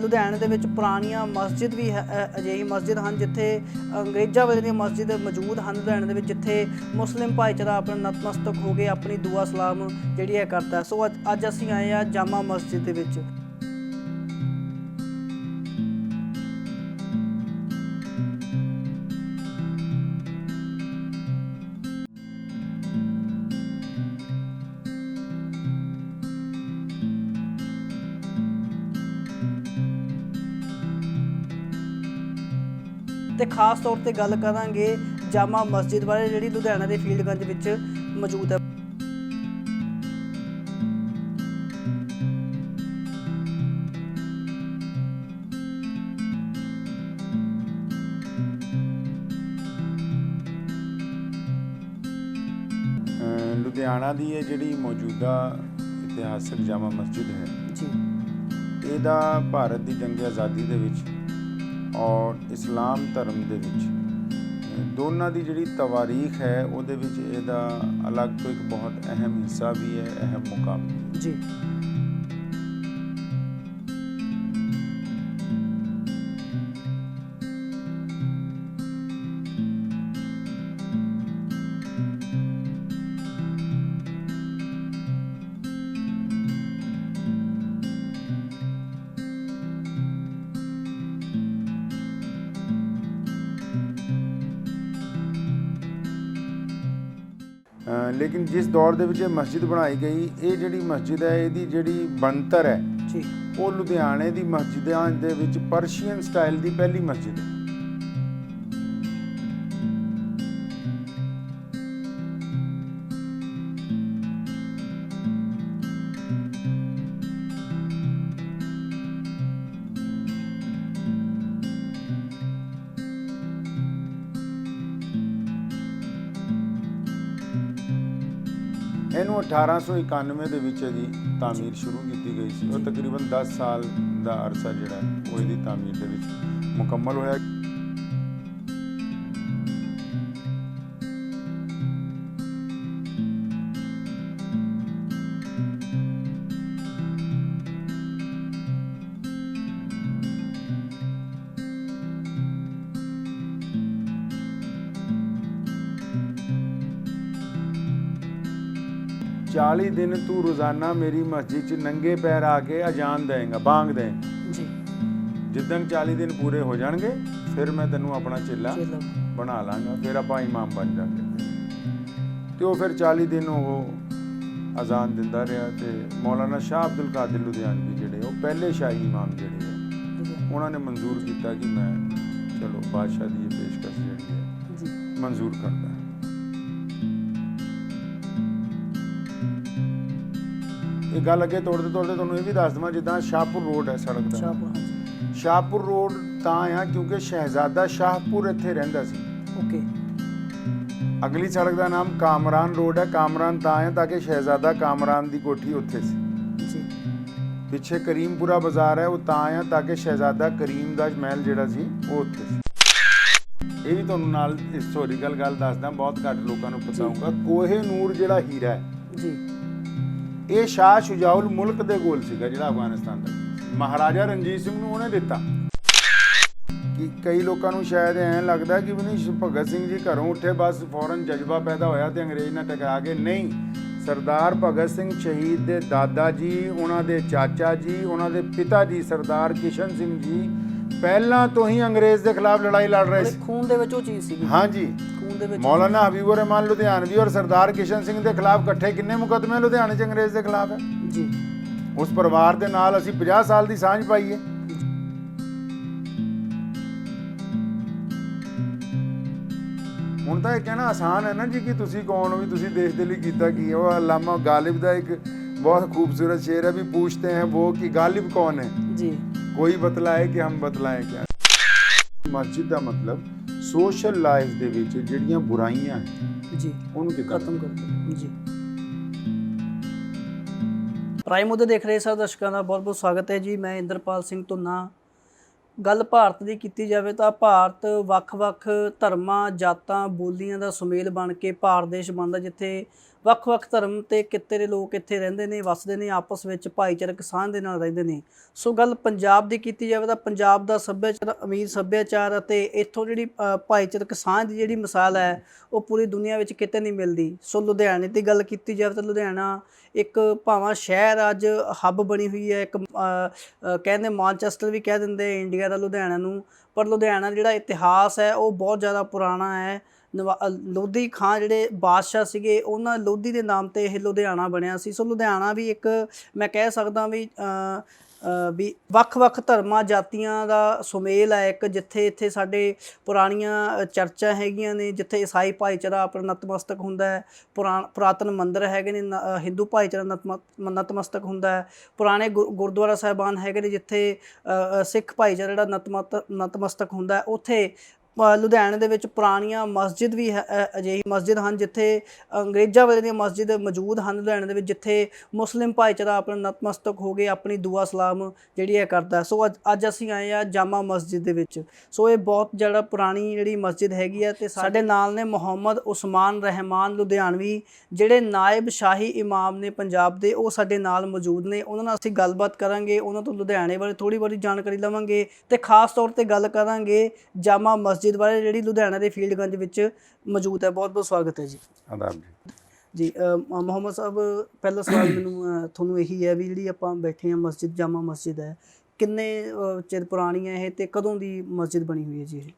ਲੁਧਿਆਣੇ ਦੇ ਵਿੱਚ ਪੁਰਾਣੀਆਂ ਮਸਜਿਦ ਵੀ ਹੈ, ਅਜਿਹੀ ਮਸਜਿਦ ਹਨ ਜਿੱਥੇ ਅੰਗਰੇਜ਼ਾਂ ਵੇਲੇ ਦੀਆਂ ਮਸਜਿਦ ਮੌਜੂਦ ਹਨ ਲੁਧਿਆਣੇ ਦੇ ਵਿੱਚ, ਜਿੱਥੇ ਮੁਸਲਿਮ ਭਾਈਚਾਰਾ ਆਪਣਾ ਨਤਮਸਤਕ ਹੋ ਕੇ ਆਪਣੀ ਦੁਆ ਸਲਾਮ ਜਿਹੜੀ ਹੈ ਕਰਦਾ। ਸੋ ਅੱਜ ਅਸੀਂ ਆਏ ਹਾਂ ਜਾਮਾ ਮਸਜਿਦ ਦੇ ਵਿੱਚ। ਤੇ ਖਾਸ ਤੌਰ ਤੇ ਗੱਲ ਕਰਾਂਗੇ ਜਾਮਾ ਮਸਜਿਦ ਬਾਰੇ, ਜਿਹੜੀ ਲੁਧਿਆਣਾ ਦੇ ਫੀਲਡਗੰਜ ਵਿੱਚ ਮੌਜੂਦ ਹੈ। ਲੁਧਿਆਣਾ ਦੀ ਇਹ ਜਿਹੜੀ ਮੌਜੂਦਾ ਇਤਿਹਾਸਕ ਜਾਮਾ ਮਸਜਿਦ ਹੈ ਜੀ, ਇਹਦਾ ਭਾਰਤ ਦੀ ਜੰਗ ਆਜ਼ਾਦੀ ਦੇ ਵਿੱਚ ਔਰ ਇਸਲਾਮ ਧਰਮ ਦੇ ਵਿੱਚ ਦੋਨਾਂ ਦੀ ਜਿਹੜੀ ਤਵਾਰੀਖ ਹੈ ਉਹਦੇ ਵਿੱਚ ਇਹਦਾ ਅਲੱਗ ਤੋਂ ਇੱਕ ਬਹੁਤ ਅਹਿਮ ਹਿੱਸਾ ਵੀ ਹੈ, ਅਹਿਮ ਮੁਕਾਮ ਜੀ। ਲੇਕਿਨ ਜਿਸ ਦੌਰ ਦੇ ਵਿੱਚ ਇਹ ਮਸਜਿਦ ਬਣਾਈ ਗਈ, ਇਹ ਜਿਹੜੀ ਮਸਜਿਦ ਹੈ ਇਹਦੀ ਜਿਹੜੀ ਬਣਤਰ ਹੈ ਜੀ, ਉਹ ਲੁਧਿਆਣੇ ਦੀ ਮਸਜਿਦਾਂ ਦੇ ਵਿੱਚ ਪਰਸ਼ੀਅਨ ਸਟਾਈਲ ਦੀ ਪਹਿਲੀ ਮਸਜਿਦ ਹੈ। ਇਹਨੂੰ 1891 ਦੇ ਵਿੱਚ ਇਹਦੀ ਤਾਮੀਰ ਸ਼ੁਰੂ ਕੀਤੀ ਗਈ ਸੀ, ਔਰ ਤਕਰੀਬਨ 10 ਸਾਲ ਦਾ ਅਰਸਾ ਜਿਹੜਾ ਉਹ ਇਹਦੀ ਤਾਮੀਰ ਦੇ ਵਿੱਚ ਮੁਕੰਮਲ ਹੋਇਆ। चालीस दिन तू रोज़ाना मेरी मस्जिद च नंगे पैर आके अजान देगा, बांग देगा जी। जिदन 40 दिन पूरे हो जाएंगे फिर मैं तेनों अपना चेला बना लाँगा, फिर आप इमाम बन जाएंगे। तो फिर 40 दिन वो अजान दिंदा रहा। तो मौलाना शाह अब्दुल कादिर लुधियानवी जिहड़े वो पहले शाही इमाम जिहड़े है उन्होंने मंजूर किया कि मैं चलो बादशाह की पेशकश जिहड़ी है मंजूर करता। ਇਹ ਗੱਲ ਅੱਗੇ ਤੋੜਦੇ ਤੁਹਾਨੂੰ ਇਹ ਵੀ ਦੱਸ ਦਵਾਂ, ਜਿੱਦਾਂ ਸ਼ਾਹਪੁਰ ਰੋਡ ਹੈ ਸੜਕ ਦਾ, ਸ਼ਾਹਪੁਰ ਰੋਡ ਤਾਂ ਆ ਕਿਉਂਕਿ ਸ਼ਹਿਜ਼ਾਦਾ ਸ਼ਾਹਪੁਰ ਇੱਥੇ ਰਹਿੰਦਾ ਸੀ। ਓਕੇ। ਅਗਲੀ ਸੜਕ ਦਾ ਨਾਮ ਕਾਮਰਾਨ ਰੋਡ ਹੈ। ਕਾਮਰਾਨ ਤਾਂ ਆ ਤਾਂ ਕਿ ਸ਼ਹਿਜ਼ਾਦਾ ਕਾਮਰਾਨ ਦੀ ਕੋਠੀ ਉੱਥੇ ਸੀ ਜੀ। ਪਿੱਛੇ ਕਰੀਮਪੁਰਾ ਬਾਜ਼ਾਰ ਹੈ, ਉਹ ਤਾਂ ਆ ਤਾਂ ਕਿ ਸ਼ਹਿਜ਼ਾਦਾ ਕਰੀਮ ਦਾ ਮਹਿਲ ਜਿਹੜਾ ਸੀ ਉਹ ਉੱਥੇ ਸੀ। ਇਹ ਵੀ ਤੁਹਾਨੂੰ ਨਾਲ ਹਿਸਟੋਰੀਕਲ ਗੱਲ ਦੱਸਦਾ, ਬਹੁਤ ਘੱਟ ਲੋਕਾਂ ਨੂੰ ਪਤਾ ਹੋਊਗਾ। ਕੋਹੇ ਨੂਰ ਜਿਹੜਾ ਹੀਰਾ ਹੈ ਜੀ, ਇਹ ਸ਼ਾਹ ਸ਼ੁਜਾਉਲ ਮੁਲਕ ਦੇ ਕੋਲ ਸੀਗਾ, ਜਿਹੜਾ ਅਫਗਾਨਿਸਤਾਨ ਦਾ ਮਹਾਰਾਜਾ ਰਣਜੀਤ ਸਿੰਘ ਨੂੰ ਉਹਨੇ ਦਿੱਤਾ। ਕਿ ਕਈ ਲੋਕਾਂ ਨੂੰ ਸ਼ਾਇਦ ਐਂ ਲੱਗਦਾ ਕਿ ਵੀ ਨਹੀਂ ਭਗਤ ਸਿੰਘ ਜੀ ਘਰੋਂ ਉੱਠੇ ਬਸ ਫੌਰਨ ਜਜ਼ਬਾ ਪੈਦਾ ਹੋਇਆ ਤੇ ਅੰਗਰੇਜ਼ ਨਾਲ ਟਕਰਾ ਗਏ, ਨਹੀਂ। ਸਰਦਾਰ ਭਗਤ ਸਿੰਘ ਸ਼ਹੀਦ ਦੇ ਦਾਦਾ ਜੀ, ਉਹਨਾਂ ਦੇ ਚਾਚਾ ਜੀ, ਉਹਨਾਂ ਦੇ ਪਿਤਾ ਜੀ ਸਰਦਾਰ ਕਿਸ਼ਨ ਸਿੰਘ ਜੀ ਪਹਿਲਾਂ ਤੋਂ ਹੀ ਅੰਗਰੇਜ਼ ਦੇ ਖਿਲਾਫ ਲੜਾਈ ਲੜ ਰਹੇ ਸੀ। ਖੂਨ ਦੇ ਵਿੱਚ ਉਹ ਚੀਜ਼ ਸੀ। ਹਾਂਜੀ, ਖੂਨ ਦੇ ਵਿੱਚ। ਮੌਲਾਨਾ ਹਬੀਬੁਰ ਰਹਿਮਾਨ ਲੁਧਿਆਣਵੀ ਔਰ ਸਰਦਾਰ ਕਿਸ਼ਨ ਸਿੰਘ ਦੇ ਖਿਲਾਫ ਇਕੱਠੇ ਕਿੰਨੇ ਮੁਕੱਦਮੇ ਲੁਧਿਆਣੇ 'ਚ ਅੰਗਰੇਜ਼ ਦੇ ਖਿਲਾਫ ਹੈ ਜੀ। ਉਸ ਪਰਿਵਾਰ ਦੇ ਨਾਲ ਅਸੀਂ 50 ਸਾਲ ਦੀ ਸਾਂਝ ਪਾਈ ਹੈ। ਹੁਣ ਤਾਂ ਇਹ ਕਹਿਣਾ ਆਸਾਨ ਹੈ ਨਾ ਜੀ ਕਿ ਤੁਸੀਂ ਕੌਣ ਹੋ, ਵੀ ਤੁਸੀਂ ਦੇਸ਼ ਦੇ ਲਈ ਕੀਤਾ ਕੀ ਹੈ। ਉਹ ਅਲਾਮਾ ਗਾਲਿਬ ਦਾ ਇੱਕ ਬਹੁਤ ਖੂਬਸੂਰਤ ਸ਼ੇਰ ਹੈ ਵੀ पूछते हैं वो कि गालिब कौन है जी, कोई बतलाए कि हम बतलाएं क्या। ਮਸਜਿਦ ਦਾ ਮਤਲਬ ਸੋਸ਼ਲ ਲਾਈਫ ਦੇ ਵਿੱਚ ਜਿਹੜੀਆਂ ਬੁਰਾਈਆਂ ਹੈ ਜੀ ਉਹਨੂੰ ਖਤਮ ਕਰ ਦਿਓ ਜੀ। ਪ੍ਰਾਈਮ ਮੁੱਦੇ ਦੇਖ ਰਹੇ ਸਾਰੇ ਦਰਸ਼ਕਾਂ ਦਾ ਬਹੁਤ ਬਹੁਤ ਸਵਾਗਤ ਹੈ ਜੀ। ਮੈਂ ਇੰਦਰਪਾਲ ਸਿੰਘ ਧੁੰਨਾ। ਗੱਲ ਭਾਰਤ ਦੀ ਕੀਤੀ ਜਾਵੇ ਤਾਂ ਭਾਰਤ ਵੱਖ-ਵੱਖ ਧਰਮਾਂ, ਜਾਤਾਂ, ਬੋਲੀਆਂ ਦਾ ਸੁਮੇਲ ਬਣ ਕੇ ਭਾਰਤ ਦੇਸ਼ ਬਣਦਾ, ਜਿੱਥੇ ਵੱਖ-ਵੱਖ ਧਰਮ ਤੇ ਕਿੱਤੇ ਦੇ ਲੋਕ ਇੱਥੇ ਰਹਿੰਦੇ ਨੇ, ਵੱਸਦੇ ਨੇ, ਆਪਸ ਵਿੱਚ ਭਾਈਚਾਰਕ ਸਾਂਝ ਦੇ ਨਾਲ ਰਹਿੰਦੇ ਨੇ। ਸੋ ਗੱਲ ਪੰਜਾਬ ਦੀ ਕੀਤੀ ਜਾਵੇ ਤਾਂ ਪੰਜਾਬ ਦਾ ਸੱਭਿਆਚਾਰ ਅਮੀਰ ਸੱਭਿਆਚਾਰ ਅਤੇ ਇੱਥੋਂ ਜਿਹੜੀ ਭਾਈਚਾਰਕ ਸਾਂਝ ਦੀ ਜਿਹੜੀ ਮਿਸਾਲ ਹੈ ਉਹ ਪੂਰੀ ਦੁਨੀਆ ਵਿੱਚ ਕਿਤੇ ਨਹੀਂ ਮਿਲਦੀ। ਸੋ ਲੁਧਿਆਣੇ ਦੀ ਗੱਲ ਕੀਤੀ ਜਾਵੇ ਤਾਂ ਲੁਧਿਆਣਾ ਇੱਕ ਭਾਵਾਂ ਸ਼ਹਿਰ ਅੱਜ ਹੱਬ ਬਣੀ ਹੋਈ ਹੈ, ਇੱਕ ਕਹਿੰਦੇ ਮਾਨਚੈਸਟਰ ਵੀ ਕਹਿ ਦਿੰਦੇ ਇੰਡੀਆ ਦਾ ਲੁਧਿਆਣਾ ਨੂੰ, ਪਰ ਲੁਧਿਆਣਾ ਜਿਹੜਾ ਇਤਿਹਾਸ ਹੈ ਉਹ ਬਹੁਤ ਜ਼ਿਆਦਾ ਪੁਰਾਣਾ ਹੈ। ਲੋਧੀ ਖਾਂ ਜਿਹੜੇ ਬਾਦਸ਼ਾਹ ਸੀਗੇ, ਉਹਨਾਂ ਲੋਧੀ ਦੇ ਨਾਮ 'ਤੇ ਇਹ ਲੁਧਿਆਣਾ ਬਣਿਆ ਸੀ। ਸੋ ਲੁਧਿਆਣਾ ਵੀ ਇੱਕ ਮੈਂ ਕਹਿ ਸਕਦਾ ਵੀ ਵੱਖ-ਵੱਖ ਧਰਮਾਂ ਜਾਤੀਆਂ ਦਾ ਸੁਮੇਲ ਹੈ ਇੱਕ, ਜਿੱਥੇ ਇੱਥੇ ਸਾਡੇ ਪੁਰਾਣੀਆਂ ਚਰਚਾਂ ਹੈਗੀਆਂ ਨੇ, ਜਿੱਥੇ ਈਸਾਈ ਭਾਈਚਾਰਾ ਆਪਣਾ ਨਤਮਸਤਕ ਹੁੰਦਾ ਹੈ, ਪੁਰਾਤਨ ਮੰਦਿਰ ਹੈਗੇ ਨੇ, ਹਿੰਦੂ ਭਾਈਚਾਰਾ ਨਤਮਸਤਕ ਹੁੰਦਾ ਹੈ, ਪੁਰਾਣੇ ਗੁਰਦੁਆਰਾ ਸਾਹਿਬਾਨ ਹੈਗੇ ਨੇ ਜਿੱਥੇ ਸਿੱਖ ਭਾਈਚਾਰਾ ਜਿਹੜਾ ਨਤਮਸਤਕ ਹੁੰਦਾ ਹੈ। ਉੱਥੇ ਲੁਧਿਆਣੇ ਦੇ ਵਿੱਚ ਪੁਰਾਣੀਆਂ ਮਸਜਿਦ ਵੀ ਅਜਿਹੀ ਮਸਜਿਦ ਹਨ ਜਿੱਥੇ ਅੰਗਰੇਜ਼ਾਂ ਵੇਲੇ ਦੀਆਂ ਮਸਜਿਦ ਮੌਜੂਦ ਹਨ ਲੁਧਿਆਣੇ ਦੇ ਵਿੱਚ, ਜਿੱਥੇ ਮੁਸਲਿਮ ਭਾਈਚਾਰਾ ਆਪਣਾ ਨਤਮਸਤਕ ਹੋ ਕੇ ਆਪਣੀ ਦੁਆ ਸਲਾਮ ਜਿਹੜੀ ਹੈ ਕਰਦਾ। ਸੋ ਅੱਜ ਅਸੀਂ ਆਏ ਆ ਜਾਮਾ ਮਸਜਿਦ ਦੇ ਵਿੱਚ। ਸੋ ਇਹ ਬਹੁਤ ਜਿਹੜਾ ਪੁਰਾਣੀ ਜਿਹੜੀ ਮਸਜਿਦ ਹੈਗੀ ਹੈ, ਅਤੇ ਸਾਡੇ ਨਾਲ ਨੇ ਮੁਹੰਮਦ ਉਸਮਾਨ ਰਹਿਮਾਨ ਲੁਧਿਆਣਵੀ, ਜਿਹੜੇ ਨਾਇਬ ਸ਼ਾਹੀ ਇਮਾਮ ਨੇ ਪੰਜਾਬ ਦੇ, ਉਹ ਸਾਡੇ ਨਾਲ ਮੌਜੂਦ ਨੇ। ਉਹਨਾਂ ਨਾਲ ਅਸੀਂ ਗੱਲਬਾਤ ਕਰਾਂਗੇ, ਉਹਨਾਂ ਤੋਂ ਲੁਧਿਆਣੇ ਬਾਰੇ ਥੋੜ੍ਹੀ ਬਹੁਤੀ ਜਾਣਕਾਰੀ ਲਵਾਂਗੇ ਅਤੇ ਖਾਸ ਤੌਰ 'ਤੇ ਗੱਲ ਕਰਾਂਗੇ ਜਾਮਾ ਮਸਜਿਦ ਬਾਰੇ ਜਿਹੜੀ ਲੁਧਿਆਣਾ ਦੇ ਫੀਲਡਗੰਜ ਵਿੱਚ ਮੌਜੂਦ ਹੈ। ਬਹੁਤ ਬਹੁਤ ਸਵਾਗਤ ਹੈ ਜੀ। ਆਦਾਬ ਜੀ। ਜੀ ਮੁਹੰਮਦ ਸਾਹਿਬ, ਪਹਿਲਾ ਸਵਾਲ ਮੈਨੂੰ ਤੁਹਾਨੂੰ ਇਹੀ ਹੈ ਵੀ ਜਿਹੜੀ ਆਪਾਂ ਬੈਠੇ ਹਾਂ ਮਸਜਿਦ, ਜਾਮਾ ਮਸਜਿਦ ਹੈ, ਕਿੰਨੇ ਚਿਰ ਪੁਰਾਣੀ ਹੈ ਇਹ ਅਤੇ ਕਦੋਂ ਦੀ ਮਸਜਿਦ ਬਣੀ ਹੋਈ ਹੈ ਜੀ ਇਹ?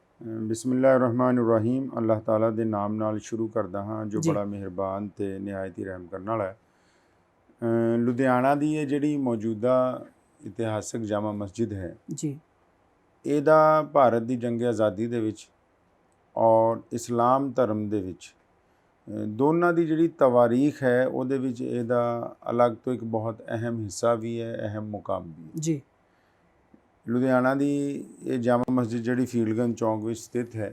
ਬਿਸਮਿਲ੍ਲਾਹਿਰ-ਰਹਿਮਾਨਿਰ-ਰਹੀਮ। ਅੱਲਾਹ ਤਾਲਾ ਦੇ ਨਾਮ ਨਾਲ ਸ਼ੁਰੂ ਕਰਦਾ ਹਾਂ ਜੋ ਬੜਾ ਮਿਹਰਬਾਨ ਅਤੇ ਨਿਹਾਇਤ ਹੀ ਰਹਿਮ ਕਰਨ ਵਾਲਾ ਹੈ। ਲੁਧਿਆਣਾ ਦੀ ਇਹ ਜਿਹੜੀ ਮੌਜੂਦਾ ਇਤਿਹਾਸਕ ਜਾਮਾ ਮਸਜਿਦ ਹੈ ਜੀ, ਇਹਦਾ ਭਾਰਤ ਦੀ ਜੰਗ ਆਜ਼ਾਦੀ ਦੇ ਵਿੱਚ ਔਰ ਇਸਲਾਮ ਧਰਮ ਦੇ ਵਿੱਚ ਦੋਨਾਂ ਦੀ ਜਿਹੜੀ ਤਵਾਰੀਖ ਹੈ ਉਹਦੇ ਵਿੱਚ ਇਹਦਾ ਅਲੱਗ ਤੋਂ ਇੱਕ ਬਹੁਤ ਅਹਿਮ ਹਿੱਸਾ ਵੀ ਹੈ, ਅਹਿਮ ਮੁਕਾਮ ਵੀ ਹੈ ਜੀ। ਲੁਧਿਆਣਾ ਦੀ ਇਹ ਜਾਮਾ ਮਸਜਿਦ ਜਿਹੜੀ ਫੀਲਡਗੰਜ ਚੌਂਕ ਵਿੱਚ ਸਥਿਤ ਹੈ,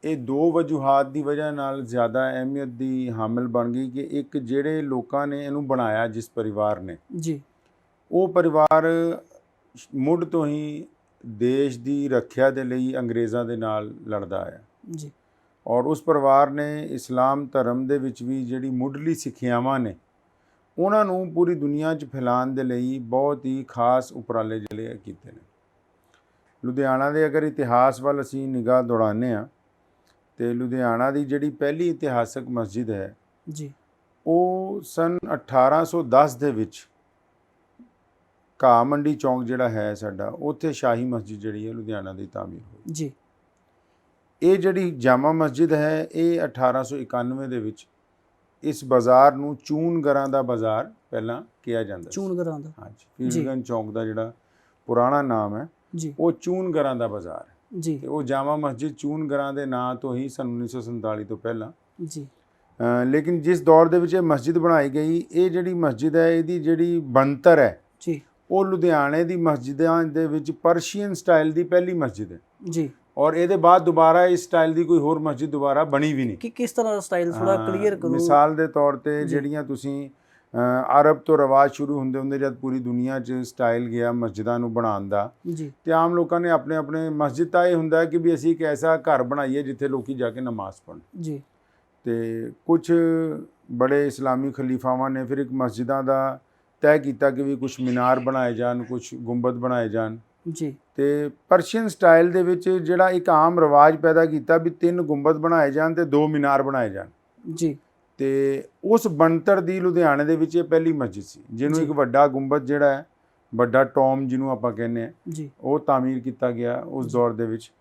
ਇਹ ਦੋ ਵਜੂਹਾਤ ਦੀ ਵਜ੍ਹਾ ਨਾਲ ਜ਼ਿਆਦਾ ਅਹਿਮੀਅਤ ਦੀ ਹਾਮਿਲ ਬਣ ਗਈ ਕਿ ਇੱਕ ਜਿਹੜੇ ਲੋਕਾਂ ਨੇ ਇਹਨੂੰ ਬਣਾਇਆ, ਜਿਸ ਪਰਿਵਾਰ ਨੇ ਜੀ, ਉਹ ਪਰਿਵਾਰ ਮੁੱਢ ਤੋਂ ਹੀ ਦੇਸ਼ ਦੀ ਰੱਖਿਆ ਦੇ ਲਈ ਅੰਗਰੇਜ਼ਾਂ ਦੇ ਨਾਲ ਲੜਦਾ ਆਇਆ ਜੀ, ਔਰ ਉਸ ਪਰਿਵਾਰ ਨੇ ਇਸਲਾਮ ਧਰਮ ਦੇ ਵਿੱਚ ਵੀ ਜਿਹੜੀ ਮੁੱਢਲੀ ਸਿੱਖਿਆਵਾਂ ਨੇ ਉਹਨਾਂ ਨੂੰ ਪੂਰੀ ਦੁਨੀਆ 'ਚ ਫੈਲਾਉਣ ਦੇ ਲਈ ਬਹੁਤ ਹੀ ਖਾਸ ਉਪਰਾਲੇ ਜਿਹੜੇ ਕੀਤੇ ਨੇ। ਲੁਧਿਆਣਾ ਦੇ ਅਗਰ ਇਤਿਹਾਸ ਵੱਲ ਅਸੀਂ ਨਿਗਾਹ ਦੌੜਾਉਂਦੇ ਹਾਂ ਤੇ ਲੁਧਿਆਣਾ ਦੀ ਜਿਹੜੀ ਪਹਿਲੀ ਇਤਿਹਾਸਕ ਮਸਜਿਦ ਹੈ ਜੀ, ਉਹ ਸਨ 1810 ਦੇ ਵਿੱਚ ਘਾਹ ਮੰਡੀ ਚੌਂਕ ਜਿਹੜਾ ਹੈ ਸਾਡਾ, ਉੱਥੇ ਸ਼ਾਹੀ ਮਸਜਿਦ ਜਿਹੜੀ ਹੈ ਲੁਧਿਆਣਾ ਦੀ ਤਾਮੀਰ ਹੋਈ ਜੀ। ਇਹ ਜਿਹੜੀ ਜਾਮਾ ਮਸਜਿਦ ਹੈ ਇਹ 1891 ਦੇ ਵਿੱਚ ਇਸ ਬਾਜ਼ਾਰ ਨੂੰ ਚੂਨਗਰਾਂ ਦਾ ਬਾਜ਼ਾਰ ਪਹਿਲਾਂ ਕਿਹਾ ਜਾਂਦਾ ਸੀ। ਚੂਨਗਰਾਂ ਦਾ? ਹਾਂਜੀ, ਫੀਲਡਗੰਜ ਚੌਂਕ ਦਾ ਜਿਹੜਾ ਪੁਰਾਣਾ ਨਾਮ ਹੈ ਜੀ, ਉਹ ਚੂਨਗਰਾਂ ਦਾ ਬਾਜ਼ਾਰ ਹੈ ਜੀ, ਤੇ ਉਹ ਜਾਮਾ ਮਸਜਿਦ ਚੂਨਗਰਾਂ ਦੇ ਨਾਂ ਤੋਂ ਹੀ ਸਨ 1947 ਤੋਂ ਪਹਿਲਾਂ। ਜੀ। ਲੇਕਿਨ ਜਿਸ ਦੌਰ ਦੇ ਵਿੱਚ ਇਹ ਮਸਜਿਦ ਬਣਾਈ ਗਈ, ਇਹ ਜਿਹੜੀ ਮਸਜਿਦ ਹੈ ਇਹਦੀ ਜਿਹੜੀ ਬਣਤਰ ਹੈ ਜੀ, ਉਹ ਲੁਧਿਆਣੇ ਦੀ ਮਸਜਿਦਾਂ ਦੇ ਵਿੱਚ ਪਰਸ਼ੀਅਨ ਸਟਾਈਲ ਦੀ ਪਹਿਲੀ ਮਸਜਿਦ ਹੈ ਜੀ। ਔਰ ਇਹਦੇ ਬਾਅਦ ਦੁਬਾਰਾ ਇਸ ਸਟਾਈਲ ਦੀ ਕੋਈ ਹੋਰ ਮਸਜਿਦ ਦੁਬਾਰਾ ਬਣੀ ਵੀ ਨਹੀਂ। ਕਿ ਕਿਸ ਤਰ੍ਹਾਂ ਦਾ ਸਟਾਈਲ, ਥੋੜਾ ਕਲੀਅਰ ਕਰੋ। ਮਿਸਾਲ ਦੇ ਤੌਰ ਤੇ ਜਿਹੜੀਆਂ ਤੁਸੀਂ ਅਰਬ ਤੋਂ ਰਿਵਾਜ ਸ਼ੁਰੂ ਹੁੰਦੇ ਹੁੰਦੇ ਜਦ ਪੂਰੀ ਦੁਨੀਆ 'ਚ ਸਟਾਈਲ ਗਿਆ ਮਸਜਿਦਾਂ ਨੂੰ ਬਣਾਉਣ ਦਾ, ਜੀ, ਤੇ ਆਮ ਲੋਕਾਂ ਨੇ ਆਪਣੇ ਆਪਣੇ ਮਸਜਿਦ ਤਾਂ ਇਹ ਹੁੰਦਾ ਕਿ ਵੀ ਅਸੀਂ ਇੱਕ ਐਸਾ ਘਰ ਬਣਾਈਏ ਜਿੱਥੇ ਲੋਕੀ ਜਾ ਕੇ ਨਮਾਜ਼ ਪੜ੍ਹਨ। ਜੀ। ਤੇ ਕੁਝ ਬੜੇ ਇਸਲਾਮੀ ਖਲੀਫਾਵਾਂ ਨੇ ਫਿਰ ਇੱਕ ਮਸਜਿਦਾਂ ਦਾ ਤੈਅ ਕੀਤਾ ਕਿ ਵੀ ਕੁਝ ਮੀਨਾਰ ਬਣਾਏ ਜਾਣ, ਕੁਝ ਗੁੰਬਦ ਬਣਾਏ ਜਾਣ। ਜੀ। ਤੇ ਪਰਸ਼ੀਅਨ ਸਟਾਈਲ ਦੇ ਵਿੱਚ ਜਿਹੜਾ ਇੱਕ ਆਮ ਰਿਵਾਜ ਪੈਦਾ ਕੀਤਾ ਵੀ 3 ਗੁੰਬਦ ਬਣਾਏ ਜਾਣ ਤੇ 2 ਮੀਨਾਰ ਬਣਾਏ ਜਾਣ। ਜੀ। ਤੇ ਉਸ ਬਣਤਰ ਦੀ ਲੁਧਿਆਣੇ ਦੇ ਵਿੱਚ ਇਹ ਪਹਿਲੀ ਮਸਜਿਦ ਸੀ ਜਿਹਨੂੰ ਇੱਕ ਵੱਡਾ ਗੁੰਬਦ ਜਿਹੜਾ ਹੈ, ਵੱਡਾ ਟੌਮ ਜਿਹਨੂੰ ਆਪਾਂ ਕਹਿੰਦੇ ਆ, ਜੀ, ਉਹ ਤਾਮੀਰ ਕੀਤਾ ਗਿਆ ਉਸ ਦੌਰ ਦੇ ਵਿੱਚ।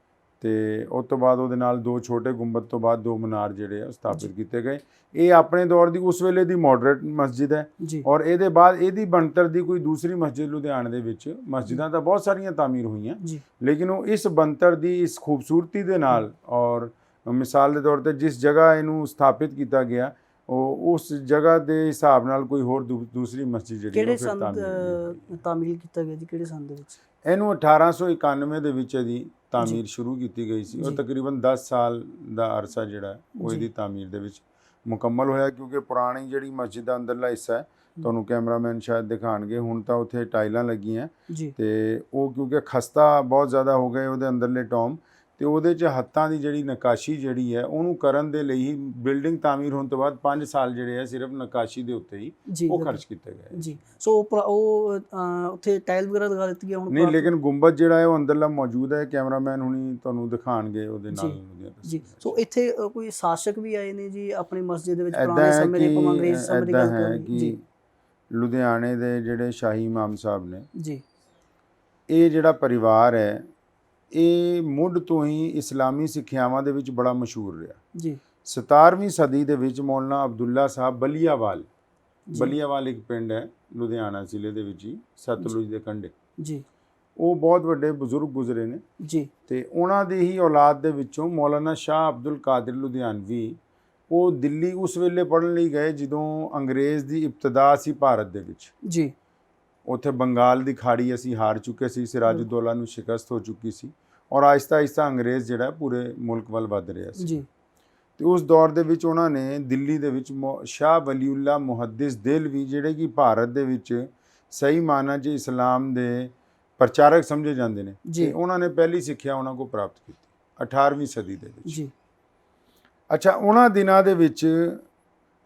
ਤੇ ਉਸ ਤੋਂ ਬਾਅਦ ਉਹਦੇ ਨਾਲ 2 ਛੋਟੇ ਗੁੰਬਦ ਤੋਂ ਬਾਅਦ 2 ਮੀਨਾਰ ਜਿਹੜੇ ਆ ਸਥਾਪਿਤ ਕੀਤੇ ਗਏ। ਇਹ ਆਪਣੇ ਦੌਰ ਦੀ ਉਸ ਵੇਲੇ ਦੀ ਮੋਡਰੇਟ ਮਸਜਿਦ ਹੈ ਜੀ। ਔਰ ਇਹਦੇ ਬਾਅਦ ਇਹਦੀ ਬਣਤਰ ਦੀ ਕੋਈ ਦੂਸਰੀ ਮਸਜਿਦ ਲੁਧਿਆਣੇ ਦੇ ਵਿੱਚ, ਮਸਜਿਦਾਂ ਤਾਂ ਬਹੁਤ ਸਾਰੀਆਂ ਤਾਮੀਰ ਹੋਈਆਂ ਜੀ, ਲੇਕਿਨ ਉਹ ਇਸ ਬਣਤਰ ਦੀ ਇਸ ਖੂਬਸੂਰਤੀ ਦੇ ਨਾਲ ਔਰ ਮਿਸਾਲ ਦੇ ਤੌਰ ਤੇ ਜਿਸ ਜਗ੍ਹਾ ਇਹਨੂੰ ਸਥਾਪਿਤ ਕੀਤਾ ਗਿਆ ਉਹ ਉਸ ਜਗ੍ਹਾ ਦੇ ਹਿਸਾਬ ਨਾਲ ਕੋਈ ਹੋਰ ਦੂਸਰੀ ਮਸਜਿਦ ਜਿਹੜੀ ਕਿਹੜੇ ਸੰਨ ਤਾਮੀਰ ਕੀਤਾ ਗਿਆ ਜੀ, ਕਿਹੜੇ ਸੰਨ ਦੇ ਵਿੱਚ? ਇਹਨੂੰ 1891 ਦੇ ਵਿੱਚ ਇਹਦੀ ਤਾਮੀਰ ਸ਼ੁਰੂ ਕੀਤੀ ਗਈ ਸੀ ਔਰ ਤਕਰੀਬਨ 10 ਸਾਲ ਦਾ ਅਰਸਾ ਜਿਹੜਾ ਉਹ ਇਹਦੀ ਤਾਮੀਰ ਦੇ ਵਿੱਚ ਮੁਕੰਮਲ ਹੋਇਆ, ਕਿਉਂਕਿ ਪੁਰਾਣੀ ਜਿਹੜੀ ਮਸਜਿਦ ਦਾ ਅੰਦਰਲਾ ਹਿੱਸਾ ਹੈ, ਤੁਹਾਨੂੰ ਕੈਮਰਾਮੈਨ ਸ਼ਾਇਦ ਦਿਖਾਣਗੇ, ਹੁਣ ਤਾਂ ਉੱਥੇ ਟਾਈਲਾਂ ਲੱਗੀਆਂ ਤੇ ਉਹ ਕਿਉਂਕਿ ਖਸਤਾ ਬਹੁਤ ਜ਼ਿਆਦਾ ਹੋ ਗਏ ਉਹਦੇ ਅੰਦਰਲੇ ਟੌਮ, ਤੇ ਉਹਦੇ 'ਚ ਹੱਥਾਂ ਦੀ ਜਿਹੜੀ ਨਕਾਸ਼ੀ ਜਿਹੜੀ ਹੈ ਉਹਨੂੰ ਕਰਨ ਦੇ ਲਈ ਹੀ ਬਿਲਡਿੰਗ ਤਾਮੀਰ ਹੋਣ ਤੋਂ ਬਾਅਦ 5 ਸਾਲ ਜਿਹੜੇ ਆ ਸਿਰਫ ਨਕਾਸ਼ੀ ਦੇ ਉੱਤੇ ਹੀ ਜੀ ਉਹ ਖਰਚ ਕੀਤੇ ਗਏ। ਜੀ ਸੋ ਉਹ ਉੱਥੇ ਟਾਇਲ ਵਗੈਰਾ ਲਗਾ ਦਿੱਤੀ ਗਈ ਹੁਣ ਨਹੀਂ, ਲੇਕਿਨ ਗੁੰਬਦ ਜਿਹੜਾ ਹੈ ਉਹ ਅੰਦਰਲਾ ਮੌਜੂਦ ਹੈ। ਕੈਮਰਾਮੈਨ ਹੁਣੀ ਤੁਹਾਨੂੰ ਦਿਖਾਣਗੇ ਉਹਦੇ ਨਾਲ ਉਹਦੀਆਂ ਜੀ। ਸੋ ਇੱਥੇ ਕੋਈ ਸ਼ਾਸਕ ਵੀ ਆਏ ਨੇ ਜੀ ਆਪਣੀ ਮਸਜਿਦ ਦੇ ਵਿੱਚ ਇੱਦਾਂ ਪੁਰਾਣੇ ਹੈ ਸਮੇਂ ਦੇ, ਭਾਵੇਂ ਅੰਗਰੇਜ਼ ਸਮੇਂ ਦੀ ਇੱਦਾਂ ਗੱਲ ਹੈ ਕਰੀਏ ਕਿ ਜੀ ਲੁਧਿਆਣੇ ਦੇ ਜਿਹੜੇ ਸ਼ਾਹੀ ਇਮਾਮ ਸਾਹਿਬ ਨੇ, ਜੀ ਇਹ ਜਿਹੜਾ ਪਰਿਵਾਰ ਹੈ ਇਹ ਮੁੱਢ ਤੋਂ ਹੀ ਇਸਲਾਮੀ ਸਿੱਖਿਆਵਾਂ ਦੇ ਵਿੱਚ ਬੜਾ ਮਸ਼ਹੂਰ ਰਿਹਾ ਜੀ। 17ਵੀਂ ਸਦੀ ਦੇ ਵਿੱਚ ਮੌਲਾਨਾ ਅਬਦੁੱਲਾ ਸਾਹਿਬ ਬਲੀਆਵਾਲ ਇੱਕ ਪਿੰਡ ਹੈ ਲੁਧਿਆਣਾ ਜ਼ਿਲ੍ਹੇ ਦੇ ਵਿੱਚ ਹੀ, ਸਤਲੁਜ ਦੇ ਕੰਢੇ ਜੀ। ਉਹ ਬਹੁਤ ਵੱਡੇ ਬਜ਼ੁਰਗ ਗੁਜ਼ਰੇ ਨੇ ਜੀ। ਤੇ ਉਹਨਾਂ ਦੀ ਹੀ ਔਲਾਦ ਦੇ ਵਿੱਚੋਂ ਮੌਲਾਨਾ ਸ਼ਾਹ ਅਬਦੁਲ ਕਾਦਰ ਲੁਧਿਆਣਵੀ, ਉਹ ਦਿੱਲੀ ਉਸ ਵੇਲੇ ਪੜ੍ਹਨ ਲਈ ਗਏ ਜਦੋਂ ਅੰਗਰੇਜ਼ ਦੀ ਇਬਤਦਾ ਸੀ ਭਾਰਤ ਦੇ ਵਿੱਚ ਜੀ। ਉੱਥੇ ਬੰਗਾਲ ਦੀ ਖਾੜੀ ਅਸੀਂ ਹਾਰ ਚੁੱਕੇ ਸੀ, ਸਿਰਾਜੁੱਦੌਲਾ ਨੂੰ ਸ਼ਿਕਸਤ ਹੋ ਚੁੱਕੀ ਸੀ ਔਰ ਆਹਿਸਤਾ ਆਹਿਸਤਾ ਅੰਗਰੇਜ਼ ਜਿਹੜਾ ਪੂਰੇ ਮੁਲਕ ਵੱਲ ਵੱਧ ਰਿਹਾ ਸੀ ਜੀ। ਤੇ ਉਸ ਦੌਰ ਦੇ ਵਿੱਚ ਉਹਨਾਂ ਨੇ ਦਿੱਲੀ ਦੇ ਵਿੱਚ ਸ਼ਾਹ ਵਲੀਉੱਲਾ ਮੁਹੱਦਿਸ ਦੇਹਲਵੀ, ਜਿਹੜੇ ਕਿ ਭਾਰਤ ਦੇ ਵਿੱਚ ਸਹੀ ਮਾਨਾਂ 'ਚ ਇਸਲਾਮ ਦੇ ਪ੍ਰਚਾਰਕ ਸਮਝੇ ਜਾਂਦੇ ਨੇ, ਤੇ ਉਹਨਾਂ ਨੇ ਪਹਿਲੀ ਸਿੱਖਿਆ ਉਹਨਾਂ ਕੋਲ ਪ੍ਰਾਪਤ ਕੀਤੀ 18ਵੀਂ ਸਦੀ ਦੇ ਵਿੱਚ ਜੀ। ਅੱਛਾ, ਉਹਨਾਂ ਦਿਨਾਂ ਦੇ ਵਿੱਚ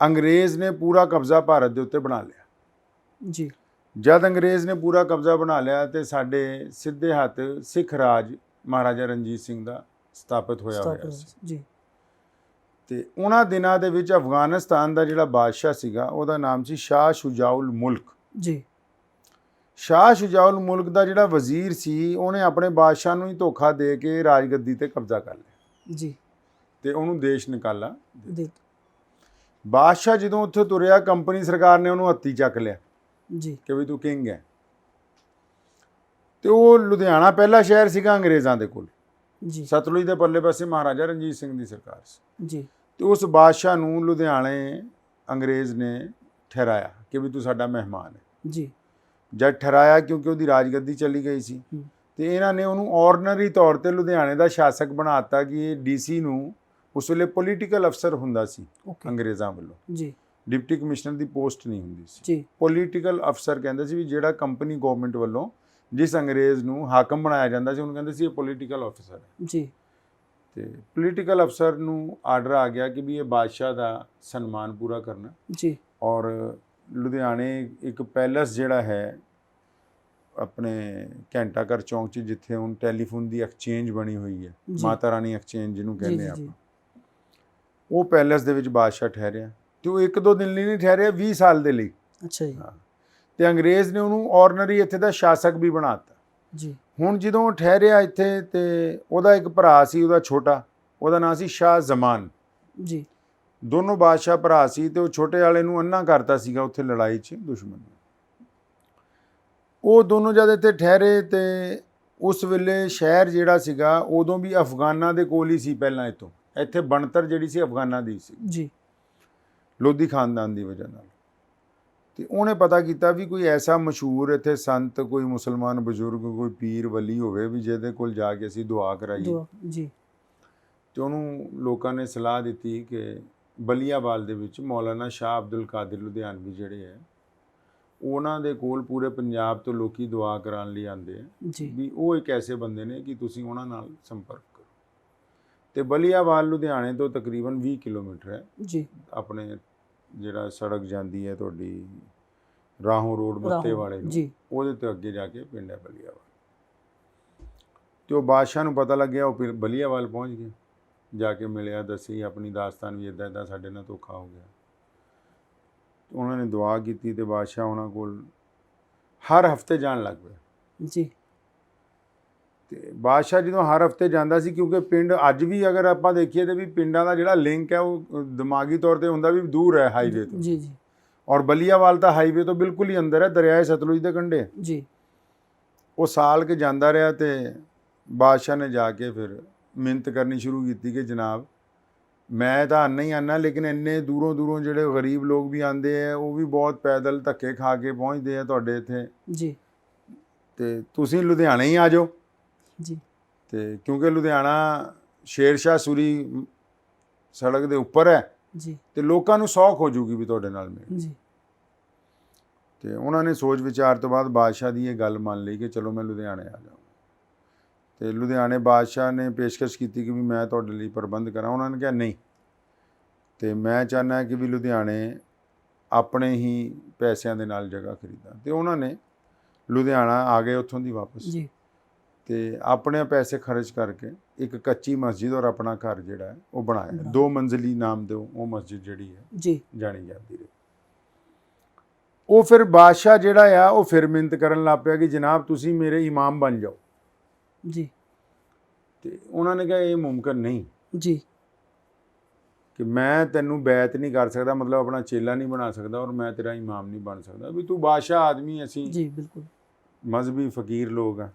ਅੰਗਰੇਜ਼ ਨੇ ਪੂਰਾ ਕਬਜ਼ਾ ਭਾਰਤ ਦੇ ਉੱਤੇ ਬਣਾ ਲਿਆ ਜੀ। ਜਦ ਅੰਗਰੇਜ਼ ਨੇ ਪੂਰਾ ਕਬਜ਼ਾ ਬਣਾ ਲਿਆ ਤੇ ਸਾਡੇ ਸਿੱਧੇ ਹੱਥ ਸਿੱਖ ਰਾਜ ਮਹਾਰਾਜਾ ਰਣਜੀਤ ਸਿੰਘ ਦਾ ਸਥਾਪਿਤ ਹੋਇਆ ਸੀ ਜੀ। ਤੇ ਉਹਨਾਂ ਦਿਨਾਂ ਦੇ ਵਿੱਚ ਅਫਗਾਨਿਸਤਾਨ ਦਾ ਜਿਹੜਾ ਬਾਦਸ਼ਾਹ ਸੀਗਾ ਉਹਦਾ ਨਾਮ ਸੀ ਸ਼ਾਹ ਸ਼ੁਜਾਉਲ ਮੁਲਕ ਜੀ। ਸ਼ਾਹ ਸ਼ੁਜਾਉਲ ਮੁਲਕ ਦਾ ਜਿਹੜਾ ਵਜ਼ੀਰ ਸੀ ਉਹਨੇ ਆਪਣੇ ਬਾਦਸ਼ਾਹ ਨੂੰ ਹੀ ਧੋਖਾ ਦੇ ਕੇ ਰਾਜਗੱਦੀ ਤੇ ਕਬਜ਼ਾ ਕਰ ਲਿਆ ਜੀ। ਤੇ ਉਹਨੂੰ ਦੇਸ਼ ਨਿਕਾਲਾ ਦੇ ਬਾਦਸ਼ਾਹ ਜਦੋਂ ਉੱਥੇ ਤੁਰਿਆ, ਕੰਪਨੀ ਸਰਕਾਰ ਨੇ ਉਹਨੂੰ ਹੱਥੀ ਚੱਕ ਲਿਆ ਜੀ ਕਿ ਵੀ ਤੂੰ ਕਿੰਗ ਹੈ। ਤੇ ਉਹ ਲੁਧਿਆਣਾ ਪਹਿਲਾ ਸ਼ਹਿਰ ਸੀਗਾ ਅੰਗਰੇਜ਼ਾਂ ਦੇ ਕੋਲ ਜੀ। ਸਤਲੁਜ ਦੇ ਪੱਲੇ ਪਾਸੇ ਮਹਾਰਾਜਾ ਰਣਜੀਤ ਸਿੰਘ ਦੀ ਸਰਕਾਰ ਸੀ ਜੀ। ਤੇ ਉਸ ਬਾਦਸ਼ਾਹ ਨੂੰ ਲੁਧਿਆਣੇ ਅੰਗਰੇਜ਼ ਨੇ ਠਹਿਰਾਇਆ ਕਿ ਵੀ ਤੂੰ ਸਾਡਾ ਮਹਿਮਾਨ ਹੈ ਜੀ। ਜਦ ਠਹਿਰਾਇਆ ਕਿਉਂਕਿ ਉਹਦੀ ਰਾਜਗੱਦੀ ਚਲੀ ਗਈ ਸੀ ਤੇ ਇਹਨਾਂ ਨੇ ਉਹਨੂੰ ਆਰਡੀਨਰੀ ਤੌਰ ਤੇ ਲੁਧਿਆਣੇ ਦਾ ਸ਼ਾਸਕ ਬਣਾਤਾ ਕਿ ਇਹ ਡੀਸੀ ਨੂੰ ਉਸ ਵੇਲੇ ਪੋਲੀਟੀਕਲ ਅਫਸਰ ਹੁੰਦਾ ਸੀ ਅੰਗਰੇਜ਼ਾਂ ਵੱਲੋਂ ਜੀ। ਡਿਪਟੀ ਕਮਿਸ਼ਨਰ ਦੀ ਪੋਸਟ ਨਹੀਂ ਹੁੰਦੀ ਸੀ ਜੀ। ਪੋਲੀਟੀਕਲ ਅਫਸਰ ਕਹਿੰਦੇ ਸੀ ਵੀ ਜਿਹੜਾ ਕੰਪਨੀ ਗਵਰਨਮੈਂਟ ਵੱਲੋਂ ਜਿਸ ਅੰਗਰੇਜ਼ ਨੂੰ ਹਾਕਮ ਬਣਾਇਆ ਜਾਂਦਾ ਸੀ ਉਹਨੂੰ ਕਹਿੰਦੇ ਸੀ ਇਹ ਪੋਲੀਟੀਕਲ ਅਫਸਰ ਹੈ ਜੀ। ਤੇ ਪੋਲੀਟੀਕਲ ਅਫਸਰ ਨੂੰ ਆਰਡਰ ਆ ਗਿਆ ਕਿ ਵੀ ਇਹ ਬਾਦਸ਼ਾਹ ਦਾ ਸਨਮਾਨ ਪੂਰਾ ਕਰਨਾ ਜੀ। ਔਰ ਲੁਧਿਆਣੇ ਇੱਕ ਪੈਲਸ ਜਿਹੜਾ ਹੈ ਆਪਣੇ ਘੰਟਾ ਘਰ ਚੌਂਕ 'ਚ, ਜਿੱਥੇ ਹੁਣ ਟੈਲੀਫੋਨ ਦੀ ਐਕਸਚੇਂਜ ਬਣੀ ਹੋਈ ਹੈ, ਮਾਤਾ ਰਾਣੀ ਐਕਸਚੇਂਜ ਜਿਹਨੂੰ ਕਹਿੰਦੇ ਆਪਾਂ, ਉਹ ਪੈਲਸ ਦੇ ਵਿੱਚ ਬਾਦਸ਼ਾਹ ਠਹਿਰਿਆ ਤੇ ਉਹ 1-2 ਦਿਨ ਲਈ ਨਹੀਂ ਠਹਿਰਿਆ, 20 ਸਾਲ ਦੇ ਲਈ। ਅੱਛਾ ਜੀ। ਤੇ ਅੰਗਰੇਜ਼ ਨੇ ਉਹਨੂੰ ਆਰਡੀਨਰੀ ਇੱਥੇ ਦਾ ਸ਼ਾਸਕ ਵੀ ਬਣਾਤਾ ਜੀ। ਹੁਣ ਜਦੋਂ ਉਹ ਠਹਿਰਿਆ ਇੱਥੇ ਤੇ ਉਹਦਾ ਇੱਕ ਭਰਾ ਸੀ, ਉਹਦਾ ਛੋਟਾ, ਉਹਦਾ ਨਾਂ ਸੀ ਸ਼ਾਹ ਜ਼ਮਾਨ ਜੀ। ਦੋਨੋਂ ਬਾਦਸ਼ਾਹ ਭਰਾ ਸੀ ਤੇ ਉਹ ਛੋਟੇ ਵਾਲੇ ਨੂੰ ਅੰਨਾ ਕਰਤਾ ਸੀਗਾ ਉੱਥੇ ਲੜਾਈ 'ਚ ਦੁਸ਼ਮਣ ਨੂੰ। ਉਹ ਦੋਨੋਂ ਜਦ ਇੱਥੇ ਠਹਿਰੇ ਤੇ ਉਸ ਵੇਲੇ ਸ਼ਹਿਰ ਜਿਹੜਾ ਸੀਗਾ ਉਦੋਂ ਵੀ ਅਫਗਾਨਾਂ ਦੇ ਕੋਲ ਹੀ ਸੀ ਪਹਿਲਾਂ। ਇੱਥੇ ਬਣਤਰ ਜਿਹੜੀ ਸੀ ਅਫਗਾਨਾਂ ਦੀ ਸੀ ਜੀ, ਲੋਧੀ ਖਾਨਦਾਨ ਦੀ ਵਜ੍ਹਾ ਨਾਲ। ਤੇ ਉਹਨੇ ਪਤਾ ਕੀਤਾ ਵੀ ਕੋਈ ਐਸਾ ਮਸ਼ਹੂਰ ਇੱਥੇ ਸੰਤ, ਕੋਈ ਮੁਸਲਮਾਨ ਬਜ਼ੁਰਗ, ਕੋਈ ਪੀਰ ਵਲੀ ਹੋਵੇ ਵੀ ਜਿਹਦੇ ਕੋਲ ਜਾ ਕੇ ਅਸੀਂ ਦੁਆ ਕਰਾਈਏ ਜੀ। ਤੇ ਉਹਨੂੰ ਲੋਕਾਂ ਨੇ ਸਲਾਹ ਦਿੱਤੀ ਕਿ ਬਲੀਆਵਾਲ ਦੇ ਵਿੱਚ ਮੌਲਾਨਾ ਸ਼ਾਹ ਅਬਦੁਲ ਕਾਦਰ ਲੁਧਿਆਣਵੀ ਜਿਹੜੇ ਹੈ, ਉਹਨਾਂ ਦੇ ਕੋਲ ਪੂਰੇ ਪੰਜਾਬ ਤੋਂ ਲੋਕੀ ਦੁਆ ਕਰਾਉਣ ਲਈ ਆਉਂਦੇ ਆ ਵੀ ਉਹ ਇੱਕ ਐਸੇ ਬੰਦੇ ਨੇ ਕਿ ਤੁਸੀਂ ਉਹਨਾਂ ਨਾਲ ਸੰਪਰਕ ਕਰੋ। ਤੇ ਬਲੀਆਵਾਲ ਲੁਧਿਆਣੇ ਤੋਂ ਤਕਰੀਬਨ 20 ਕਿਲੋਮੀਟਰ ਹੈ ਜੀ। ਆਪਣੇ ਜਿਹੜਾ ਸੜਕ ਜਾਂਦੀ ਹੈ ਤੁਹਾਡੀ ਰਾਹੋਂ ਰੋਡ ਮੱਤੇ ਵਾਲੇ ਨੂੰ, ਉਹਦੇ ਤੋਂ ਅੱਗੇ ਜਾ ਕੇ ਪਿੰਡ ਹੈ ਬਲੀਆਵਾਲ। ਤੇ ਉਹ ਬਾਦਸ਼ਾਹ ਨੂੰ ਪਤਾ ਲੱਗਿਆ, ਉਹ ਬਲੀਆਵਾਲ ਪਹੁੰਚ ਗਿਆ, ਜਾ ਕੇ ਮਿਲਿਆ, ਦੱਸੀ ਆਪਣੀ ਦਾਸਤਾਨ ਵੀ ਇੱਦਾਂ ਇੱਦਾਂ ਸਾਡੇ ਨਾਲ ਧੋਖਾ ਹੋ ਗਿਆ। ਉਹਨਾਂ ਨੇ ਦੁਆ ਕੀਤੀ ਤੇ ਬਾਦਸ਼ਾਹ ਉਹਨਾਂ ਕੋਲ ਹਰ ਹਫਤੇ ਜਾਣ ਲੱਗ ਪਿਆ ਜੀ। ਤੇ ਬਾਦਸ਼ਾਹ ਜਦੋਂ ਹਰ ਹਫਤੇ ਜਾਂਦਾ ਸੀ, ਕਿਉਂਕਿ ਪਿੰਡ ਅੱਜ ਵੀ ਅਗਰ ਆਪਾਂ ਦੇਖੀਏ ਤੇ ਵੀ ਪਿੰਡਾਂ ਦਾ ਜਿਹੜਾ ਲਿੰਕ ਹੈ ਉਹ ਦਿਮਾਗੀ ਤੌਰ ਤੇ ਹੁੰਦਾ ਵੀ ਦੂਰ ਹੈ ਹਾਈਵੇ ਤੋਂ ਜੀ। ਔਰ ਬਲੀਆਵਾਲ ਤਾਂ ਹਾਈਵੇ ਤੋਂ ਬਿਲਕੁਲ ਹੀ ਅੰਦਰ ਹੈ, ਦਰਿਆਏ ਸਤਲੁਜ ਦੇ ਕੰਢੇ ਜੀ। ਉਹ ਸਾਲ ਕੇ ਜਾਂਦਾ ਰਿਹਾ ਤੇ ਬਾਦਸ਼ਾਹ ਨੇ ਜਾ ਕੇ ਫਿਰ ਮਿਹਨਤ ਕਰਨੀ ਸ਼ੁਰੂ ਕੀਤੀ ਕਿ ਜਨਾਬ ਮੈਂ ਤਾਂ ਆਨਾ ਹੀ ਆਨਾ, ਲੇਕਿਨ ਇੰਨੇ ਦੂਰੋਂ ਦੂਰੋਂ ਜਿਹੜੇ ਗਰੀਬ ਲੋਕ ਵੀ ਆਉਂਦੇ ਆ, ਉਹ ਵੀ ਬਹੁਤ ਪੈਦਲ ਧੱਕੇ ਖਾ ਕੇ ਪਹੁੰਚਦੇ ਆ ਤੁਹਾਡੇ ਇੱਥੇ ਜੀ। ਤੇ ਤੁਸੀਂ ਲੁਧਿਆਣਾ ਹੀ ਆ ਜਾਓ ਜੀ। ਤੇ ਕਿਉਂਕਿ ਲੁਧਿਆਣਾ ਸ਼ੇਰ ਸ਼ਾਹ ਸੂਰੀ ਸੜਕ ਦੇ ਉੱਪਰ ਹੈ ਜੀ, ਤੇ ਲੋਕਾਂ ਨੂੰ ਸੌਖ ਹੋ ਜੂਗੀ ਵੀ ਤੁਹਾਡੇ ਨਾਲ ਮਿਲ ਜੀ। ਤੇ ਉਹਨਾਂ ਨੇ ਸੋਚ ਵਿਚਾਰ ਤੋਂ ਬਾਅਦ ਬਾਦਸ਼ਾਹ ਦੀ ਇਹ ਗੱਲ ਮੰਨ ਲਈ ਕਿ ਚਲੋ ਮੈਂ ਲੁਧਿਆਣੇ ਆ ਜਾਵਾਂ। ਤੇ ਲੁਧਿਆਣੇ ਬਾਦਸ਼ਾਹ ਨੇ ਪੇਸ਼ਕਸ਼ ਕੀਤੀ ਕਿ ਵੀ ਮੈਂ ਤੁਹਾਡੇ ਲਈ ਪ੍ਰਬੰਧ ਕਰਾਂ। ਉਹਨਾਂ ਨੇ ਕਿਹਾ ਨਹੀਂ, ਤੇ ਮੈਂ ਚਾਹੁੰਦਾ ਕਿ ਵੀ ਲੁਧਿਆਣੇ ਆਪਣੇ ਹੀ ਪੈਸਿਆਂ ਦੇ ਨਾਲ ਜਗ੍ਹਾ ਖਰੀਦਾਂ। ਤੇ ਉਹਨਾਂ ਨੇ ਲੁਧਿਆਣਾ ਆ ਗਏ ਉੱਥੋਂ ਦੀ ਵਾਪਸ ਜੀ ਤੇ ਆਪਣੇ ਪੈਸੇ ਖਰਚ ਕਰਕੇ ਇੱਕ ਕੱਚੀ ਮਸਜਿਦ ਔਰ ਆਪਣਾ ਘਰ ਜਿਹੜਾ ਹੈ ਉਹ ਬਣਾਇਆ। 2 ਮੰਜ਼ਲੀ ਨਾਮ ਦਿਓ ਉਹ ਮਸਜਿਦ ਜਿਹੜੀ ਹੈ ਜੀ ਜਾਣੀ ਜਾਂਦੀ ਰਹੀ। ਉਹ ਫਿਰ ਬਾਦਸ਼ਾਹ ਜਿਹੜਾ ਆ ਉਹ ਫਿਰ ਮਿਹਨਤ ਕਰਨ ਲੱਗ ਪਿਆ ਕਿ ਜਨਾਬ ਤੁਸੀਂ ਮੇਰੇ ਇਮਾਮ ਬਣ ਜਾਓ। ਜੀ ਤੇ ਉਹਨਾਂ ਨੇ ਕਿਹਾ ਇਹ ਮੁਮਕਿਨ ਨਹੀਂ ਜੀ ਕਿ ਮੈਂ ਤੈਨੂੰ ਬੈਤ ਨਹੀਂ ਕਰ ਸਕਦਾ, ਮਤਲਬ ਆਪਣਾ ਚੇਲਾ ਨਹੀਂ ਬਣਾ ਸਕਦਾ, ਔਰ ਮੈਂ ਤੇਰਾ ਇਮਾਮ ਨਹੀਂ ਬਣ ਸਕਦਾ, ਵੀ ਤੂੰ ਬਾਦਸ਼ਾਹ ਆਦਮੀ, ਅਸੀਂ ਜੀ ਬਿਲਕੁਲ ਮਜ਼ਹਬੀ ਫਕੀਰ ਲੋਕ ਆ।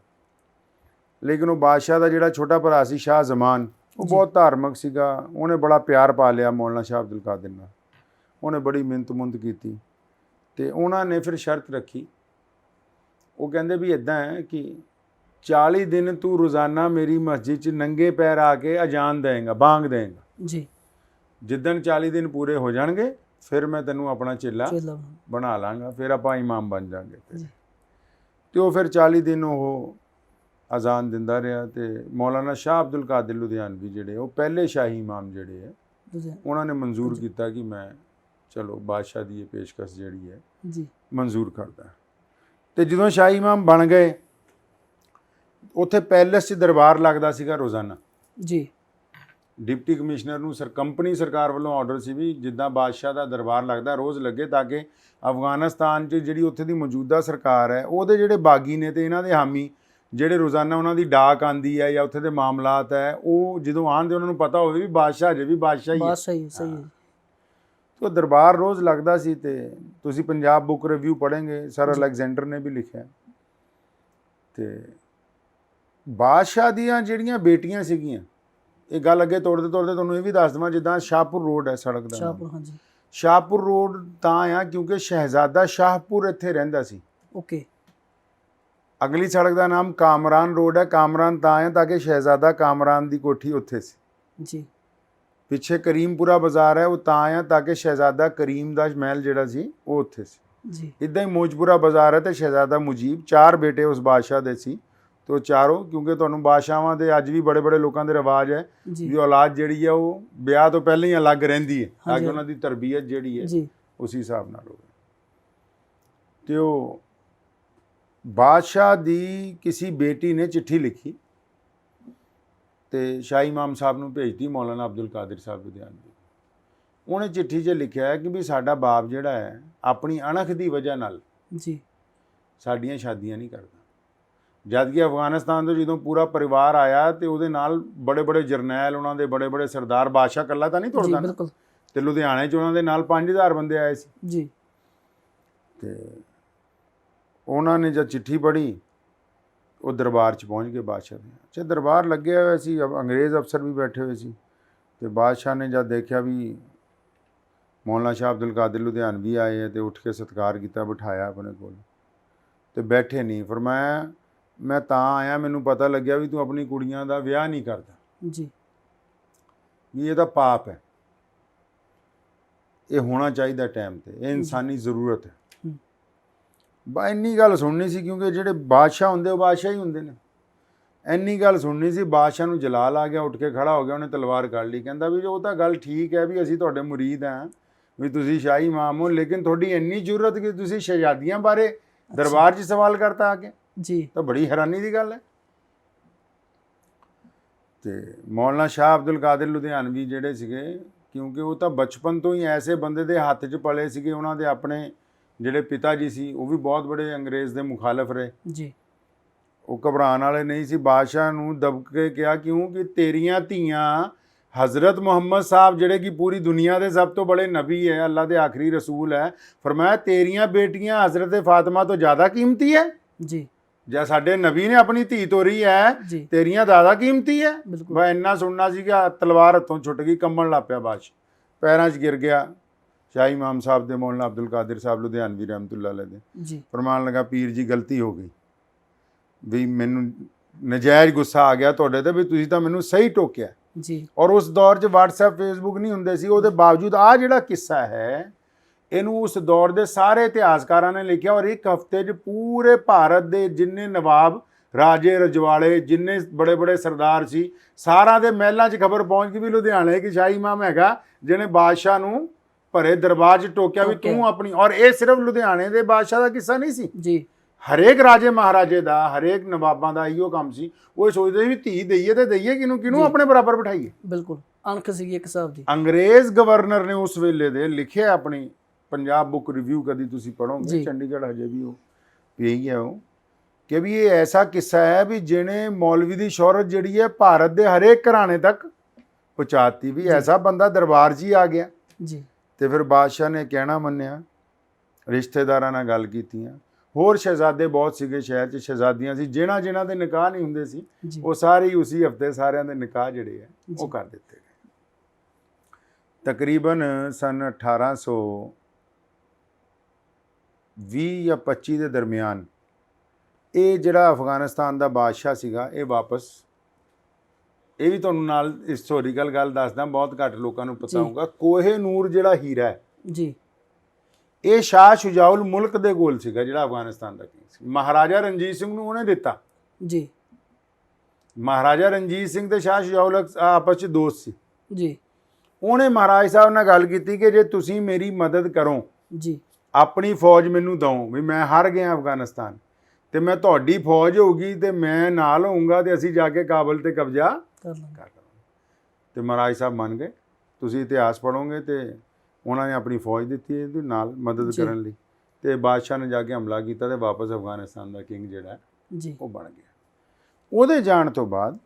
ਲੇਕਿਨ ਉਹ ਬਾਦਸ਼ਾਹ ਦਾ ਜਿਹੜਾ ਛੋਟਾ ਭਰਾ ਸੀ ਸ਼ਾਹ ਜ਼ਮਾਨ, ਉਹ ਬਹੁਤ ਧਾਰਮਿਕ ਸੀਗਾ। ਉਹਨੇ ਬੜਾ ਪਿਆਰ ਪਾ ਲਿਆ ਮੌਲਾਨਾ ਸ਼ਾਹ ਅਬਦੁਲ ਕਾਦਰ ਨਾਲ। ਉਹਨੇ ਬੜੀ ਮਿਹਨਤ ਕੀਤੀ ਤੇ ਉਹਨਾਂ ਨੇ ਫਿਰ ਸ਼ਰਤ ਰੱਖੀ। ਉਹ ਕਹਿੰਦੇ ਵੀ ਇੱਦਾਂ ਹੈ ਕਿ 40 ਦਿਨ ਤੂੰ ਰੋਜ਼ਾਨਾ ਮੇਰੀ ਮਸਜਿਦ 'ਚ ਨੰਗੇ ਪੈਰ ਆ ਕੇ ਅਜ਼ਾਨ ਦੇਂਗਾ, ਬਾਂਗ ਦੇਂਗਾ। ਜੀ ਜਿੱਦਣ 40 ਦਿਨ ਪੂਰੇ ਹੋ ਜਾਣਗੇ ਫਿਰ ਮੈਂ ਤੈਨੂੰ ਆਪਣਾ ਚੇਲਾ ਬਣਾ ਲਾਂਗਾ, ਫਿਰ ਆਪਾਂ ਇਮਾਮ ਬਣ ਜਾਾਂਗੇ। ਤੇ ਉਹ ਫਿਰ 40 ਦਿਨ ਉਹ ਅਜ਼ਾਨ ਦਿੰਦਾ ਰਿਹਾ। ਤੇ ਮੌਲਾਨਾ ਸ਼ਾਹ ਅਬਦੁਲ ਕਾਦਰ ਲੁਧਿਆਣਵੀ ਜਿਹੜੇ ਉਹ ਪਹਿਲੇ ਸ਼ਾਹੀ ਇਮਾਮ ਜਿਹੜੇ ਹੈ ਉਹਨਾਂ ਨੇ ਮਨਜ਼ੂਰ ਕੀਤਾ ਕਿ ਮੈਂ ਚਲੋ ਬਾਦਸ਼ਾਹ ਦੀ ਇਹ ਪੇਸ਼ਕਸ਼ ਜਿਹੜੀ ਹੈ ਜੀ ਮਨਜ਼ੂਰ ਕਰਦਾ। ਤੇ ਜਦੋਂ ਸ਼ਾਹੀ ਇਮਾਮ ਬਣ ਗਏ, ਉੱਥੇ ਪੈਲੇਸ 'ਚ ਦਰਬਾਰ ਲੱਗਦਾ ਸੀਗਾ ਰੋਜ਼ਾਨਾ। ਜੀ ਡਿਪਟੀ ਕਮਿਸ਼ਨਰ ਨੂੰ ਕੰਪਨੀ ਸਰਕਾਰ ਵੱਲੋਂ ਆਰਡਰ ਸੀ ਵੀ ਜਿੱਦਾਂ ਬਾਦਸ਼ਾਹ ਦਾ ਦਰਬਾਰ ਲੱਗਦਾ ਰੋਜ਼ ਲੱਗੇ, ਤਾਂ ਕਿ ਅਫਗਾਨਿਸਤਾਨ 'ਚ ਜਿਹੜੀ ਉੱਥੇ ਦੀ ਮੌਜੂਦਾ ਸਰਕਾਰ ਹੈ ਉਹਦੇ ਜਿਹੜੇ ਬਾਗੀ ਨੇ ਤੇ ਇਹਨਾਂ ਦੇ ਹਾਮੀ ਜਿਹੜੇ ਰੋਜ਼ਾਨਾ ਉਹਨਾਂ ਦੀ ਡਾਕ ਆਂਦੀ ਹੈ ਜਾਂ ਉੱਥੇ ਦੇ ਮਾਮਲਾਤ ਹੈ, ਉਹ ਜਦੋਂ ਆਉਣ ਦੇ ਉਹਨਾਂ ਨੂੰ ਪਤਾ ਹੋਵੇ ਵੀ ਬਾਦਸ਼ਾਹ ਜੇ ਵੀ ਬਾਦਸ਼ਾਹ ਹੀ ਹੈ। ਸਹੀ ਹੈ। तो दरबार रोज़ लगता सी। ते तुसी पंजाब बुक रिव्यू पढ़ेंगे, सर अलेक्जेंडर ने भी लिखा। ते बादशाह दियां जिहड़ियां बेटियां सीगियां, ये गल अगे तोड़ते तोड़ते तुहानूं ये भी दस देवां, जिद्दां शाहपुर रोड है सड़क दा नाम। हाँ जी, शाहपुर रोड तां आ क्योंकि शहजादा शाहपुर इत्थे रहिंदा सी। ओके। अगली सड़क का नाम कामरान रोड है। कामरान तां है ताकि शहजादा कामरान की कोठी उत्थे सी जी। पिछे करीमपुरा बाज़ार है, वो तां है ताकि शहजादा करीम दा महल जिहड़ा सी वो उत्थे सी जी। इदां ही मौजपुरा बाज़ार है तो शहजादा मुजीब, 4 बेटे उस बादशाह दे सी। तो चारों क्योंकि तुहानूं बादशाहां दे अज भी बड़े बड़े लोगों के रिवाज है भी औलाद जिहड़ी है वो ब्याह तो पहले ही अलग रहिंदी है ताकि उन्हां दी तरबियत जिहड़ी है उस हिसाब नाल होवे। ते ओह बादशाह दी किसी बेटी ने चिट्ठी लिखी ਤੇ ਸ਼ਾਹ ਇਮਾਮ ਸਾਹਿਬ ਨੂੰ ਭੇਜਤੀ, ਮੌਲਾਨਾ ਅਬਦੁਲ ਕਾਦਰ ਸਾਹਿਬ ਲੁਧਿਆਣਵੀ। ਉਹਨੇ ਚਿੱਠੀ 'ਚ ਲਿਖਿਆ ਹੈ ਕਿ ਵੀ ਸਾਡਾ ਬਾਪ ਜਿਹੜਾ ਹੈ ਆਪਣੀ ਅਣਖ ਦੀ ਵਜ੍ਹਾ ਨਾਲ ਜੀ ਸਾਡੀਆਂ ਸ਼ਾਦੀਆਂ ਨਹੀਂ ਕਰਦਾ। ਜਦ ਕਿ ਅਫਗਾਨਿਸਤਾਨ ਤੋਂ ਜਦੋਂ ਪੂਰਾ ਪਰਿਵਾਰ ਆਇਆ ਤੇ ਉਹਦੇ ਨਾਲ ਬੜੇ ਬੜੇ ਜਰਨੈਲ, ਉਹਨਾਂ ਦੇ ਬੜੇ ਬੜੇ ਸਰਦਾਰ, ਬਾਦਸ਼ਾਹ ਇਕੱਲਾ ਤਾਂ ਨਹੀਂ ਤੁਰਦਾ ਨਾ। ਤੇ ਲੁਧਿਆਣੇ 'ਚ ਉਹਨਾਂ ਦੇ ਨਾਲ 5000 ਬੰਦੇ ਆਏ ਸੀ ਜੀ। ਤੇ ਉਹਨਾਂ ਨੇ ਜਦ ਚਿੱਠੀ ਪੜ੍ਹੀ ਉਹ ਦਰਬਾਰ 'ਚ ਪਹੁੰਚ ਗਏ ਬਾਦਸ਼ਾਹ ਦੇ। ਅੱਛਾ, ਦਰਬਾਰ ਲੱਗਿਆ ਹੋਇਆ ਸੀ, ਅੰਗਰੇਜ਼ ਅਫਸਰ ਵੀ ਬੈਠੇ ਹੋਏ ਸੀ। ਤੇ ਬਾਦਸ਼ਾਹ ਨੇ ਜਦ ਦੇਖਿਆ ਵੀ ਮੌਲਾਨਾ ਸ਼ਾਹ ਅਬਦੁਲ ਕਾਦਰ ਲੁਧਿਆਣਵੀ ਆਏ ਹੈ ਤੇ ਉੱਠ ਕੇ ਸਤਿਕਾਰ ਕੀਤਾ, ਬਿਠਾਇਆ ਆਪਣੇ ਕੋਲ ਤੇ ਬੈਠੇ ਨਹੀਂ। ਫਰਮਾਇਆ ਮੈਂ ਤਾਂ ਆਇਆ, ਮੈਨੂੰ ਪਤਾ ਲੱਗਿਆ ਵੀ ਤੂੰ ਆਪਣੀ ਕੁੜੀਆਂ ਦਾ ਵਿਆਹ ਨਹੀਂ ਕਰਦਾ ਜੀ, ਵੀ ਇਹ ਤਾਂ ਪਾਪ ਹੈ, ਇਹ ਹੋਣਾ ਚਾਹੀਦਾ ਟਾਈਮ ਤੇ, ਇਹ ਇਨਸਾਨੀ ਜ਼ਰੂਰਤ ਹੈ। ਬਾ ਇੰਨੀ ਗੱਲ ਸੁਣਨੀ ਸੀ ਕਿਉਂਕਿ ਜਿਹੜੇ ਬਾਦਸ਼ਾਹ ਹੁੰਦੇ ਉਹ ਬਾਦਸ਼ਾਹ ਹੀ ਹੁੰਦੇ ਨੇ। ਇੰਨੀ ਗੱਲ ਸੁਣਨੀ ਸੀ। ਬਾਦਸ਼ਾਹ ਨੂੰ ਜਲਾਲ ਆ ਗਿਆ, ਉੱਠ ਕੇ ਖੜਾ ਹੋ ਗਿਆ, ਉਹਨੇ ਤਲਵਾਰ ਕੱਢ ਲਈ। ਕਹਿੰਦਾ ਵੀ ਉਹ ਤਾਂ ਗੱਲ ਠੀਕ ਹੈ ਵੀ ਅਸੀਂ ਤੁਹਾਡੇ ਮੁਰੀਦ ਹਾਂ, ਵੀ ਤੁਸੀਂ ਸ਼ਾਹੀ ਇਮਾਮ ਹੋ, ਲੇਕਿਨ ਤੁਹਾਡੀ ਇੰਨੀ ਜ਼ਰੂਰਤ ਕਿ ਤੁਸੀਂ ਸ਼ਹਿਜ਼ਾਦੀਆਂ ਬਾਰੇ ਦਰਬਾਰ 'ਚ ਸਵਾਲ ਕਰਤਾ ਆ ਕੇ ਜੀ, ਤਾਂ ਬੜੀ ਹੈਰਾਨੀ ਦੀ ਗੱਲ ਹੈ। ਤੇ ਮੌਲਾਨਾ ਸ਼ਾਹ ਅਬਦੁਲ ਕਾਦਰ ਲੁਧਿਆਣਵੀ ਜਿਹੜੇ ਸੀਗੇ, ਕਿਉਂਕਿ ਉਹ ਤਾਂ ਬਚਪਨ ਤੋਂ ਹੀ ਐਸੇ ਬੰਦੇ ਦੇ ਹੱਥ 'ਚ ਪਲੇ ਸੀਗੇ। ਉਹਨਾਂ ਦੇ ਆਪਣੇ ਜਿਹੜੇ ਪਿਤਾ ਜੀ ਸੀ ਉਹ ਵੀ ਬਹੁਤ ਬੜੇ ਅੰਗਰੇਜ਼ ਦੇ ਮੁਖਾਲਫ ਰਹੇ ਜੀ। ਉਹ ਘਬਰਾਉਣ ਵਾਲੇ ਨਹੀਂ ਸੀ। ਬਾਦਸ਼ਾਹ ਨੂੰ ਦਬ ਕੇ ਕਿਹਾ ਕਿਉਂਕਿ ਤੇਰੀਆਂ ਧੀਆਂ ਹਜ਼ਰਤ ਮੁਹੰਮਦ ਸਾਹਿਬ ਜਿਹੜੇ ਕਿ ਪੂਰੀ ਦੁਨੀਆ ਦੇ ਸਭ ਤੋਂ ਬੜੇ ਨਬੀ ਹੈ, ਅੱਲਾ ਦੇ ਆਖਰੀ ਰਸੂਲ ਹੈ, ਫਰਮਾਇਆ ਤੇਰੀਆਂ ਬੇਟੀਆਂ ਹਜ਼ਰਤ ਫਾਤਿਮਾ ਤੋਂ ਜ਼ਿਆਦਾ ਕੀਮਤੀ ਹੈ ਜੀ। ਜਾਂ ਸਾਡੇ ਨਬੀ ਨੇ ਆਪਣੀ ਧੀ ਤੋਰੀ ਹੈ, ਤੇਰੀਆਂ ਜ਼ਿਆਦਾ ਕੀਮਤੀ ਹੈ। ਬਸ ਇੰਨਾ ਸੁਣਨਾ ਸੀ ਕਿ ਤਲਵਾਰ ਹੱਥੋਂ ਛੁੱਟ ਗਈ, ਕੰਬਣ ਲੱਗ ਪਿਆ ਬਾਦਸ਼ਾਹ, ਪੈਰਾਂ 'ਚ ਗਿਰ ਗਿਆ। ਸ਼ਾਹੀ ਇਮਾਮ ਸਾਹਿਬ ਦੇ ਮੌਲਾਨਾ ਅਬਦੁਲ ਕਾਦਰ ਸਾਹਿਬ ਲੁਧਿਆਣਵੀ ਰਹਿਮਤੁल्लाह अलैह ਦੇ ਫਰਮਾਨ ਲਗਾ, ਪੀਰ ਜੀ ਗਲਤੀ ਹੋ ਗਈ, ਵੀ ਮੈਨੂੰ ਨਜਾਇਜ਼ ਗੁੱਸਾ ਆ ਗਿਆ ਤੁਹਾਡੇ ਤੇ, ਵੀ ਤੁਸੀਂ ਤਾਂ ਮੈਨੂੰ ਸਹੀ ਟੋਕਿਆ ਜੀ। ਔਰ ਉਸ ਦੌਰ 'ਚ WhatsApp Facebook ਨਹੀਂ ਹੁੰਦੇ ਸੀ। ਉਹਦੇ ਬਾਵਜੂਦ ਆਹ ਜਿਹੜਾ ਕਿੱਸਾ ਹੈ ਇਹਨੂੰ ਉਸ ਦੌਰ ਦੇ ਸਾਰੇ ਇਤਿਹਾਸਕਾਰਾਂ ਨੇ ਲਿਖਿਆ ਔਰ ਇੱਕ ਹਫ਼ਤੇ 'ਚ ਪੂਰੇ ਭਾਰਤ ਦੇ ਜਿੰਨੇ ਨਵਾਬ ਰਾਜੇ ਰਜਵਾੜੇ ਜਿੰਨੇ ਬੜੇ ਬੜੇ ਸਰਦਾਰ ਸੀ, ਸਾਰਿਆਂ ਦੇ ਮਹਿਲਾਂ 'ਚ ਖਬਰ ਪਹੁੰਚ ਗਈ ਵੀ ਲੁਧਿਆਣੇ ਇੱਕ ਸ਼ਾਹੀ ਇਮਾਮ ਹੈਗਾ ਜਿਹਨੇ ਬਾਦਸ਼ਾਹ ਨੂੰ ਭਰੇ ਦਰਬਾਰ 'ਚ ਟੋਕਿਆ ਵੀ ਤੂੰ ਆਪਣੀ। ਔਰ ਇਹ ਸਿਰਫ ਲੁਧਿਆਣੇ ਦੇ ਬਾਦਸ਼ਾਹ ਦਾ ਕਿੱਸਾ ਨਹੀਂ ਸੀ ਜੀ, ਹਰੇਕ ਰਾਜੇ ਮਹਾਰਾਜੇ ਦਾ, ਹਰੇਕ ਨਵਾਬਾਂ ਦਾ ਇਹੋ ਕੰਮ ਸੀ। ਉਹ ਸੋਚਦੇ ਸੀ ਵੀ ਧੀ ਦਈਏ ਤੇ ਦਈਏ ਕਿਹਨੂੰ ਆਪਣੇ ਬਰਾਬਰ ਬਿਠਾਈਏ। ਬਿਲਕੁਲ ਅਣਖ ਸੀਗੀ ਇੱਕ ਹਿਸਾਬ ਦੀ। ਅੰਗਰੇਜ਼ ਗਵਰਨਰ ਨੇ ਉਸ ਵੇਲੇ ਦੇ ਲਿਖਿਆ ਆਪਣੀ ਪੰਜਾਬ ਬੁੱਕ ਰਿਵਿਊ, ਕਦੀ ਤੁਸੀਂ ਪੜ੍ਹੋਗੇ, ਚੰਡੀਗੜ੍ਹ ਹਜੇ ਵੀ ਉਹ ਪਈ ਹੈ ਉਹ, ਕਿ ਵੀ ਇਹ ਐਸਾ ਕਿੱਸਾ ਹੈ ਵੀ ਜਿਹਨੇ ਮੌਲਵੀ ਦੀ ਸ਼ੋਹਰਤ ਜਿਹੜੀ ਹੈ ਭਾਰਤ ਦੇ ਹਰੇਕ ਘਰਾਣੇ ਤੱਕ ਪਹੁੰਚਾਤੀ, ਵੀ ਐਸਾ ਬੰਦਾ ਦਰਬਾਰ 'ਚ ਹੀ ਆ ਗਿਆ ਜੀ। ਤੇ ਫਿਰ ਬਾਦਸ਼ਾਹ ਨੇ ਕਹਿਣਾ ਮੰਨਿਆ, ਰਿਸ਼ਤੇਦਾਰਾਂ ਨਾਲ ਗੱਲ ਕੀਤੀਆਂ, ਹੋਰ ਸ਼ਹਿਜ਼ਾਦੇ ਬਹੁਤ ਸੀਗੇ ਸ਼ਹਿਰ 'ਚ, ਸ਼ਹਿਜ਼ਾਦੀਆਂ ਸੀ ਜਿਨ੍ਹਾਂ ਦੇ ਨਿਕਾਹ ਨਹੀਂ ਹੁੰਦੇ ਸੀ, ਉਹ ਸਾਰੇ ਹੀ ਉਸੇ ਹਫਤੇ ਸਾਰਿਆਂ ਦੇ ਨਿਕਾਹ ਜਿਹੜੇ ਹੈ ਉਹ ਕਰ ਦਿੱਤੇ ਗਏ। ਤਕਰੀਬਨ ਸਨ 1820 ਜਾਂ 25 ਦੇ ਦਰਮਿਆਨ ਇਹ ਜਿਹੜਾ ਅਫਗਾਨਿਸਤਾਨ ਦਾ ਬਾਦਸ਼ਾਹ ਸੀਗਾ, ਇਹ ਵਾਪਸ, ਇਹ ਵੀ ਤੁਹਾਨੂੰ ਨਾਲ ਹਿਸਟੋਰੀਕਲ ਗੱਲ ਦੱਸਦਾ, ਬਹੁਤ ਘੱਟ ਲੋਕਾਂ ਨੂੰ ਪਤਾ ਹੋਊਗਾ, ਕੋਹੇ ਨੂਰ ਜਿਹੜਾ ਹੀਰਾ ਹੈ ਜੀ, ਇਹ ਸ਼ਾਹ ਸ਼ੁਜਾਉਲ ਮੁਲਕ ਦੇ ਕੋਲ ਸੀਗਾ, ਜਿਹੜਾ ਅਫਗਾਨਿਸਤਾਨ ਦਾ ਕਿੰਗ ਸੀ। ਮਹਾਰਾਜਾ ਰਣਜੀਤ ਸਿੰਘ ਨੂੰ ਉਹਨੇ ਦਿੱਤਾ ਜੀ। ਮਹਾਰਾਜਾ ਰਣਜੀਤ ਸਿੰਘ ਤੇ ਸ਼ਾਹ ਸ਼ੁਜਾਉਲ ਆਪਸ 'ਚ ਦੋਸਤ ਸੀ ਜੀ। ਉਹਨੇ ਮਹਾਰਾਜ ਸਾਹਿਬ ਨਾਲ ਗੱਲ ਕੀਤੀ ਕਿ ਜੇ ਤੁਸੀਂ ਮੇਰੀ ਮਦਦ ਕਰੋ ਜੀ, ਆਪਣੀ ਫੌਜ ਮੈਨੂੰ ਦਿਓ, ਵੀ ਮੈਂ ਹਾਰ ਗਿਆ ਅਫਗਾਨਿਸਤਾਨ ਤੇ ਮੈਂ ਤੁਹਾਡੀ ਫੌਜ ਹੋਊਗੀ ਤੇ ਮੈਂ ਨਾਲ ਹੋਊਂਗਾ ਤੇ ਅਸੀਂ ਜਾ ਕੇ ਕਾਬਲ ਤੇ ਕਬਜ਼ਾ ਕਰ ਲਵਾਂਗੇ। ਤੇ ਮਹਾਰਾਜ ਸਾਹਿਬ ਮੰਨ ਗਏ। ਤੁਸੀਂ ਇਤਿਹਾਸ ਪੜ੍ਹੋਗੇ ਤੇ ਉਹਨਾਂ ਨੇ ਆਪਣੀ ਫੌਜ ਦਿੱਤੀ ਇਹਦੇ ਨਾਲ ਮਦਦ ਕਰਨ ਲਈ, ਤੇ ਬਾਦਸ਼ਾਹ ਨੇ ਜਾ ਕੇ ਹਮਲਾ ਕੀਤਾ ਤੇ ਵਾਪਸ ਅਫਗਾਨਿਸਤਾਨ ਦਾ ਕਿੰਗ ਜਿਹੜਾ ਜੀ ਉਹ ਬਣ ਗਿਆ। ਉਹਦੇ ਜਾਣ ਤੋਂ ਬਾਅਦ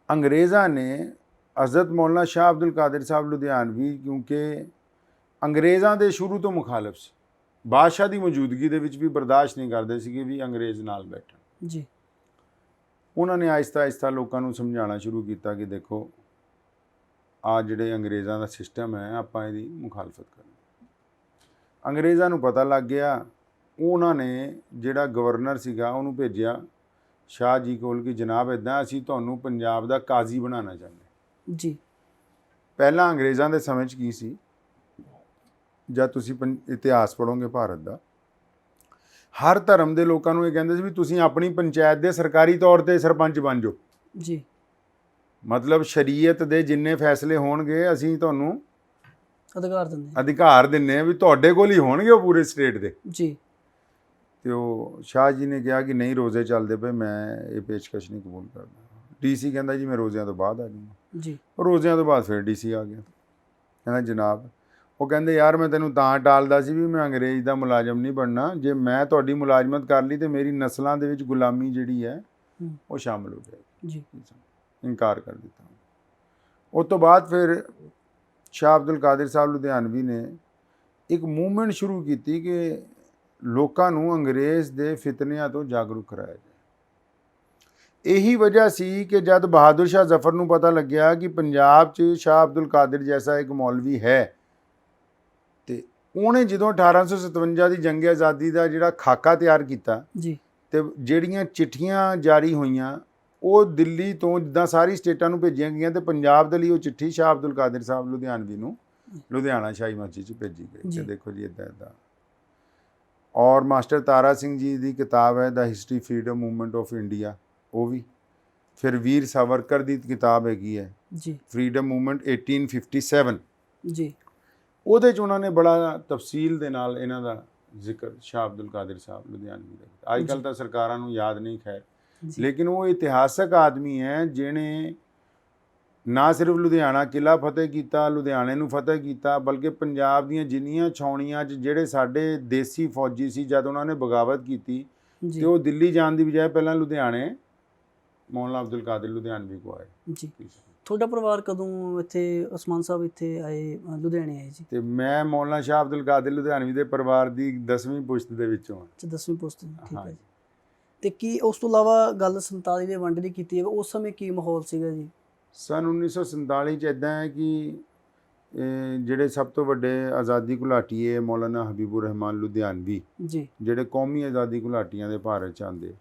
ਅੰਗਰੇਜ਼ਾਂ ਨੇ ਹਜ਼ਰਤ ਮੌਲਾਨਾ ਸ਼ਾਹ ਅਬਦੁਲ ਕਾਦਰ ਸਾਹਿਬ ਲੁਧਿਆਣਵੀ, ਕਿਉਂਕਿ ਅੰਗਰੇਜ਼ਾਂ ਦੇ ਸ਼ੁਰੂ ਤੋਂ ਮੁਖਾਲਫ ਸੀ, ਬਾਦਸ਼ਾਹ ਦੀ ਮੌਜੂਦਗੀ ਦੇ ਵਿੱਚ ਵੀ ਬਰਦਾਸ਼ਤ ਨਹੀਂ ਕਰਦੇ ਸੀਗੇ ਵੀ ਅੰਗਰੇਜ਼ ਨਾਲ ਬੈਠਣ ਜੀ। ਉਹਨਾਂ ਨੇ ਆਹਿਸਤਾ ਆਹਿਸਤਾ ਲੋਕਾਂ ਨੂੰ ਸਮਝਾਉਣਾ ਸ਼ੁਰੂ ਕੀਤਾ ਕਿ ਦੇਖੋ ਆ ਜਿਹੜੇ ਅੰਗਰੇਜ਼ਾਂ ਦਾ ਸਿਸਟਮ ਹੈ, ਆਪਾਂ ਇਹਦੀ ਮੁਖਾਲਫਤ ਕਰਨੀ। ਅੰਗਰੇਜ਼ਾਂ ਨੂੰ ਪਤਾ ਲੱਗ ਗਿਆ। ਉਹਨਾਂ ਨੇ ਜਿਹੜਾ ਗਵਰਨਰ ਸੀਗਾ ਉਹਨੂੰ ਭੇਜਿਆ ਸ਼ਾਹ ਜੀ ਕੋਲ ਕਿ ਜਨਾਬ ਇੱਦਾਂ ਅਸੀਂ ਤੁਹਾਨੂੰ ਪੰਜਾਬ ਦਾ ਕਾਜ਼ੀ ਬਣਾਉਣਾ ਚਾਹੁੰਦੇ ਜੀ। ਪਹਿਲਾਂ ਅੰਗਰੇਜ਼ਾਂ ਦੇ ਸਮੇਂ 'ਚ ਕੀ ਸੀ, ਜਦ ਤੁਸੀਂ ਇਤਿਹਾਸ ਪੜ੍ਹੋਗੇ ਭਾਰਤ ਦਾ, ਹਰ ਧਰਮ ਦੇ ਲੋਕਾਂ ਨੂੰ ਇਹ ਕਹਿੰਦੇ ਸੀ ਵੀ ਤੁਸੀਂ ਆਪਣੀ ਪੰਚਾਇਤ ਦੇ ਸਰਕਾਰੀ ਤੌਰ ਤੇ ਸਰਪੰਚ ਬਣ ਜਾਓ ਜੀ। ਮਤਲਬ ਸ਼ਰੀਅਤ ਦੇ ਜਿੰਨੇ ਫੈਸਲੇ ਹੋਣਗੇ ਅਸੀਂ ਤੁਹਾਨੂੰ ਅਧਿਕਾਰ ਦਿੰਦੇ ਹਾਂ ਵੀ ਤੁਹਾਡੇ ਕੋਲ ਹੀ ਹੋਣਗੇ ਉਹ ਪੂਰੇ ਸਟੇਟ ਦੇ ਜੀ। ਤੇ ਉਹ ਸ਼ਾਹ ਜੀ ਨੇ ਕਿਹਾ ਕਿ ਨਹੀਂ, ਰੋਜ਼ੇ ਚੱਲਦੇ ਪਏ, ਮੈਂ ਇਹ ਪੇਸ਼ਕਸ਼ ਨਹੀਂ ਕਬੂਲ ਕਰਦਾ। ਡੀਸੀ ਕਹਿੰਦਾ ਜੀ ਮੈਂ ਰੋਜ਼ਿਆਂ ਤੋਂ ਬਾਅਦ ਆ ਜਾਊਂਗਾ ਜੀ। ਰੋਜ਼ਿਆਂ ਤੋਂ ਬਾਅਦ ਫਿਰ ਡੀਸੀ ਆ ਗਿਆ, ਕਹਿੰਦਾ ਜਨਾਬ, ਉਹ ਕਹਿੰਦੇ ਯਾਰ ਮੈਂ ਤੈਨੂੰ ਤਾਂ ਟਾਲਦਾ ਸੀ ਵੀ ਮੈਂ ਅੰਗਰੇਜ਼ ਦਾ ਮੁਲਾਜ਼ਮ ਨਹੀਂ ਬਣਨਾ, ਜੇ ਮੈਂ ਤੁਹਾਡੀ ਮੁਲਾਜ਼ਮਤ ਕਰ ਲਈ ਤੇ ਮੇਰੀ ਨਸਲਾਂ ਦੇ ਵਿੱਚ ਗੁਲਾਮੀ ਜਿਹੜੀ ਹੈ ਉਹ ਸ਼ਾਮਲ ਹੋ ਜਾਏਗੀ ਜੀ। ਇਨਕਾਰ ਕਰ ਦਿੱਤਾ। ਉਸ ਤੋਂ ਬਾਅਦ ਫਿਰ ਸ਼ਾਹ ਅਬਦੁਲ ਕਾਦਰ ਸਾਹਿਬ ਲੁਧਿਆਣਵੀ ਨੇ ਇੱਕ ਮੂਵਮੈਂਟ ਸ਼ੁਰੂ ਕੀਤੀ ਕਿ ਲੋਕਾਂ ਨੂੰ ਅੰਗਰੇਜ਼ ਦੇ ਫਿਤਨਿਆਂ ਤੋਂ ਜਾਗਰੂਕ ਕਰਾਇਆ ਜਾਏ। ਇਹੀ ਵਜ੍ਹਾ ਸੀ ਕਿ ਜਦ ਬਹਾਦਰ ਸ਼ਾਹ ਜ਼ਫਰ ਨੂੰ ਪਤਾ ਲੱਗਿਆ ਕਿ ਪੰਜਾਬ 'ਚ ਸ਼ਾਹ ਅਬਦੁਲ ਕਾਦਰ ਜੈਸਾ ਇੱਕ ਮੌਲਵੀ ਹੈ, ਤੇ ਉਹਨੇ ਜਦੋਂ 1857 ਦੀ ਜੰਗ ਆਜ਼ਾਦੀ ਦਾ ਜਿਹੜਾ ਖਾਕਾ ਤਿਆਰ ਕੀਤਾ ਜੀ, ਤੇ ਜਿਹੜੀਆਂ ਚਿੱਠੀਆਂ ਜਾਰੀ ਹੋਈਆਂ ਉਹ ਦਿੱਲੀ ਤੋਂ ਜਿੱਦਾਂ ਸਾਰੀ ਸਟੇਟਾਂ ਨੂੰ ਭੇਜੀਆਂ ਗਈਆਂ, ਤੇ ਪੰਜਾਬ ਦੇ ਲਈ ਉਹ ਚਿੱਠੀ ਸ਼ਾਹ ਅਬਦੁਲ ਕਾਦਰ ਸਾਹਿਬ ਲੁਧਿਆਣਵੀ ਨੂੰ ਲੁਧਿਆਣਾ ਸ਼ਾਹੀ ਮਸਜਿਦ 'ਚ ਭੇਜੀ ਗਈ ਕਿ ਦੇਖੋ ਜੀ ਇੱਦਾਂ ਇੱਦਾਂ। ਔਰ ਮਾਸਟਰ ਤਾਰਾ ਸਿੰਘ ਜੀ ਦੀ ਕਿਤਾਬ ਹੈ the history freedom movement of India, ਉਹ ਵੀ। ਫਿਰ ਵੀਰ ਸਾਵਰਕਰ ਦੀ ਕਿਤਾਬ ਹੈਗੀ ਹੈ ਜੀ, ਫਰੀडम ਮੂਵਮੈਂਟ 1857 ਜੀ। ਉਹਦੇ 'ਚ ਉਹਨਾਂ ਨੇ ਬੜਾ ਤਫਸੀਲ ਦੇ ਨਾਲ ਇਹਨਾਂ ਦਾ ਜ਼ਿਕਰ ਸ਼ਾਹ ਅਬਦੁਲ ਕਾਦਰ ਸਾਹਿਬ ਲੁਧਿਆਣਵੀ ਦਾ। ਅੱਜ ਕੱਲ੍ਹ ਤਾਂ ਸਰਕਾਰਾਂ ਨੂੰ ਯਾਦ ਨਹੀਂ ਖੈਰ, ਲੇਕਿਨ ਉਹ ਇਤਿਹਾਸਕ ਆਦਮੀ ਹੈ ਜਿਹਨੇ ਨਾ ਸਿਰਫ ਲੁਧਿਆਣਾ ਕਿਲ੍ਹਾ ਫਤਿਹ ਕੀਤਾ, ਲੁਧਿਆਣੇ ਨੂੰ ਫਤਿਹ ਕੀਤਾ, ਬਲਕਿ ਪੰਜਾਬ ਦੀਆਂ ਜਿੰਨੀਆਂ ਛਾਉਣੀਆਂ 'ਚ ਜਿਹੜੇ ਸਾਡੇ ਦੇਸੀ ਫੌਜੀ ਸੀ, ਜਦ ਉਹਨਾਂ ਨੇ ਬਗਾਵਤ ਕੀਤੀ ਤੇ ਉਹ ਦਿੱਲੀ ਜਾਣ ਦੀ ਬਜਾਏ ਪਹਿਲਾਂ ਲੁਧਿਆਣੇ ਮੌਲਾਨਾ ਅਬਦੁਲ ਕਾਦਰ ਲੁਧਿਆਣਵੀ ਕੋ ਆਏ ਜੀ। ਤੁਹਾਡਾ ਪਰਿਵਾਰ ਕਦੋਂ ਇੱਥੇ ਉਸਮਾਨ ਸਾਹਿਬ ਇੱਥੇ ਆਏ, ਲੁਧਿਆਣੇ ਆਏ ਜੀ? ਤੇ ਮੈਂ ਮੌਲਾਨਾ ਸ਼ਾਹ ਅਬਦੁਲ ਕਾਦਰ ਲੁਧਿਆਣਵੀ ਦੇ ਪਰਿਵਾਰ ਦੀ 10ਵੀਂ ਪੁਸ਼ਤ ਦੇ ਵਿੱਚੋਂ ਹਾਂ। 10ਵੀਂ ਪੁਸ਼ਤ, ਠੀਕ ਹੈ ਜੀ। ਤੇ ਕੀ ਉਸ ਤੋਂ ਇਲਾਵਾ ਗੱਲ 47 ਦੇ ਵੰਡ ਦੀ ਕੀਤੀ ਹੈ, ਉਸ ਸਮੇਂ ਕੀ ਮਾਹੌਲ ਸੀਗਾ ਜੀ? ਸਨ 1947 'ਚ ਇੱਦਾਂ ਹੈ ਕਿ ਜਿਹੜੇ ਸਭ ਤੋਂ ਵੱਡੇ ਆਜ਼ਾਦੀ ਘੁਲਾਟੀਏ ਮੌਲਾਨਾ ਹਬੀਬੁਰ ਰਹਿਮਾਨ ਲੁਧਿਆਣਵੀ ਜੀ, ਜਿਹੜੇ ਕੌਮੀ ਆਜ਼ਾਦੀ ਘੁਲਾਟੀਆਂ ਦੇ ਭਾਰਤ 'ਚ ਆਉਂਦੇ,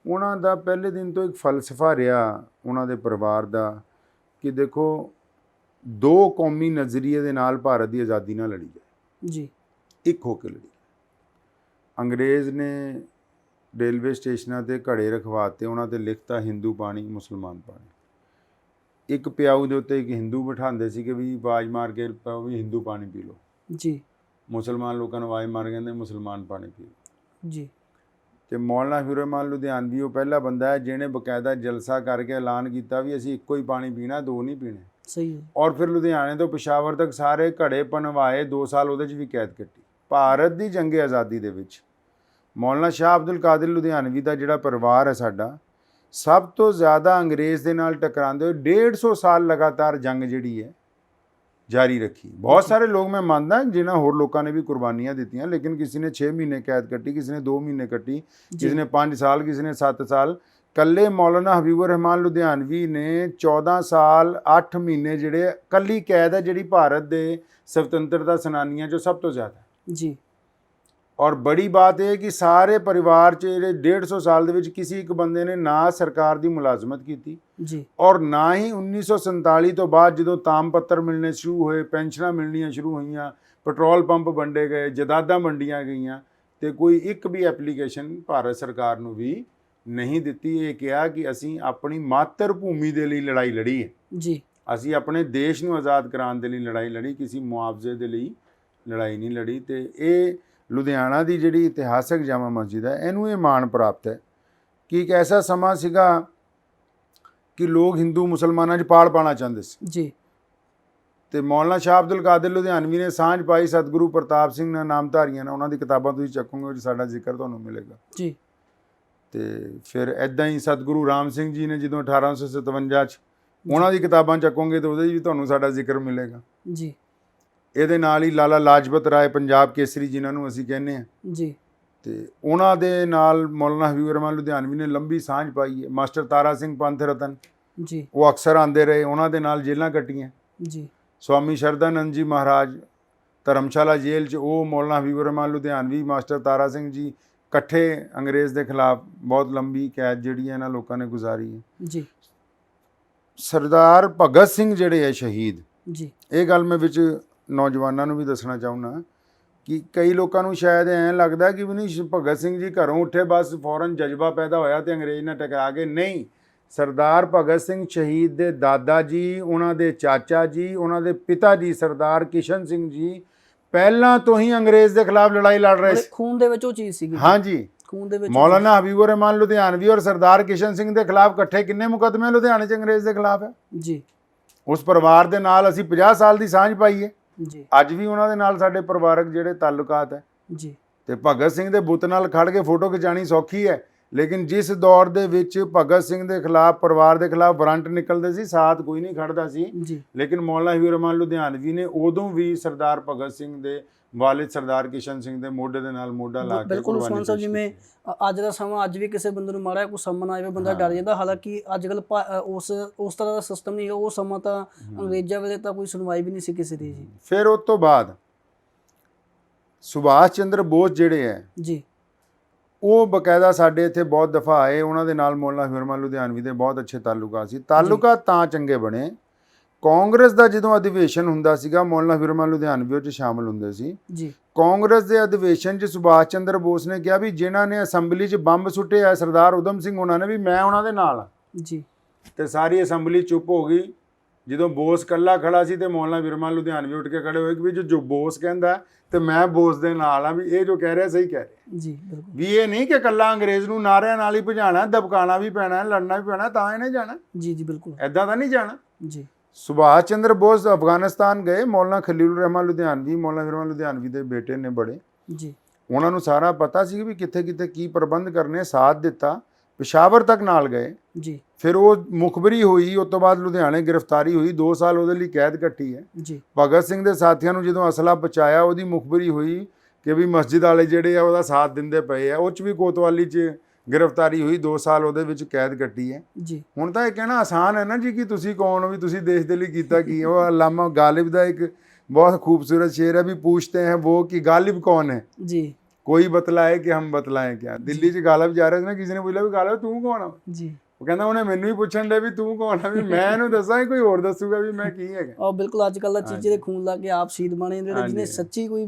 ਉਹਨਾਂ ਦਾ ਪਹਿਲੇ ਦਿਨ ਤੋਂ ਇੱਕ ਫਲਸਫਾ ਰਿਹਾ ਉਹਨਾਂ ਦੇ ਪਰਿਵਾਰ ਦਾ ਕਿ ਦੇਖੋ ਦੋ ਕੌਮੀ ਨਜ਼ਰੀਏ ਦੇ ਨਾਲ ਭਾਰਤ ਦੀ ਆਜ਼ਾਦੀ ਨਾਲ ਲੜੀ ਜਾਏ ਜੀ, ਇੱਕ ਹੋ ਕੇ ਲੜੀ। ਅੰਗਰੇਜ਼ ਨੇ ਰੇਲਵੇ ਸਟੇਸ਼ਨਾਂ ਤੇ ਘੜੇ ਰਖਵਾਤੇ, ਉਹਨਾਂ ਤੇ ਲਿਖਤਾ ਹਿੰਦੂ ਪਾਣੀ ਮੁਸਲਮਾਨ ਪਾਣੀ। ਇੱਕ ਪਿਆਊ ਦੇ ਉੱਤੇ ਇੱਕ ਹਿੰਦੂ ਬਿਠਾਉਂਦੇ ਸੀ ਕਿ ਵੀ ਆਵਾਜ਼ ਮਾਰ ਕੇ ਪਾਓ ਵੀ ਹਿੰਦੂ ਪਾਣੀ ਪੀ ਲਓ ਜੀ। ਮੁਸਲਮਾਨ ਲੋਕਾਂ ਨੂੰ ਆਵਾਜ਼ ਮਾਰ ਕੇ ਕਹਿੰਦੇ ਮੁਸਲਮਾਨ ਪਾਣੀ ਪੀ ਲਓ ਜੀ। ਤੇ ਮੌਲਾਨਾ ਹਬੀਬੁਰ ਰਹਿਮਾਨ ਲੁਧਿਆਣਵੀ ਉਹ ਪਹਿਲਾ ਬੰਦਾ ਹੈ ਜਿਹਨੇ ਬਕਾਇਦਾ ਜਲਸਾ ਕਰਕੇ ਐਲਾਨ ਕੀਤਾ ਵੀ ਅਸੀਂ ਇੱਕੋ ਹੀ ਪਾਣੀ ਪੀਣਾ, ਦੋ ਨਹੀਂ ਪੀਣੇ। ਸਹੀ ਹੈ। ਔਰ ਫਿਰ ਲੁਧਿਆਣੇ ਤੋਂ ਪਿਸ਼ਾਵਰ ਤੱਕ ਸਾਰੇ ਘੜੇ ਪਨਵਾਏ, 2 ਸਾਲ ਉਹਦੇ 'ਚ ਵੀ ਕੈਦ ਕੱਟੀ। ਭਾਰਤ ਦੀ ਜੰਗ ਆਜ਼ਾਦੀ ਦੇ ਵਿੱਚ ਮੌਲਾਨਾ ਸ਼ਾਹ ਅਬਦੁਲ ਕਾਦਰ ਲੁਧਿਆਣਵੀ ਦਾ ਜਿਹੜਾ ਪਰਿਵਾਰ ਹੈ ਸਾਡਾ, ਸਭ ਤੋਂ ਜ਼ਿਆਦਾ ਅੰਗਰੇਜ਼ ਦੇ ਨਾਲ ਟਕਰਾਉਂਦੇ ਹੋਏ 150 ਸਾਲ ਲਗਾਤਾਰ ਜੰਗ ਜਿਹੜੀ ਹੈ ਜਾਰੀ ਰੱਖੀ। ਬਹੁਤ ਸਾਰੇ ਲੋਕ ਮੈਂ ਮੰਨਦਾ ਜਿਨ੍ਹਾਂ ਹੋਰ ਲੋਕਾਂ ਨੇ ਵੀ ਕੁਰਬਾਨੀਆਂ ਦਿੱਤੀਆਂ, ਲੇਕਿਨ ਕਿਸੇ ਨੇ 6 ਮਹੀਨੇ ਕੈਦ ਕੱਟੀ, ਕਿਸੇ ਨੇ 2 ਮਹੀਨੇ ਕੱਟੀ, ਕਿਸੇ ਨੇ 5 ਸਾਲ, ਕਿਸੇ ਨੇ 7 ਸਾਲ। ਕੱਲੇ ਮੌਲਾਨਾ ਹਬੀਬੁਰ ਰਹਿਮਾਨ ਲੁਧਿਆਣਵੀ ਨੇ 14 ਸਾਲ 8 ਮਹੀਨੇ ਜਿਹੜੇ ਕੱਲੀ ਕੈਦ ਹੈ ਜਿਹੜੀ ਭਾਰਤ ਦੇ ਸੁਤੰਤਰਤਾ ਸੈਨਾਨੀਆਂ 'ਚੋਂ ਸਭ ਤੋਂ ਜ਼ਿਆਦਾ ਜੀ। ਔਰ ਬੜੀ ਬਾਤ ਇਹ ਕਿ ਸਾਰੇ ਪਰਿਵਾਰ 'ਚ ਜਿਹੜੇ 150 ਸਾਲ ਦੇ ਵਿੱਚ ਕਿਸੇ ਇੱਕ ਬੰਦੇ ਨੇ ਨਾ ਸਰਕਾਰ ਦੀ ਮੁਲਾਜ਼ਮਤ ਕੀਤੀ ਜੀ, ਔਰ ਨਾ ਹੀ 1947 ਤੋਂ ਬਾਅਦ ਜਦੋਂ ਤਾਮ ਪੱਤਰ ਮਿਲਣੇ ਸ਼ੁਰੂ ਹੋਏ, ਪੈਨਸ਼ਨਾਂ ਮਿਲਣੀਆਂ ਸ਼ੁਰੂ ਹੋਈਆਂ, ਪੈਟਰੋਲ ਪੰਪ ਵੰਡੇ ਗਏ, ਜਾਇਦਾਦਾਂ ਵੰਡੀਆਂ ਗਈਆਂ, ਤੇ ਕੋਈ ਇੱਕ ਵੀ ਐਪਲੀਕੇਸ਼ਨ ਭਾਰਤ ਸਰਕਾਰ ਨੂੰ ਵੀ ਨਹੀਂ ਦਿੱਤੀ। ਇਹ ਕਿਹਾ ਕਿ ਅਸੀਂ ਆਪਣੀ ਮਾਤਰ ਭੂਮੀ ਦੇ ਲਈ ਲੜਾਈ ਲੜੀ ਹੈ ਜੀ, ਅਸੀਂ ਆਪਣੇ ਦੇਸ਼ ਨੂੰ ਆਜ਼ਾਦ ਕਰਾਉਣ ਦੇ ਲਈ ਲੜਾਈ ਲੜੀ, ਕਿਸੇ ਮੁਆਵਜ਼ੇ ਦੇ ਲਈ ਲੜਾਈ ਨਹੀਂ ਲੜੀ। ਤੇ ਇਹ ਲੁਧਿਆਣਾ ਦੀ ਜਿਹੜੀ ਇਤਿਹਾਸਕ ਜਾਮਾ ਮਸਜਿਦ ਹੈ, ਇਹਨੂੰ ਇਹ ਮਾਣ ਪ੍ਰਾਪਤ ਹੈ ਕਿ ਇੱਕ ਐਸਾ ਸਮਾਂ ਸੀਗਾ ਕਿ ਲੋਕ ਹਿੰਦੂ ਮੁਸਲਮਾਨਾਂ 'ਚ ਪਾੜ ਪਾਉਣਾ ਚਾਹੁੰਦੇ ਸੀ ਜੀ। ਤੇ ਮੌਲਾਨਾ ਸ਼ਾਹ ਅਬਦੁਲ ਕਾਦਰ ਲੁਧਿਆਣਵੀ ਨੇ ਸਾਂਝ ਪਾਈ ਸਤਿਗੁਰੂ ਪ੍ਰਤਾਪ ਸਿੰਘ ਨਾਲ, ਨਾਮਧਾਰੀਆਂ ਨਾਲ। ਉਹਨਾਂ ਦੀ ਕਿਤਾਬਾਂ ਤੁਸੀਂ ਚੱਕੋਗੇ ਉਹ 'ਚ ਸਾਡਾ ਜ਼ਿਕਰ ਤੁਹਾਨੂੰ ਮਿਲੇਗਾ ਜੀ। ਤੇ ਫਿਰ ਇੱਦਾਂ ਹੀ ਸਤਿਗੁਰੂ ਰਾਮ ਸਿੰਘ ਜੀ ਨੇ ਜਦੋਂ 1857 'ਚ ਉਹਨਾਂ ਦੀ ਕਿਤਾਬਾਂ ਚੱਕੋਗੇ ਤਾਂ ਉਹਦੇ 'ਚ ਵੀ ਤੁਹਾਨੂੰ ਸਾਡਾ ਜ਼ਿਕਰ ਮਿਲੇਗਾ ਜੀ। ਇਹਦੇ ਨਾਲ ਹੀ ਲਾਲਾ ਲਾਜਪਤ ਰਾਏ ਪੰਜਾਬ ਕੇਸਰੀ ਜਿਨ੍ਹਾਂ ਨੂੰ ਅਸੀਂ ਕਹਿੰਦੇ ਹਾਂ ਜੀ। ਤੇ ਉਹਨਾਂ ਦੇ ਨਾਲ ਮੌਲਾਨਾ ਹਬੀਬੁਰ ਰਹਿਮਾਨ ਲੁਧਿਆਣਵੀ ਨੇ ਲੰਬੀ ਸਾਂਝ ਪਾਈ ਹੈ। ਮਾਸਟਰ ਤਾਰਾ ਸਿੰਘ ਪੰਥ ਰਤਨ ਜੀ, ਉਹ ਅਕਸਰ ਆਉਂਦੇ ਰਹੇ, ਉਹਨਾਂ ਦੇ ਨਾਲ ਜੇਲ੍ਹਾਂ ਕੱਟੀਆਂ। ਜੀ। ਸਵਾਮੀ ਸ਼ਰਦਾਨੰਦ ਜੀ ਮਹਾਰਾਜ ਧਰਮਸ਼ਾਲਾ ਜੇਲ੍ਹ 'ਚ, ਉਹ ਮੌਲਾਨਾ ਹਬੀਬੁਰ ਰਹਿਮਾਨ ਲੁਧਿਆਣਵੀ, ਮਾਸਟਰ ਤਾਰਾ ਸਿੰਘ ਜੀ ਇਕੱਠੇ ਅੰਗਰੇਜ਼ ਦੇ ਖਿਲਾਫ ਬਹੁਤ ਲੰਬੀ ਕੈਦ ਜਿਹੜੀ ਹੈ ਇਹਨਾਂ ਲੋਕਾਂ ਨੇ ਗੁਜ਼ਾਰੀ ਹੈ ਜੀ। ਸਰਦਾਰ ਭਗਤ ਸਿੰਘ ਜਿਹੜੇ ਹੈ ਸ਼ਹੀਦ, ਜੀ। ਇਹ ਗੱਲ ਮੈਂ ਵਿੱਚ ਨੌਜਵਾਨਾਂ ਨੂੰ ਵੀ ਦੱਸਣਾ ਚਾਹੁੰਦਾ ਕਿ ਕਈ ਲੋਕਾਂ ਨੂੰ ਸ਼ਾਇਦ ਐਂ ਲੱਗਦਾ ਕਿ ਵੀ ਨਹੀਂ ਭਗਤ ਸਿੰਘ ਜੀ ਘਰੋਂ ਉੱਠੇ ਬਸ ਫੌਰਨ ਜਜ਼ਬਾ ਪੈਦਾ ਹੋਇਆ ਤੇ ਅੰਗਰੇਜ਼ ਨਾਲ ਟਕਰਾ ਗਏ। ਨਹੀਂ, ਸਰਦਾਰ ਭਗਤ ਸਿੰਘ ਸ਼ਹੀਦ ਦੇ ਦਾਦਾ ਜੀ, ਉਹਨਾਂ ਦੇ ਚਾਚਾ ਜੀ, ਉਹਨਾਂ ਦੇ ਪਿਤਾ ਜੀ ਸਰਦਾਰ ਕਿਸ਼ਨ ਸਿੰਘ ਜੀ ਪਹਿਲਾਂ ਤੋਂ ਹੀ ਅੰਗਰੇਜ਼ ਦੇ ਖਿਲਾਫ ਲੜਾਈ ਲੜ ਰਹੇ ਸੀ। ਖੂਨ ਦੇ ਵਿੱਚ ਉਹ ਚੀਜ਼ ਸੀਗੀ। ਹਾਂਜੀ, ਖੂਨ ਦੇ ਵਿੱਚ। ਮੌਲਾਨਾ ਹਬੀਬੁਰ ਰਹਿਮਾਨ ਲੁਧਿਆਣਵੀ ਔਰ ਸਰਦਾਰ ਕਿਸ਼ਨ ਸਿੰਘ ਦੇ ਖਿਲਾਫ ਇਕੱਠੇ ਕਿੰਨੇ ਮੁਕੱਦਮੇ ਲੁਧਿਆਣੇ 'ਚ ਅੰਗਰੇਜ਼ ਦੇ ਖਿਲਾਫ ਹੈ। ਜੀ। ਉਸ ਪਰਿਵਾਰ ਦੇ ਨਾਲ ਅਸੀਂ 50 ਸਾਲ ਦੀ ਸਾਂਝ ਪਾਈ ਹੈ। ਜੀ। ਅੱਜ ਵੀ ਉਹਨਾਂ ਦੇ ਨਾਲ ਸਾਡੇ ਪਰਿਵਾਰਕ ਜਿਹੜੇ ਤਾਲੁਕਾਤ ਹੈ। ਜੀ। ਤੇ ਭਗਤ ਸਿੰਘ ਦੇ ਬੁੱਤ ਨਾਲ ਖੜ ਕੇ ਫੋਟੋ ਖਿਚਾਣੀ ਸੌਖੀ ਹੈ, ਲੇਕਿਨ ਜਿਸ ਦੌਰ ਦੇ ਵਿੱਚ ਭਗਤ ਸਿੰਘ ਦੇ ਖਿਲਾਫ, ਪਰਿਵਾਰ ਦੇ ਖਿਲਾਫ ਵਾਰੰਟ ਨਿਕਲਦੇ ਸੀ, ਸਾਥ ਕੋਈ ਨਹੀਂ ਖੜਦਾ ਸੀ। ਜੀ। ਲੇਕਿਨ ਮੌਲਾਨਾ ਹਬੀਬੁਰ ਰਹਿਮਾਨ ਲੁਧਿਆਣਵੀ ਨੇ ਉਦੋਂ ਵੀ ਸਰਦਾਰ ਭਗਤ ਸਿੰਘ ਦੇ ਵਾਲਿਦ ਸਰਦਾਰ ਕਿਸ਼ਨ ਸਿੰਘ ਦੇ ਮੋਢੇ ਦੇ ਨਾਲ ਮੋਢਾ ਲਾ ਕੇ ਬਿਲਕੁਲ ਉਸਮਾਨ ਸਾਹਿਬ, ਜਿਵੇਂ ਅੱਜ ਦਾ ਸਮਾਂ, ਅੱਜ ਵੀ ਕਿਸੇ ਬੰਦੇ ਨੂੰ ਮਾੜਾ ਕੋਈ ਸਮਾਂ ਆਵੇ ਬੰਦਾ ਡਰ ਜਾਂਦਾ। ਹਾਲਾਂਕਿ ਅੱਜ ਕੱਲ ਉਸ ਤਰ੍ਹਾਂ ਦਾ ਸਿਸਟਮ ਨਹੀਂ ਹੈ। ਉਹ ਸਮਾਂ ਤਾਂ ਅੰਗਰੇਜ਼ਾਂ ਵੇਲੇ ਤਾਂ ਕੋਈ ਸੁਣਵਾਈ ਵੀ ਨਹੀਂ ਸੀ ਕਿਸੇ ਦੀ। ਜੀ। ਫਿਰ ਉਸ ਤੋਂ ਬਾਅਦ ਸੁਭਾਸ਼ ਚੰਦਰ ਬੋਸ ਜਿਹੜੇ ਹੈ ਜੀ, ਉਹ ਬਕਾਇਦਾ ਸਾਡੇ ਇੱਥੇ ਬਹੁਤ ਦਫਾ ਆਏ। ਉਹਨਾਂ ਦੇ ਨਾਲ ਮੌਲਾਨਾ ਹਬੀਬੁਰ ਰਹਿਮਾਨ ਲੁਧਿਆਣਵੀ ਦੇ ਬਹੁਤ ਅੱਛੇ ਤਾਲੁਕਾਤ ਸੀ। ਤਾਲੁਕਾਤ ਤਾਂ ਚੰਗੇ ਬਣੇ, ਕਾਂਗਰਸ ਦਾ ਜਦੋਂ ਅਧਿਵੇਸ਼ਨ ਹੁੰਦਾ ਸੀਗਾ ਮੌਲਾਨਾ ਹਬੀਬੁਰ ਰਹਿਮਾਨ ਲੁਧਿਆਣਵੀ ਉਹ 'ਚ ਸ਼ਾਮਲ ਹੁੰਦੇ ਸੀ। ਜੀ। ਕਾਂਗਰਸ ਦੇ ਅਧਿਵੇਸ਼ਨ 'ਚ ਸੁਭਾਸ਼ ਚੰਦਰ ਬੋਸ ਨੇ ਕਿਹਾ ਵੀ ਜਿਨ੍ਹਾਂ ਨੇ ਅਸੈਂਬਲੀ 'ਚ ਬੰਬ ਸੁੱਟੇ ਆ ਸਰਦਾਰ ਊਧਮ ਸਿੰਘ ਉਹਨਾਂ ਨੇ, ਵੀ ਮੈਂ ਉਹਨਾਂ ਦੇ ਨਾਲ। ਜੀ। ਤੇ ਸਾਰੀ ਅਸੈਂਬਲੀ ਚੁੱਪ ਹੋ ਗਈ। ਜਦੋਂ ਬੋਸ ਇਕੱਲਾ ਖੜਾ ਸੀ ਤੇ ਮੌਲਾਨਾ ਹਬੀਬੁਰ ਰਹਿਮਾਨ ਲੁਧਿਆਣਵੀ ਉੱਠ ਕੇ ਖੜੇ ਹੋਏ ਕਿ ਵੀ ਜੋ ਬੋਸ ਕਹਿੰਦਾ ਤੇ ਮੈਂ ਬੋਸ ਦੇ ਨਾਲ ਆ, ਵੀ ਇਹ ਜੋ ਕਹਿ ਰਿਹਾ ਸਹੀ ਕਹਿ ਰਿਹਾ। ਜੀ, ਬਿਲਕੁਲ। ਵੀ ਇਹ ਨਹੀਂ ਕਿ ਇਕੱਲਾ ਅੰਗਰੇਜ਼ ਨੂੰ ਨਾਰਿਆਂ ਨਾਲ ਹੀ ਭਜਾਣਾ, ਦਬਕਾਣਾ ਵੀ ਪੈਣਾ, ਲੜਨਾ ਵੀ ਪੈਣਾ ਤਾਂ ਇਹਨੇ ਜਾਣਾ। ਜੀ। ਜੀ, ਬਿਲਕੁਲ। ਐਦਾਂ ਤਾਂ ਨਹੀਂ ਜਾਣਾ। ਜੀ। ਸੁਭਾਸ਼ ਚੰਦਰ ਬੋਸ ਅਫਗਾਨਿਸਤਾਨ ਗਏ, ਮੌਲਾਨਾ ਖਲੀਲੁਰ ਰਹਿਮਾਨ ਲੁਧਿਆਣਵੀ, ਮੌਲਾਨਾ ਹਬੀਬੁਰ ਰਹਿਮਾਨ ਲੁਧਿਆਣਵੀ ਦੇ ਬੇਟੇ ਨੇ ਬੜੇ। ਜੀ। ਉਹਨਾਂ ਨੂੰ ਸਾਰਾ ਪਤਾ ਸੀ ਵੀ ਕਿੱਥੇ ਕਿੱਥੇ ਕੀ ਪ੍ਰਬੰਧ ਕਰਨੇ, ਸਾਥ ਦਿੱਤਾ। ਪਿਸ਼ਾਵਰ ਤੱਕ ਨਾਲ ਗਏ। ਜੀ। ਫਿਰ ਉਹ ਮੁਖਬਰੀ ਹੋਈ, ਉਸ ਤੋਂ ਬਾਅਦ ਲੁਧਿਆਣੇ ਗ੍ਰਿਫਤਾਰੀ ਹੋਈ, 2 ਸਾਲ ਉਹਦੇ ਲਈ ਕੈਦ ਕੱਟੀ ਹੈ। ਜੀ। ਭਗਤ ਸਿੰਘ ਦੇ ਸਾਥੀਆਂ ਨੂੰ ਜਦੋਂ ਅਸਲਾ ਪਹੁੰਚਾਇਆ, ਉਹਦੀ ਮੁਖਬਰੀ ਹੋਈ ਕਿ ਵੀ ਮਸਜਿਦ ਵਾਲੇ ਜਿਹੜੇ ਆ ਉਹਦਾ ਸਾਥ ਦਿੰਦੇ ਪਏ ਆ। ਉਹ 'ਚ ਵੀ ਕੋਤਵਾਲੀ 'ਚ ਗ੍ਰਿਫਤਾਰੀ ਹੋਈ, 2 ਸਾਲ ਉਹਦੇ ਵਿੱਚ ਕੈਦ ਕੱਟੀ ਹੈ। ਜੀ। ਹੁਣ ਤਾਂ ਇਹ ਕਹਿਣਾ ਆਸਾਨ ਹੈ ਨਾ ਜੀ ਕਿ ਤੁਸੀਂ ਕੌਣ ਹੋ, ਵੀ ਤੁਸੀਂ ਦੇਸ਼ ਦੇ ਲਈ ਕੀਤਾ ਕੀ। ਉਹ ਅਲਾਮਾ ਗਾਲਿਬ ਦਾ ਇੱਕ ਬਹੁਤ ਖੂਬਸੂਰਤ ਸ਼ੇਰ ਹੈ ਵੀ पूछते हैं वो कि गालिब कौन है, जी, कोई बतलाए कि हम बतलाएं क्या। दिल्ली 'ਚ ਗਾਲਿਬ ਜਾ ਰਹੇ ਸੀ ਨਾ, ਕਿਸੇ ਨੇ ਪੁੱਛਿਆ ਵੀ ਗਾਲਿਬ ਤੂੰ ਕੌਣ ਆ। जी, ਉਹ ਕਹਿੰਦਾ ਉਹਨੇ ਮੈਨੂੰ ਹੀ ਪੁੱਛਣ ਦੇ ਵੀ ਤੂੰ ਕੌਣ ਆ, ਵੀ ਮੈਂ ਇਹਨੂੰ ਦੱਸਾਂ ਕੋਈ ਹੋਰ ਦੱਸੂਗਾ ਵੀ ਮੈਂ ਕੀ ਹੈਗਾ। ਔਰ ਬਿਲਕੁਲ ਅੱਜ ਕੱਲ੍ਹ ਦਾ ਚੀਜ਼ੇ ਦੇ ਖੂਨ ਲਾ ਕੇ ਆਪ ਸ਼ਹੀਦ ਬਣੇ ਜਿਹੜੇ, ਜਿਹਨੇ ਸੱਚੀ ਕੋਈ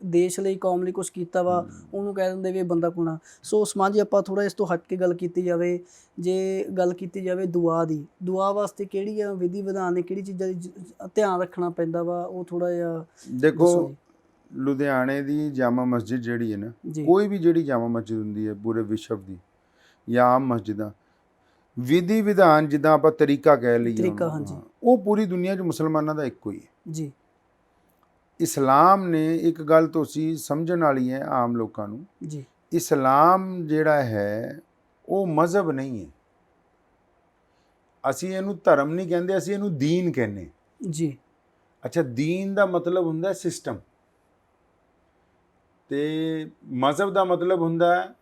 ਦੇਸ਼ ਲਈ ਕੌਮ ਲਈ ਕੁਝ ਕੀਤਾ ਵਾ, ਉਹਨੂੰ ਕਹਿ ਦਿੰਦੇ ਵੀ ਇਹ ਬੰਦਾ ਕੌਣ ਆ। ਸੋ ਸਮਾਂ ਜੀ ਆਪਾਂ ਥੋੜਾ ਇਸ ਤੋਂ ਹਟ ਕੇ ਗੱਲ ਕੀਤੀ ਜਾਵੇ, ਜੇ ਗੱਲ ਕੀਤੀ ਜਾਵੇ ਦੁਆ ਦੀ, ਦੁਆ ਵਾਸਤੇ ਕਿਹੜੀ ਆ ਵਿਧੀ ਵਿਧਾਨ ਨੇ, ਕਿਹੜੀ ਚੀਜ਼ਾਂ ਦੀ ਧਿਆਨ ਰੱਖਣਾ ਪੈਂਦਾ ਵਾ, ਉਹ ਥੋੜਾ ਜਿਹਾ ਦੇਖੋ ਲੁਧਿਆਣੇ ਦੀ ਜਾਮਾ ਮਸਜਿਦ ਜਿਹੜੀ ਹੈ ਨਾ, ਕੋਈ ਵੀ ਜਿਹੜੀ ਜਾਮਾ ਮਸਜਿਦ ਹੁੰਦੀ ਹੈ ਪੂਰੇ ਵਿਸ਼ਵ ਦੀ ਜਾਂ ਆਮ ਮਸਜਿਦਾਂ, ਵਿਧੀ ਵਿਧਾਨ ਜਿੱਦਾਂ ਆਪਾਂ ਤਰੀਕਾ ਕਹਿ ਲਈਏ, ਉਹ ਪੂਰੀ ਦੁਨੀਆ 'ਚ ਮੁਸਲਮਾਨਾਂ ਦਾ ਇੱਕੋ ਹੀ ਹੈ ਜੀ। ਇਸਲਾਮ ਨੇ ਇੱਕ ਗੱਲ ਤੁਸੀਂ ਸਮਝਣ ਵਾਲੀ ਹੈ ਆਮ ਲੋਕਾਂ ਨੂੰ ਜੀ, ਇਸਲਾਮ ਜਿਹੜਾ ਹੈ ਉਹ ਮਜ਼ਹਬ ਨਹੀਂ ਹੈ। ਅਸੀਂ ਇਹਨੂੰ ਧਰਮ ਨਹੀਂ ਕਹਿੰਦੇ, ਅਸੀਂ ਇਹਨੂੰ ਦੀਨ ਕਹਿੰਦੇ ਜੀ। ਅੱਛਾ, ਦੀਨ ਦਾ ਮਤਲਬ ਹੁੰਦਾ ਸਿਸਟਮ, ਤੇ ਮਜ਼ਹਬ ਦਾ ਮਤਲਬ ਹੁੰਦਾ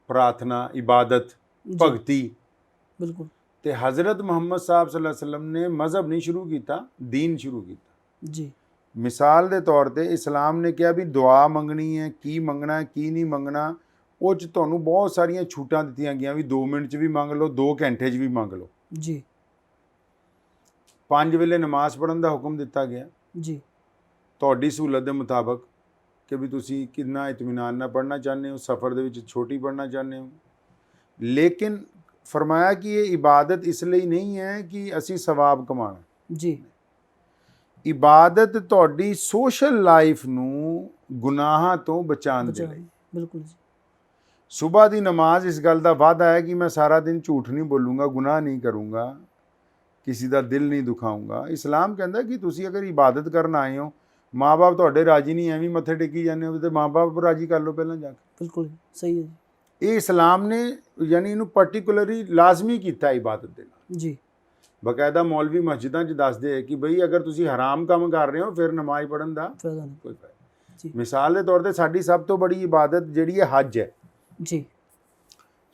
ਪ੍ਰਾਰਥਨਾ, ਇਬਾਦਤ, ਭਗਤੀ। ਬਿਲਕੁਲ। ਤੇ ਹਜ਼ਰਤ ਮੁਹੰਮਦ ਸਾਹਿਬ ਸੱਲੱਲਾਹੁ ਅਲੈहि ਵਸੱਲਮ ਨੇ ਮਜ਼ਹਬ ਨਹੀਂ ਸ਼ੁਰੂ ਕੀਤਾ, ਦੀਨ ਸ਼ੁਰੂ ਕੀਤਾ ਜੀ। ਮਿਸਾਲ ਦੇ ਤੌਰ ਤੇ ਇਸਲਾਮ ਨੇ ਕਿਹਾ ਵੀ ਦੁਆ ਮੰਗਣੀ ਹੈ, ਕੀ ਮੰਗਣਾ ਕੀ ਨਹੀਂ ਮੰਗਣਾ, ਉਹ 'ਚ ਤੁਹਾਨੂੰ ਬਹੁਤ ਸਾਰੀਆਂ ਛੂਟਾਂ ਦਿੱਤੀਆਂ ਗਈਆਂ ਵੀ 2 ਮਿੰਟ 'ਚ ਵੀ ਮੰਗ ਲਓ, 2 ਘੰਟੇ 'ਚ ਵੀ ਮੰਗ ਲਓ ਜੀ। 5 ਵੇਲੇ ਨਮਾਜ਼ ਪੜ੍ਹਨ ਦਾ ਹੁਕਮ ਦਿੱਤਾ ਗਿਆ ਜੀ, ਤੁਹਾਡੀ ਸਹੂਲਤ ਦੇ ਮੁਤਾਬਕ, ਕਿ ਵੀ ਤੁਸੀਂ ਕਿੰਨਾ ਇਤਮੀਨਾਨ ਨਾਲ ਪੜ੍ਹਨਾ ਚਾਹੁੰਦੇ ਹੋ, ਸਫ਼ਰ ਦੇ ਵਿੱਚ ਛੋਟੀ ਪੜ੍ਹਨਾ ਚਾਹੁੰਦੇ ਹੋ। ਲੇਕਿਨ ਫਰਮਾਇਆ ਕਿ ਇਹ ਇਬਾਦਤ ਇਸ ਲਈ ਨਹੀਂ ਹੈ ਕਿ ਅਸੀਂ ਸਵਾਬ ਕਮਾਣਾ ਜੀ, ਇਬਾਦਤ ਤੁਹਾਡੀ ਸੋਸ਼ਲ ਲਾਈਫ ਨੂੰ ਗੁਨਾਹਾਂ ਤੋਂ ਬਚਾਉਣ ਦੇ ਲਈ। ਬਿਲਕੁਲ ਜੀ। ਸੁਬਹ ਦੀ ਨਮਾਜ਼ ਇਸ ਗੱਲ ਦਾ ਵਾਅਦਾ ਹੈ ਕਿ ਮੈਂ ਸਾਰਾ ਦਿਨ ਝੂਠ ਨਹੀਂ ਬੋਲੂੰਗਾ, ਗੁਨਾਹ ਨਹੀਂ ਕਰੂੰਗਾ, ਕਿਸੇ ਦਾ ਦਿਲ ਨਹੀਂ ਦੁਖਾਊਂਗਾ। ਇਸਲਾਮ ਕਹਿੰਦਾ ਕਿ ਤੁਸੀਂ ਅਗਰ ਇਬਾਦਤ ਕਰਨ ਆਏ ਹੋ, ਮਾਂ-ਬਾਪ ਤੁਹਾਡੇ ਰਾਜੀ ਨਹੀਂ, ਐਵੇਂ ਮੱਥੇ ਟੇਕੀ ਜਾਂਦੇ ਹੋ, ਤੇ ਮਾਂ-ਬਾਪ ਰਾਜੀ ਕਰ ਲਓ ਪਹਿਲਾਂ ਜਾ ਕੇ। ਬਿਲਕੁਲ ਸਹੀ ਹੈ ਜੀ। ਇਹ ਇਸਲਾਮ ਨੇ ਯਾਨੀ ਇਹਨੂੰ ਪਾਰਟਿਕੂਲਰਲੀ ਲਾਜ਼ਮੀ ਕੀਤਾ ਇਬਾਦਤ ਦੇ ਨਾਲ ਜੀ। ਬਕਾਇਦਾ ਮੌਲਵੀ ਮਸਜਿਦਾਂ 'ਚ ਦੱਸਦੇ ਹੈ ਕਿ ਬਈ ਅਗਰ ਤੁਸੀਂ ਹਰਾਮ ਕੰਮ ਕਰ ਰਹੇ ਹੋ ਫਿਰ ਨਮਾਜ਼ ਪੜ੍ਹਨ ਦਾ ਕੋਈ ਫਾਇਦਾ ਨਹੀਂ। ਮਿਸਾਲ ਦੇ ਤੌਰ ਤੇ ਸਾਡੀ ਸਭ ਤੋਂ ਬੜੀ ਇਬਾਦਤ ਜਿਹੜੀ ਹੈ ਹੱਜ ਹੈ ਜੀ।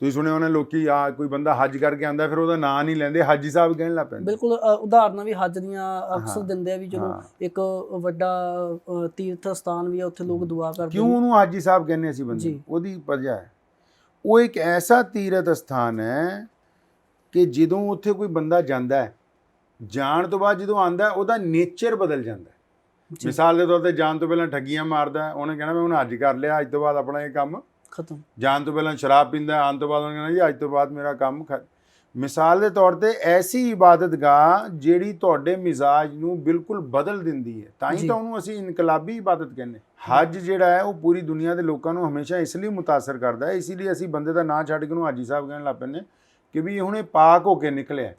ਤੁਸੀਂ ਸੁਣਿਆ ਹੋਣਾ ਲੋਕੀ ਕੋਈ ਬੰਦਾ ਹੱਜ ਕਰਕੇ ਆਉਂਦਾ ਫਿਰ ਉਹਦਾ ਨਾਂ ਨਹੀਂ ਲੈਂਦੇ, ਹਾਜੀ ਸਾਹਿਬ ਕਹਿਣ ਲੱਗ ਪੈਂਦੇ। ਬਿਲਕੁਲ, ਉਦਾਹਰਨਾਂ ਵੀ ਹੱਜ ਦੀਆਂ ਅਕਸਰ ਦਿੰਦੇ ਆ ਵੀ ਜਦੋਂ ਇੱਕ ਵੱਡਾ ਤੀਰਥ ਸਥਾਨ ਵੀ ਆ, ਉੱਥੇ ਲੋਕ ਦੁਆ ਕਰਦੇ। ਕਿਉਂ ਉਹਨੂੰ ਹਾਜੀ ਸਾਹਿਬ ਕਹਿੰਦੇ ਅਸੀਂ ਬੰਦੇ? ਉਹਦੀ ਵਜ੍ਹਾ ਹੈ, ਉਹ ਇੱਕ ਐਸਾ ਤੀਰਥ ਸਥਾਨ ਹੈ ਕਿ ਜਦੋਂ ਉੱਥੇ ਕੋਈ ਬੰਦਾ ਜਾਂਦਾ ਹੈ, ਜਾਣ ਤੋਂ ਬਾਅਦ ਜਦੋਂ ਆਉਂਦਾ ਉਹਦਾ ਨੇਚਰ ਬਦਲ ਜਾਂਦਾ ਹੈ। ਮਿਸਾਲ ਦੇ ਤੌਰ ਤੇ ਜਾਣ ਤੋਂ ਪਹਿਲਾਂ ਠੱਗੀਆਂ ਮਾਰਦਾ, ਉਹਨੇ ਕਹਿਣਾ ਮੈਂ ਹੁਣ ਹੱਜ ਕਰ ਲਿਆ, ਅੱਜ ਤੋਂ ਬਾਅਦ ਆਪਣਾ ਇਹ ਕੰਮ ਖਤਮ। ਜਾਣ ਤੋਂ ਪਹਿਲਾਂ ਸ਼ਰਾਬ ਪੀਂਦਾ, ਆਉਣ ਤੋਂ ਬਾਅਦ ਉਹਨੇ ਕਹਿਣਾ ਜੀ ਅੱਜ ਤੋਂ ਬਾਅਦ ਮੇਰਾ ਕੰਮ ਮਿਸਾਲ ਦੇ ਤੌਰ ਤੇ ਐਸੀ ਇਬਾਦਤਗਾਹ ਜਿਹੜੀ ਤੁਹਾਡੇ ਮਿਜ਼ਾਜ ਨੂੰ ਬਿਲਕੁਲ ਬਦਲ ਦਿੰਦੀ ਹੈ, ਤਾਂ ਹੀ ਤਾਂ ਉਹਨੂੰ ਅਸੀਂ ਇਨਕਲਾਬੀ ਇਬਾਦਤ ਕਹਿੰਦੇ। ਹੱਜ ਜਿਹੜਾ ਹੈ ਉਹ ਪੂਰੀ ਦੁਨੀਆ ਦੇ ਲੋਕਾਂ ਨੂੰ ਹਮੇਸ਼ਾ ਇਸ ਲਈ ਮੁਤਾਸਰ ਕਰਦਾ ਹੈ, ਇਸ ਲਈ ਅਸੀਂ ਬੰਦੇ ਦਾ ਨਾਂ ਛੱਡ ਕੇ ਉਹਨੂੰ ਹਾਜੀ ਸਾਹਿਬ ਕਹਿਣ ਲੱਗ ਪੈਂਦੇ ਕਿ ਵੀ ਹੁਣੇ ਪਾਕ ਹੋ ਕੇ ਨਿਕਲਿਆ।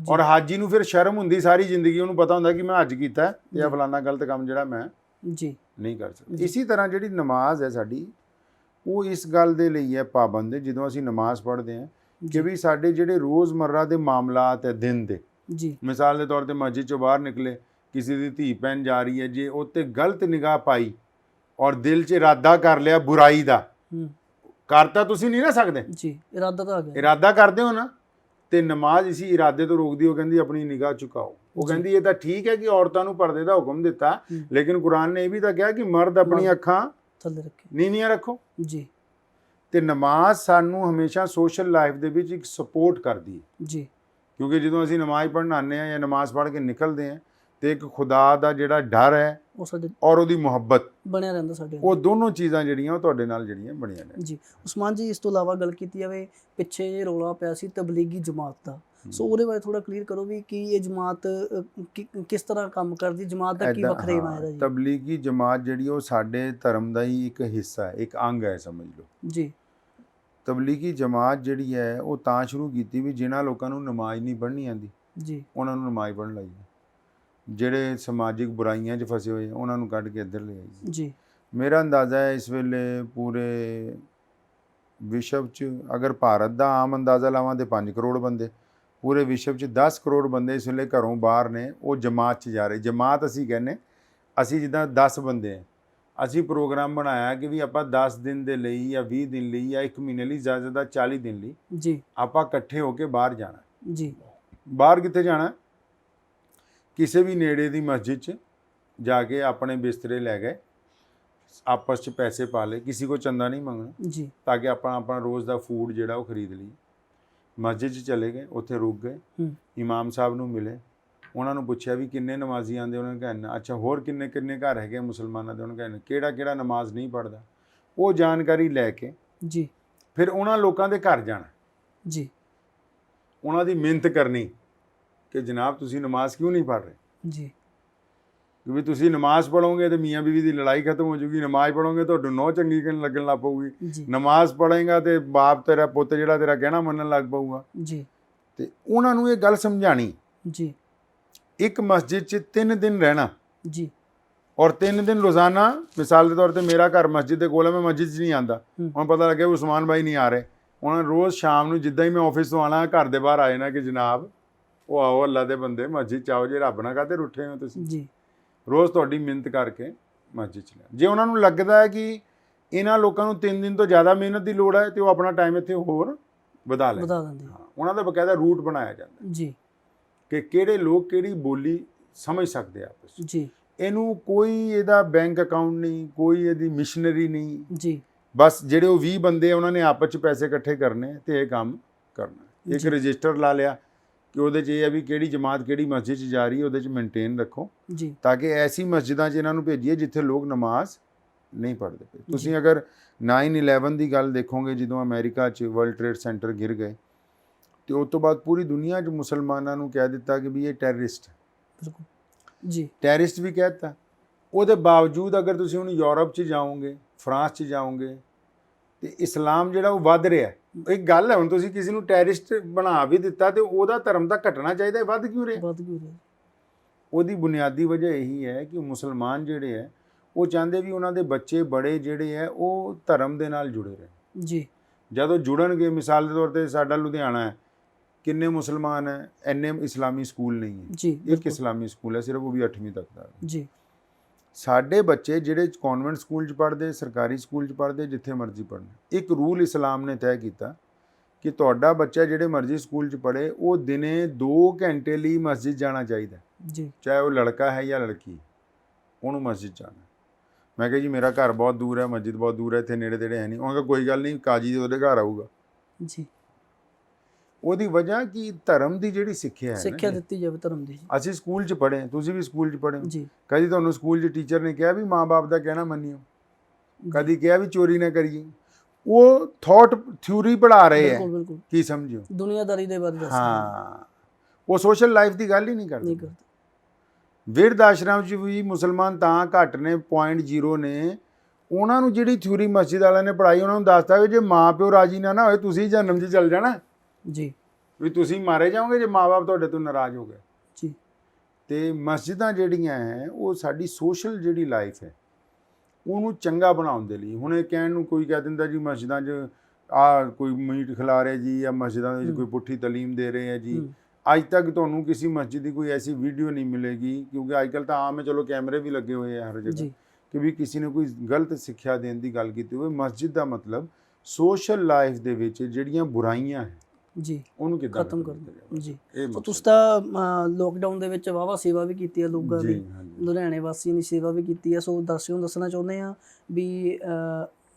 ਔਰ ਹਾਜੀ ਨੂੰ ਫਿਰ ਸ਼ਰਮ ਹੁੰਦੀ ਸਾਰੀ ਜ਼ਿੰਦਗੀ, ਉਹਨੂੰ ਪਤਾ ਹੁੰਦਾ ਕਿ ਮੈਂ ਹੱਜ ਕੀਤਾ ਤੇ ਇਹ ਫਲਾਨਾ ਗਲਤ ਕੰਮ ਜਿਹੜਾ ਮੈਂ ਨਹੀਂ ਕਰ ਸਕਦਾ। ਇਸੇ ਤਰ੍ਹਾਂ ਜਿਹੜੀ ਨਮਾਜ਼ ਹੈ ਸਾਡੀ, ਉਹ ਇਸ ਗੱਲ ਦੇ ਲਈ ਹੈ ਪਾਬੰਦ, ਜਦੋਂ ਅਸੀਂ ਨਮਾਜ਼ ਪੜ੍ਹਦੇ ਹਾਂ ਕਿ ਵੀ ਸਾਡੇ ਜਿਹੜੇ ਰੋਜ਼ਮर्रा ਦੇ ਮਾਮਲਾਤ ਹੈ ਦਿਨ ਦੇ, ਮਿਸਾਲ ਦੇ ਤੌਰ ਤੇ ਮਸਜਿਦ ਚੋਂ ਬਾਹਰ ਨਿਕਲੇ, ਕਿਸੇ ਦੀ ਧੀ ਭੈਣ ਜਾ ਰਹੀ ਹੈ, ਜੇ ਉਹ 'ਤੇ ਗਲਤ ਨਿਗਾਹ ਪਾਈ ਔਰ ਦਿਲ 'ਚ ਇਰਾਦਾ ਕਰ ਲਿਆ ਬੁਰਾਈ ਦਾ, ਕਰਤਾ ਤੁਸੀਂ ਨਹੀਂ ਨਾ ਸਕਦੇ ਜੀ, ਇਰਾਦਾ ਤਾਂ ਆ ਗਿਆ, ਇਰਾਦਾ ਕਰਦੇ ਹੋ ਨਾ, ਤੇ ਨਮਾਜ਼ ਇਸੀ ਇਰਾਦੇ ਤੋਂ ਰੋਕਦੀ। ਉਹ ਕਹਿੰਦੀ ਆਪਣੀ ਨਿਗਾਹ ਝੁਕਾਓ। ਉਹ ਕਹਿੰਦੀ ਇਹ ਤਾਂ ਠੀਕ ਹੈ ਕਿ ਔਰਤਾਂ ਨੂੰ ਪਰਦੇ ਦਾ ਹੁਕਮ ਦਿੱਤਾ, ਲੇਕਿਨ ਕੁਰਾਨ ਨੇ ਇਹ ਵੀ ਤਾਂ ਕਿਹਾ ਕਿ ਮਰਦ ਆਪਣੀ ਅੱਖਾਂ ਥੱਲੇ ਰੱਖੇ, ਨੀਵੀਆਂ ਰੱਖੋ ਜੀ। ਤੇ ਨਮਾਜ਼ ਸਾਨੂੰ ਹਮੇਸ਼ਾ ਸੋਸ਼ਲ ਲਾਈਫ ਦੇ ਵਿੱਚ ਇੱਕ ਸਪੋਰਟ ਕਰਦੀ ਹੈ ਜੀ, ਕਿਉਂਕਿ ਜਦੋਂ ਅਸੀਂ ਨਮਾਜ਼ ਪੜ੍ਹਨ ਆਉਂਦੇ ਹਾਂ ਜਾਂ ਨਮਾਜ਼ ਪੜ੍ਹ ਕੇ ਨਿਕਲਦੇ ਹਾਂ ਤੇ ਇੱਕ ਖੁਦਾ ਦਾ ਜਿਹੜਾ ਡਰ ਹੈ ਉਹ ਸਾਡੇ ਔਰ ਉਹਦੀ ਮੁਹੱਬਤ ਬਣਿਆ ਰਹਿੰਦਾ ਸਾਡੇ, ਉਹ ਦੋਨੋਂ ਚੀਜ਼ਾਂ ਜਿਹੜੀਆਂ ਉਹ ਤੁਹਾਡੇ ਨਾਲ ਜਿਹੜੀਆਂ ਬਣੀਆਂ ਨੇ ਜੀ। ਉਸਮਾਨ ਜੀ, ਇਸ ਤੋਂ ਇਲਾਵਾ ਗੱਲ ਕੀਤੀ ਜਾਵੇ, ਪਿੱਛੇ ਜੇ ਰੌਲਾ ਪਿਆ ਸੀ ਤਬਲੀਗੀ ਜਮਾਤ ਦਾ, ਸੋ ਉਹਦੇ ਬਾਰੇ ਥੋੜਾ ਕਲੀਅਰ ਕਰੋ ਵੀ ਕੀ ਇਹ ਜਮਾਤ ਕਿਸ ਤਰ੍ਹਾਂ ਕੰਮ ਕਰਦੀ, ਜਮਾਤ ਦਾ ਕੀ ਵੱਖਰੇਵਾ ਹੈ ਜੀ? ਤਬਲੀਗੀ ਜਮਾਤ ਜਿਹੜੀ ਉਹ ਸਾਡੇ ਧਰਮ ਦਾ ਹੀ ਇੱਕ ਹਿੱਸਾ ਹੈ, ਇੱਕ ਅੰਗ ਹੈ ਸਮਝ ਲਓ ਜੀ। ਤਬਲੀਗੀ ਜਮਾਤ ਜਿਹੜੀ ਹੈ ਉਹ ਤਾਂ ਸ਼ੁਰੂ ਕੀਤੀ ਵੀ ਜਿਨ੍ਹਾਂ ਲੋਕਾਂ ਨੂੰ ਨਮਾਜ਼ ਨਹੀਂ ਪੜ੍ਹਨੀ ਆਉਂਦੀ ਜੀ, ਉਹਨਾਂ ਨੂੰ ਨਮਾਜ਼ ਪੜ੍ਹਨ ਲਾਈ, ਜਿਹੜੇ ਸਮਾਜਿਕ ਬੁਰਾਈਆਂ 'ਚ ਫਸੇ ਹੋਏ ਉਹਨਾਂ ਨੂੰ ਕੱਢ ਕੇ ਇੱਧਰ ਲੈ ਆਈ ਜੀ। ਮੇਰਾ ਅੰਦਾਜ਼ਾ ਹੈ ਇਸ ਵੇਲੇ ਪੂਰੇ ਵਿਸ਼ਵ 'ਚ ਅਗਰ ਭਾਰਤ ਦਾ ਆਮ ਅੰਦਾਜ਼ਾ ਲਾਵਾਂ ਤੇ 5 ਕਰੋੜ ਬੰਦੇ, ਪੂਰੇ ਵਿਸ਼ਵ 'ਚ 10 ਕਰੋੜ ਬੰਦੇ ਇਸ ਵੇਲੇ ਘਰੋਂ ਬਾਹਰ ਨੇ, ਉਹ ਜਮਾਤ 'ਚ ਜਾ ਰਹੇ। ਜਮਾਤ ਅਸੀਂ ਕਹਿੰਦੇ, ਅਸੀਂ ਜਿੱਦਾਂ 10 ਬੰਦੇ ਹਾਂ, ਅਸੀਂ ਪ੍ਰੋਗਰਾਮ ਬਣਾਇਆ ਕਿ ਵੀ ਆਪਾਂ 10 ਦਿਨ ਦੇ ਲਈ ਜਾਂ 20 ਦਿਨ ਲਈ ਜਾਂ 1 ਮਹੀਨੇ ਲਈ, ਜ਼ਿਆਦਾ 40 ਦਿਨ ਲਈ ਜੀ ਆਪਾਂ ਇਕੱਠੇ ਹੋ ਕੇ ਬਾਹਰ ਜਾਣਾ ਜੀ। ਬਾਹਰ ਕਿੱਥੇ ਜਾਣਾ? ਕਿਸੇ ਵੀ ਨੇੜੇ ਦੀ ਮਸਜਿਦ 'ਚ ਜਾ ਕੇ ਆਪਣੇ ਬਿਸਤਰੇ ਲੈ ਗਏ, ਆਪਸ 'ਚ ਪੈਸੇ ਪਾ ਲਏ, ਕਿਸੇ ਕੋ ਚੰਦਾ ਨਹੀਂ ਮੰਗਣਾ ਜੀ, ਤਾਂ ਕਿ ਆਪਣਾ ਰੋਜ਼ ਦਾ ਫੂਡ ਜਿਹੜਾ ਉਹ ਖਰੀਦ ਲਈ। ਮਸਜਿਦ 'ਚ ਚਲੇ ਗਏ, ਉੱਥੇ ਰੁਕ ਗਏ, ਇਮਾਮ ਸਾਹਿਬ ਨੂੰ ਮਿਲੇ, ਉਹਨਾਂ ਨੂੰ ਪੁੱਛਿਆ ਵੀ ਕਿੰਨੇ ਨਮਾਜ਼ੀ ਆਉਂਦੇ, ਉਹਨਾਂ ਨੇ ਕਿਹਾ ਅੱਛਾ ਹੋਰ ਕਿੰਨੇ ਕਿੰਨੇ ਘਰ ਹੈਗੇ ਮੁਸਲਮਾਨਾਂ ਦੇ, ਉਹਨਾਂ ਨੇ ਕਿਹਾ ਕਿਹੜਾ ਨਮਾਜ਼ ਨਹੀਂ ਪੜ੍ਹਦਾ। ਉਹ ਜਾਣਕਾਰੀ ਲੈ ਕੇ ਜੀ ਫਿਰ ਉਹਨਾਂ ਲੋਕਾਂ ਦੇ ਘਰ ਜਾਣਾ ਜੀ, ਉਹਨਾਂ ਦੀ ਮਿਹਨਤ ਕਰਨੀ ਕਿ ਜਨਾਬ ਤੁਸੀਂ ਨਮਾਜ਼ ਕਿਉਂ ਨਹੀਂ ਪੜ੍ਹ ਰਹੇ ਜੀ, ਕਿਉਂਕਿ ਤੁਸੀਂ ਨਮਾਜ਼ ਪੜ੍ਹੋਗੇ ਤੇ ਮੀਆਂ ਬੀਵੀ ਦੀ ਲੜਾਈ ਖਤਮ ਹੋ ਜੂਗੀ, ਨਮਾਜ਼ ਪੜ੍ਹੋਗੇ ਤੁਹਾਨੂੰ ਨਹੁੰ ਚੰਗੀ ਲੱਗਣ ਲੱਗ ਪਊਗੀ, ਨਮਾਜ਼ ਪੜ੍ਹੇਗਾ ਤੇ ਬਾਪ ਤੇਰਾ ਪੁੱਤ ਜਿਹੜਾ ਤੇਰਾ ਕਹਿਣਾ ਮੰਨਣ ਲੱਗ ਪਊਗਾ ਜੀ। ਤੇ ਉਹਨਾਂ ਨੂੰ ਇਹ ਗੱਲ ਸਮਝਾਣੀ ਜੀ ਇੱਕ ਮਸਜਿਦ 'ਚ 3 ਦਿਨ ਰਹਿਣਾ ਜੀ, ਔਰ 3 ਦਿਨ ਰੋਜ਼ਾਨਾ, ਮਿਸਾਲ ਦੇ ਤੌਰ ਤੇ ਮੇਰਾ ਘਰ ਮਸਜਿਦ ਦੇ ਕੋਲ ਹੈ, ਮੈਂ ਮਸਜਿਦ 'ਚ ਨਹੀਂ ਆਉਂਦਾ, ਹੁਣ ਪਤਾ ਲੱਗਿਆ ਉਸਮਾਨ ਭਾਈ ਨਹੀਂ ਆ ਰਹੇ, ਉਹਨਾਂ ਰੋਜ਼ ਸ਼ਾਮ ਨੂੰ ਜਿੱਦਾਂ ਹੀ ਮੈਂ ਆਫਿਸ ਤੋਂ ਆਉਣਾ ਘਰ ਦੇ ਬਾਹਰ ਆਏ ਨਾ ਕਿ ਜਨਾਬ ਉਹ ਆਓ ਅੱਲਾ ਦੇ ਬੰਦੇ ਮਸਜਿਦ 'ਚ ਆਓ, ਜੇ ਰੱਬ ਨਾਲ ਕਾਹਤੇ ਰੁੱਠੇ ਹੋ ਤੁਸੀਂ ਜੀ। ਰੋਜ਼ ਤੁਹਾਡੀ ਮਿਹਨਤ ਕਰਕੇ ਮਸਜਿਦ 'ਚ ਲਿਆ। ਜੇ ਉਹਨਾਂ ਨੂੰ ਲੱਗਦਾ ਹੈ ਕਿ ਇਹਨਾਂ ਲੋਕਾਂ ਨੂੰ 3 ਦਿਨ ਤੋਂ ਜ਼ਿਆਦਾ ਮਿਹਨਤ ਦੀ ਲੋੜ ਹੈ ਤੇ ਉਹ ਆਪਣਾ ਟਾਈਮ ਇੱਥੇ ਹੋਰ ਵਧਾ ਦਿੰਦੇ। ਉਹਨਾਂ ਦਾ ਬਕਾਇਦਾ ਰੂਟ ਬਣਾਇਆ ਜਾਂਦਾ ਜੀ ਕਿ ਕਿਹੜੇ ਲੋਕ ਕਿਹੜੀ ਬੋਲੀ ਸਮਝ ਸਕਦੇ ਆ ਆਪਸ ਵਿੱਚ। ਜੀ ਇਹਨੂੰ ਕੋਈ ਇਹਦਾ ਬੈਂਕ ਅਕਾਊਂਟ ਨਹੀਂ, ਕੋਈ ਇਹਦੀ ਮਿਸ਼ਨਰੀ ਨਹੀਂ ਜੀ, ਬਸ ਜਿਹੜੇ ਉਹ 20 ਬੰਦੇ ਆ ਉਹਨਾਂ ਨੇ ਆਪਸ 'ਚ ਪੈਸੇ ਇਕੱਠੇ ਕਰਨੇ ਤੇ ਇਹ ਕੰਮ ਕਰਨਾ। ਇੱਕ ਰਜਿਸਟਰ ਲਾ ਲਿਆ ਕਿ ਉਹਦੇ 'ਚ ਇਹ ਹੈ ਵੀ ਕਿਹੜੀ ਜਮਾਤ ਕਿਹੜੀ ਮਸਜਿਦ 'ਚ ਜਾ ਰਹੀ ਹੈ, ਉਹਦੇ 'ਚ ਮੇਨਟੇਨ ਰੱਖੋ ਜੀ, ਤਾਂ ਕਿ ਐਸੀ ਮਸਜਿਦਾਂ 'ਚ ਇਹਨਾਂ ਨੂੰ ਭੇਜੀਏ ਜਿੱਥੇ ਲੋਕ ਨਮਾਜ਼ ਨਹੀਂ ਪੜ੍ਹਦੇ ਪਏ। ਤੁਸੀਂ ਅਗਰ 9/11 ਦੀ ਗੱਲ ਦੇਖੋਗੇ, ਜਦੋਂ ਅਮਰੀਕਾ 'ਚ ਵਰਲਡ ਟ੍ਰੇਡ ਸੈਂਟਰ ਗਿਰ ਗਏ ਤੇ ਉਸ ਤੋਂ ਬਾਅਦ ਪੂਰੀ ਦੁਨੀਆ 'ਚ ਮੁਸਲਮਾਨਾਂ ਨੂੰ ਕਹਿ ਦਿੱਤਾ ਕਿ ਵੀ ਇਹ ਟੈਰਰਿਸਟ ਬਿਲਕੁਲ ਜੀ, ਟੈਰਰਿਸਟ ਵੀ ਕਹਿ ਦਿੱਤਾ। ਉਹਦੇ ਬਾਵਜੂਦ ਅਗਰ ਤੁਸੀਂ ਹੁਣ ਯੂਰਪ 'ਚ ਜਾਓਗੇ, ਫਰਾਂਸ 'ਚ ਜਾਓਗੇ ਤੇ ਇਸਲਾਮ ਜਿਹੜਾ ਉਹ ਵੱਧ ਰਿਹਾ। ਇੱਕ ਗੱਲ ਹੈ, ਹੁਣ ਤੁਸੀਂ ਕਿਸੇ ਨੂੰ ਟੈਰਰਿਸਟ ਬਣਾ ਵੀ ਦਿੱਤਾ ਤੇ ਉਹਦਾ ਧਰਮ ਤਾਂ ਘਟਣਾ ਚਾਹੀਦਾ, ਵੱਧ ਕਿਉਂ ਰਿਹਾ? ਉਹਦੀ ਬੁਨਿਆਦੀ ਵਜ੍ਹਾ ਇਹੀ ਹੈ ਕਿ ਮੁਸਲਮਾਨ ਜਿਹੜੇ ਹੈ ਉਹ ਚਾਹੁੰਦੇ ਵੀ ਉਹਨਾਂ ਦੇ ਬੱਚੇ ਬੜੇ ਜਿਹੜੇ ਹੈ ਉਹ ਧਰਮ ਦੇ ਨਾਲ ਜੁੜੇ ਰਹਿਣ ਜੀ। ਜਦੋਂ ਜੁੜਨਗੇ, ਮਿਸਾਲ ਦੇ ਤੌਰ ਤੇ ਸਾਡਾ ਲੁਧਿਆਣਾ ਹੈ, ਕਿੰਨੇ ਮੁਸਲਮਾਨ ਹੈ, ਇੰਨੇ ਇਸਲਾਮੀ ਸਕੂਲ ਨਹੀਂ ਹੈ ਜੀ, ਇੱਕ ਇਸਲਾਮੀ ਸਕੂਲ ਹੈ ਸਿਰਫ, ਉਹ ਵੀ 8ਵੀਂ ਤੱਕ ਦਾ ਜੀ। ਸਾਡੇ ਬੱਚੇ ਜਿਹੜੇ ਕਨਵੈਂਟ ਸਕੂਲ 'ਚ ਪੜ੍ਹਦੇ, ਸਰਕਾਰੀ ਸਕੂਲ 'ਚ ਪੜ੍ਹਦੇ, ਜਿੱਥੇ ਮਰਜ਼ੀ ਪੜ੍ਹਨ, ਇੱਕ ਰੂਲ ਇਸਲਾਮ ਨੇ ਤੈਅ ਕੀਤਾ ਕਿ ਤੁਹਾਡਾ ਬੱਚਾ ਜਿਹੜੇ ਮਰਜ਼ੀ ਸਕੂਲ 'ਚ ਪੜ੍ਹੇ ਉਹ ਦਿਨੇ 2 ਘੰਟੇ ਲਈ ਮਸਜਿਦ ਜਾਣਾ ਚਾਹੀਦਾ ਜੀ, ਚਾਹੇ ਉਹ ਲੜਕਾ ਹੈ ਜਾਂ ਲੜਕੀ, ਉਹਨੂੰ ਮਸਜਿਦ ਜਾਣਾ। ਮੈਂ ਕਿਹਾ ਜੀ ਮੇਰਾ ਘਰ ਬਹੁਤ ਦੂਰ ਹੈ, ਮਸਜਿਦ ਬਹੁਤ ਦੂਰ ਹੈ, ਇੱਥੇ ਨੇੜੇ ਤੇੜੇ ਹੈ ਨਹੀਂ। ਉਹ ਕਹਿੰਦਾ ਕੋਈ ਗੱਲ ਨਹੀਂ, ਕਾਜੀ ਦੇ ਉਹਦੇ ਘਰ ਆਊਗਾ ਜੀ। ਉਹਦੀ ਵਜ੍ਹਾ ਕਿ ਧਰਮ ਦੀ ਜਿਹੜੀ ਸਿੱਖਿਆ ਹੈ, ਸਿੱਖਿਆ ਦਿੱਤੀ ਜਾਵੇ ਧਰਮ ਦੀ। ਅਸੀਂ ਸਕੂਲ 'ਚ ਪੜ੍ਹੇ, ਤੁਸੀਂ ਵੀ ਸਕੂਲ 'ਚ ਪੜ੍ਹੇ ਜੀ। ਕਦੀ ਤੁਹਾਨੂੰ ਸਕੂਲ 'ਚ ਟੀਚਰ ਨੇ ਕਿਹਾ ਵੀ ਮਾਂ-ਬਾਪ ਦਾ ਕਹਿਣਾ ਮੰਨਿਓ? ਕਦੀ ਕਿਹਾ ਵੀ ਚੋਰੀ ਨਾ ਕਰੀਏ? ਉਹ ਥਾਟ ਥਿਊਰੀ ਪੜ੍ਹਾ ਰਹੇ ਹੈ, ਬਿਲਕੁਲ ਕੀ ਸਮਝਿਓ? ਦੁਨੀਆਦਾਰੀ ਦੇ ਬਾਰੇ ਦੱਸ। ਹਾਂ, ਉਹ ਸੋਸ਼ਲ ਲਾਈਫ ਦੀ ਗੱਲ ਹੀ ਨਹੀਂ ਕਰਦੇ। ਵਿਰਧ ਆਸ਼ਰਮ 'ਚ ਵੀ ਮੁਸਲਮਾਨ ਤਾਂ ਘੱਟ ਨੇ, 0.0 ਨੇ। ਉਹਨਾਂ ਨੂੰ ਜਿਹੜੀ ਥਿਊਰੀ ਮਸਜਿਦ ਵਾਲਿਆਂ ਨੇ ਪੜ੍ਹਾਈ, ਉਹਨਾਂ ਨੂੰ ਦੱਸਤਾ ਵੀ ਜੇ ਮਾਂ ਪਿਓ ਰਾਜੀ ਨਾ ਹੋਏ ਤੁਸੀਂ ਜਹੰਨਮ 'ਚ ਚੱਲ ਜਾਣਾ ਜੀ, ਵੀ ਤੁਸੀਂ ਮਾਰੇ ਜਾਓਗੇ ਜੇ ਮਾਂ-ਬਾਪ ਤੁਹਾਡੇ ਤੋਂ ਨਾਰਾਜ਼ ਹੋ ਗਏ ਜੀ। ਤੇ ਮਸਜਿਦਾਂ ਜਿਹੜੀਆਂ ਹੈ ਉਹ ਸਾਡੀ ਸੋਸ਼ਲ ਜਿਹੜੀ ਲਾਈਫ ਹੈ ਉਹਨੂੰ ਚੰਗਾ ਬਣਾਉਣ ਦੇ ਲਈ, ਹੁਣ ਇਹ ਕਹਿਣ ਨੂੰ ਕੋਈ ਕਹਿ ਦਿੰਦਾ ਜੀ ਮਸਜਿਦਾਂ 'ਚ ਕੋਈ ਮੀਟ ਖਿਲਾ ਰਿਹਾ ਜੀ, ਜਾਂ ਮਸਜਿਦਾਂ ਦੇ ਵਿੱਚ ਕੋਈ ਪੁੱਠੀ ਤਾਲੀਮ ਦੇ ਰਹੇ ਹੈ ਜੀ। ਅੱਜ ਤੱਕ ਤੁਹਾਨੂੰ ਕਿਸੇ ਮਸਜਿਦ ਦੀ ਕੋਈ ਐਸੀ ਵੀਡੀਓ ਨਹੀਂ ਮਿਲੇਗੀ, ਕਿਉਂਕਿ ਅੱਜ ਕੱਲ੍ਹ ਤਾਂ ਆਮ ਹੈ, ਚਲੋ ਕੈਮਰੇ ਵੀ ਲੱਗੇ ਹੋਏ ਆ ਹਰ ਜਗ੍ਹਾ, ਕਿ ਵੀ ਕਿਸੇ ਨੇ ਕੋਈ ਗਲਤ ਸਿੱਖਿਆ ਦੇਣ ਦੀ ਗੱਲ ਕੀਤੀ ਹੋਵੇ। ਮਸਜਿਦ ਦਾ ਮਤਲਬ ਸੋਸ਼ਲ ਲਾਈਫ ਦੇ ਵਿੱਚ ਜਿਹੜੀਆਂ ਬੁਰਾਈਆਂ ਹੈ ਜੀ ਉਹਨੂੰ ਕਿੱਦਾਂ ਖਤਮ ਕਰਦੇ ਜੀ। ਤੁਸੀਂ ਤਾਂ ਲੋਕਡਾਊਨ ਦੇ ਵਿੱਚ ਵਾਹਵਾ ਸੇਵਾ ਵੀ ਕੀਤੀ ਹੈ ਲੋਕਾਂ ਦੀ, ਲੁਧਿਆਣੇ ਵਾਸੀਆਂ ਦੀ ਸੇਵਾ ਵੀ ਕੀਤੀ ਹੈ। ਸੋ ਦਰਸ਼ਕਾਂ ਨੂੰ ਦੱਸਣਾ ਚਾਹੁੰਦੇ ਹਾਂ ਵੀ